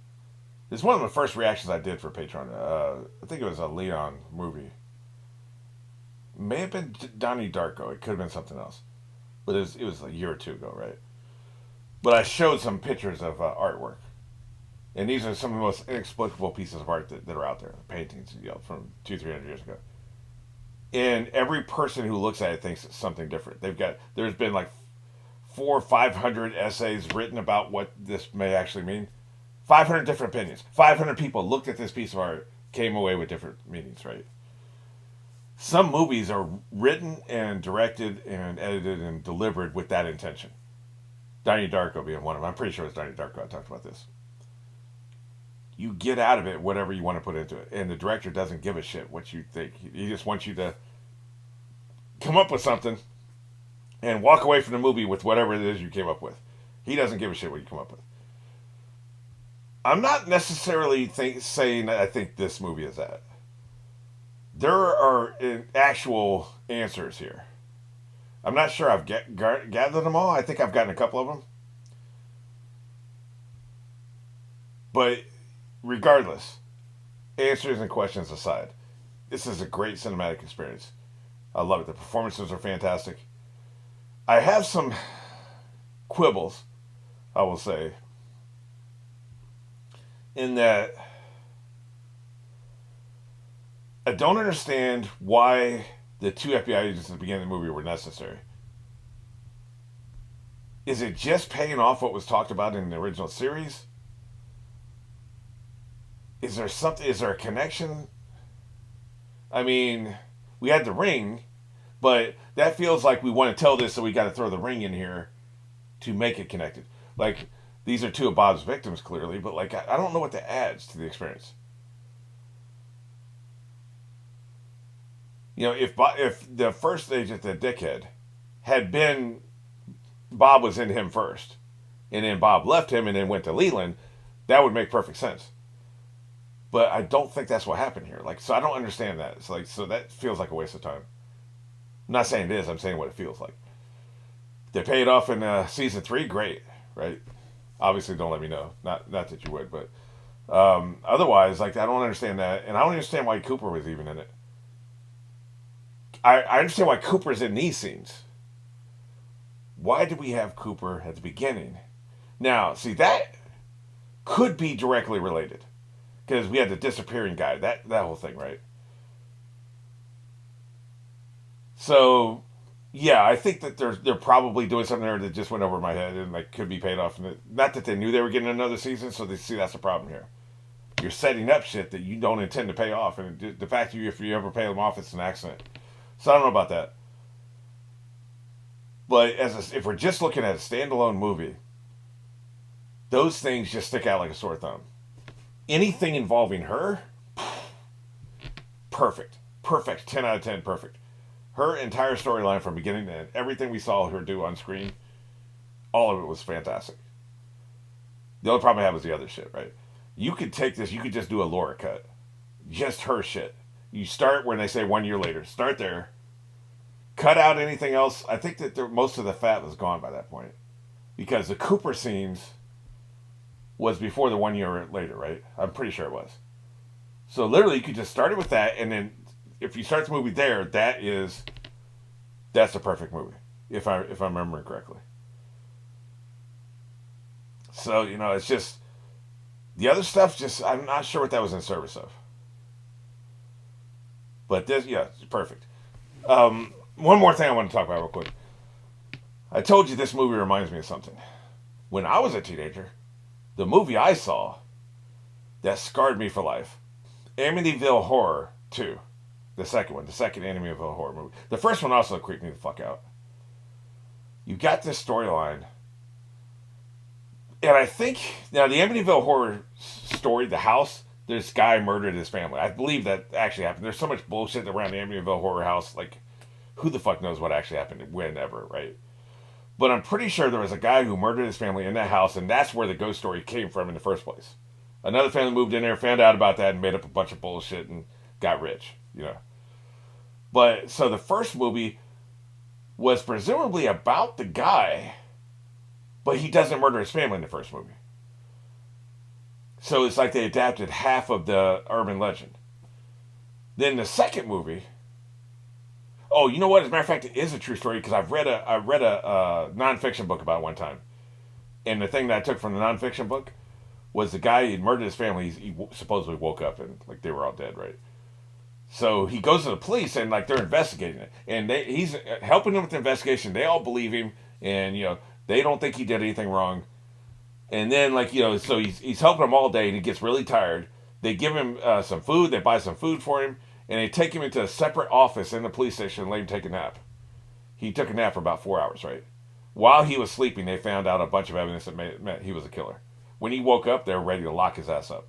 It's one of the first reactions I did for Patreon. I think it was a Leon movie. It may have been Donnie Darko. It could have been something else. But it was a year or two ago, right? But I showed some pictures of artwork. And these are some of the most inexplicable pieces of art that are out there. Paintings, from 200-300 years ago. And every person who looks at it thinks it's something different. There's been like 400 or 500 essays written about what this may actually mean. 500 different opinions. 500 people looked at this piece of art, came away with different meanings, right? Some movies are written and directed and edited and delivered with that intention. Donnie Darko being one of them. I'm pretty sure it's Donnie Darko I talked about this. You get out of it whatever you want to put into it. And the director doesn't give a shit what you think. He just wants you to come up with something and walk away from the movie with whatever it is you came up with. He doesn't give a shit what you come up with. I'm not necessarily saying that I think this movie is that. There are actual answers here. I'm not sure I've gathered them all. I think I've gotten a couple of them. But regardless, answers and questions aside, this is a great cinematic experience. I love it. The performances are fantastic. I have some quibbles, I will say, in that I don't understand why the two FBI agents at the beginning of the movie were necessary. Is it just paying off what was talked about in the original series? Is there a connection? I mean, we had the ring, but that feels like we want to tell this, so we got to throw the ring in here to make it connected. Like, these are two of Bob's victims, clearly, but like I don't know what that adds to the experience. If the first agent, the dickhead, had been Bob was in him first, and then Bob left him and then went to Leland, that would make perfect sense. But I don't think that's what happened here. Like, so I don't understand that. It's like, so that feels like a waste of time. I'm not saying it is. I'm saying what it feels like. They pay it off in season 3. Great, right? Obviously, don't let me know. Not that you would, but otherwise, like, I don't understand that, and I don't understand why Cooper was even in it. I understand why Cooper's in these scenes. Why did we have Cooper at the beginning? Now, see, that could be directly related because we had the disappearing guy. That whole thing, right? So, yeah, I think that they're probably doing something there that just went over my head and like could be paid off. Not that they knew they were getting another season, so they see that's the problem here. You're setting up shit that you don't intend to pay off, and the fact that if you ever pay them off, it's an accident. So I don't know about that. But if we're just looking at a standalone movie, those things just stick out like a sore thumb. Anything involving her, perfect, perfect, 10 out of 10, perfect. Her entire storyline from beginning to end, everything we saw her do on screen, all of it was fantastic. The only problem I have was the other shit, right? You could take this, you could just do a Laura cut. Just her shit. You start when they say 1 year later. Start there. Cut out anything else. I think that most of the fat was gone by that point. Because the Cooper scenes was before the 1 year later, right? I'm pretty sure it was. So literally you could just start it with that, and then if you start the movie there, that's the perfect movie. If I'm remembering correctly. So, it's just the other stuff just I'm not sure what that was in service of. But this, yeah, it's perfect. One more thing I want to talk about real quick. I told you this movie reminds me of something. When I was a teenager, the movie I saw that scarred me for life, Amityville Horror 2. The second one, the second Amityville Horror movie. The first one also creeped me the fuck out. You got this storyline, and I think now the Amityville Horror story, the house, this guy murdered his family. I believe that actually happened. There's so much bullshit around the Amityville Horror house. Like, who the fuck knows what actually happened whenever, right? But I'm pretty sure there was a guy who murdered his family in that house, and that's where the ghost story came from in the first place. Another family moved in there, found out about that, and made up a bunch of bullshit and got rich. But so the first movie was presumably about the guy, but he doesn't murder his family in the first movie. So it's like they adapted half of the urban legend. Then the second movie. Oh, you know what? As a matter of fact, it is a true story because I read a nonfiction book about it one time, and the thing that I took from the nonfiction book was the guy who murdered his family. He supposedly woke up and like they were all dead, right? So he goes to the police and like they're investigating it, and he's helping them with the investigation. They all believe him, and they don't think he did anything wrong. And then so he's helping them all day, and he gets really tired. They give him some food. They buy some food for him, and they take him into a separate office in the police station and let him take a nap. He took a nap for about 4 hours, right? While he was sleeping, they found out a bunch of evidence that meant he was a killer. When he woke up, they were ready to lock his ass up.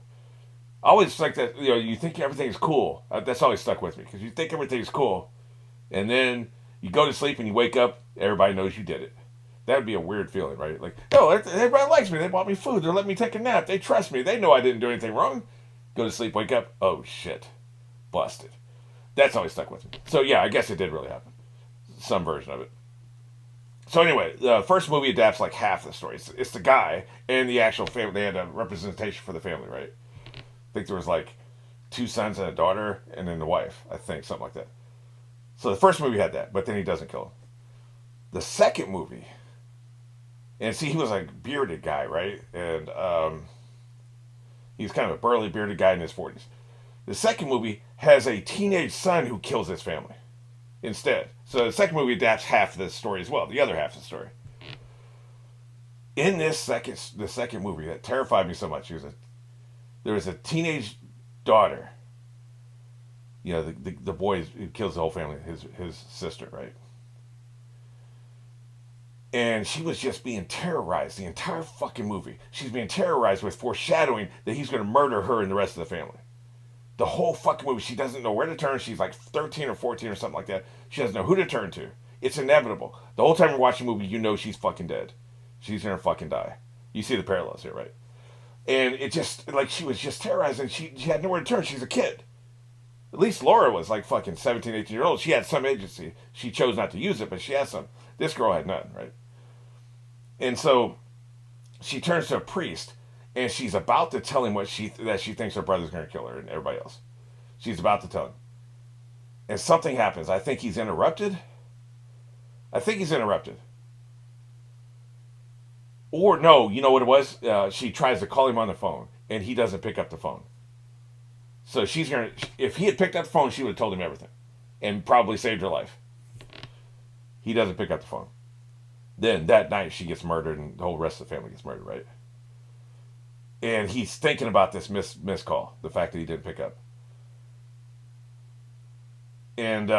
I always like that, you think everything's cool. That's always stuck with me, because you think everything's cool, and then you go to sleep and you wake up, everybody knows you did it. That would be a weird feeling, right? Like, oh, everybody likes me. They bought me food. They're letting me take a nap. They trust me. They know I didn't do anything wrong. Go to sleep, wake up. Oh, shit. Busted. That's always stuck with me. So, yeah, I guess it did really happen. Some version of it. So, anyway, the first movie adapts like half the story. It's the guy and the actual family. They had a representation for the family, right? I think there was like 2 sons and a daughter, and then the wife. I think, something like that. So, the first movie had that, but then he doesn't kill him. The second movie... And see, he was a bearded guy, right? And he's kind of a burly, bearded guy in his 40s. The second movie has a teenage son who kills his family instead. So the second movie adapts half of the story as well, the other half of the story. In the second movie that terrified me so much, there was a teenage daughter. The boy who kills the whole family, his sister, right? And she was just being terrorized the entire fucking movie. She's being terrorized with foreshadowing that he's going to murder her and the rest of the family. The whole fucking movie, she doesn't know where to turn. She's like 13 or 14 or something like that. She doesn't know who to turn to. It's inevitable. The whole time you're watching the movie, you know she's fucking dead. She's gonna fucking die. You see the parallels here, right? And it just, like, she was just terrorized, and she had nowhere to turn. She's a kid. At least Laura was like fucking 17, 18 years old. She had some agency. She chose not to use it, but she had some. This girl had none, right? And so she turns to a priest, and she's about to tell him that she thinks her brother's going to kill her and everybody else. She's about to tell him. And something happens. I think he's interrupted. I think he's interrupted. Or no, you know what it was? She tries to call him on the phone, and he doesn't pick up the phone. So she's going to, if he had picked up the phone, she would have told him everything and probably saved her life. He doesn't pick up the phone. Then that night she gets murdered, and the whole rest of the family gets murdered, right? And he's thinking about this missed call, the fact that he didn't pick up. And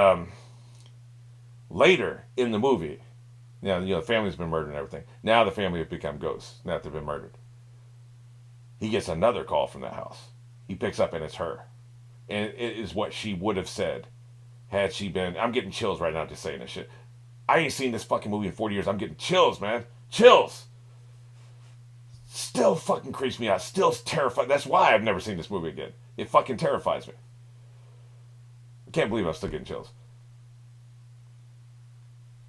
later in the movie, the family's been murdered and everything. Now the family have become ghosts, now that they've been murdered. He gets another call from that house. He picks up, and it's her. And it is what she would have said had she been... I'm getting chills right now just saying this shit. I ain't seen this fucking movie in 40 years. I'm getting chills, man. Chills. Still fucking creeps me out. Still terrified. That's why I've never seen this movie again. It fucking terrifies me. I can't believe I'm still getting chills.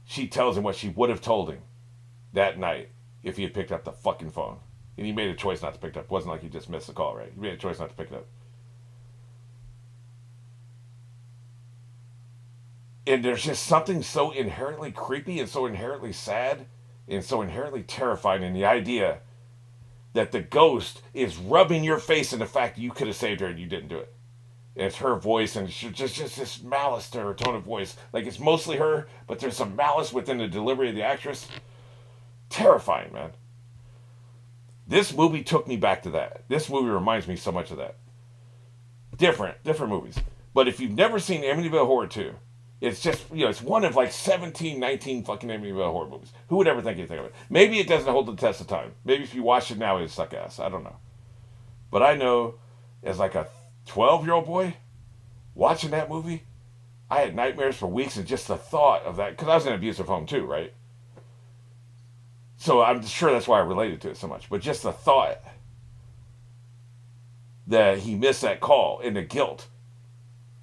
She tells him what she would have told him that night if he had picked up the fucking phone. And he made a choice not to pick it up. It wasn't like he just missed the call, right? He made a choice not to pick it up. And there's just something so inherently creepy and so inherently sad and so inherently terrifying in the idea that the ghost is rubbing your face in the fact that you could have saved her and you didn't do it. And it's her voice, and just this malice to her tone of voice. Like, it's mostly her, but there's some malice within the delivery of the actress. Terrifying, man. This movie took me back to that. This movie reminds me so much of that. Different movies. But if you've never seen Amityville Horror 2, it's just, it's one of like 17, 19 fucking Amityville Horror movies. Who would ever think anything of it? Maybe it doesn't hold the test of time. Maybe if you watch it now, it'd suck ass. I don't know. But I know, as like a 12-year-old boy, watching that movie, I had nightmares for weeks, and just the thought of that, because I was in an abusive home too, right? So I'm sure that's why I related to it so much. But just the thought that he missed that call and the guilt.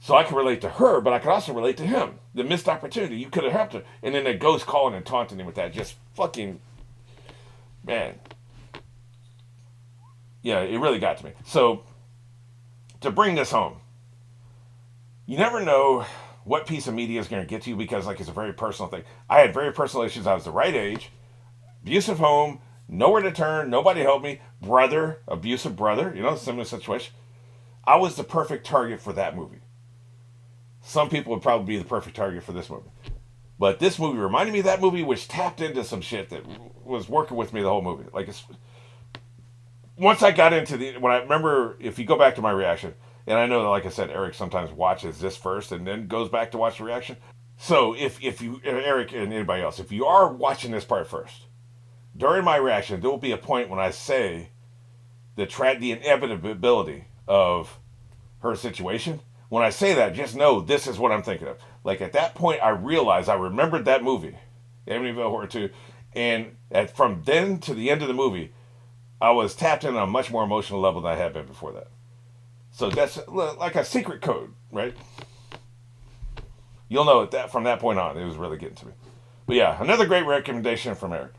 So I can relate to her, but I can also relate to him. The missed opportunity. You could have helped her. And then the ghost calling and taunting him with that. Just fucking... Man. Yeah, it really got to me. So, to bring this home, you never know what piece of media is going to get to you because, like, it's a very personal thing. I had very personal issues. I was the right age. Abusive home. Nowhere to turn. Nobody helped me. Brother. Abusive brother. Similar situation. I was the perfect target for that movie. Some people would probably be the perfect target for this movie. But this movie reminded me of that movie, which tapped into some shit that was working with me the whole movie. Like, once I got into when I remember, if you go back to my reaction, and I know that, like I said, Eric sometimes watches this first and then goes back to watch the reaction. So if you, Eric and anybody else, if you are watching this part first, during my reaction, there will be a point when I say the inevitability of her situation. When I say that, just know this is what I'm thinking of. Like, at that point, I realized I remembered that movie, Amityville Horror 2, and from then to the end of the movie, I was tapped in on a much more emotional level than I had been before that. So that's like a secret code, right? You'll know that from that point on, it was really getting to me. But yeah, another great recommendation from Eric.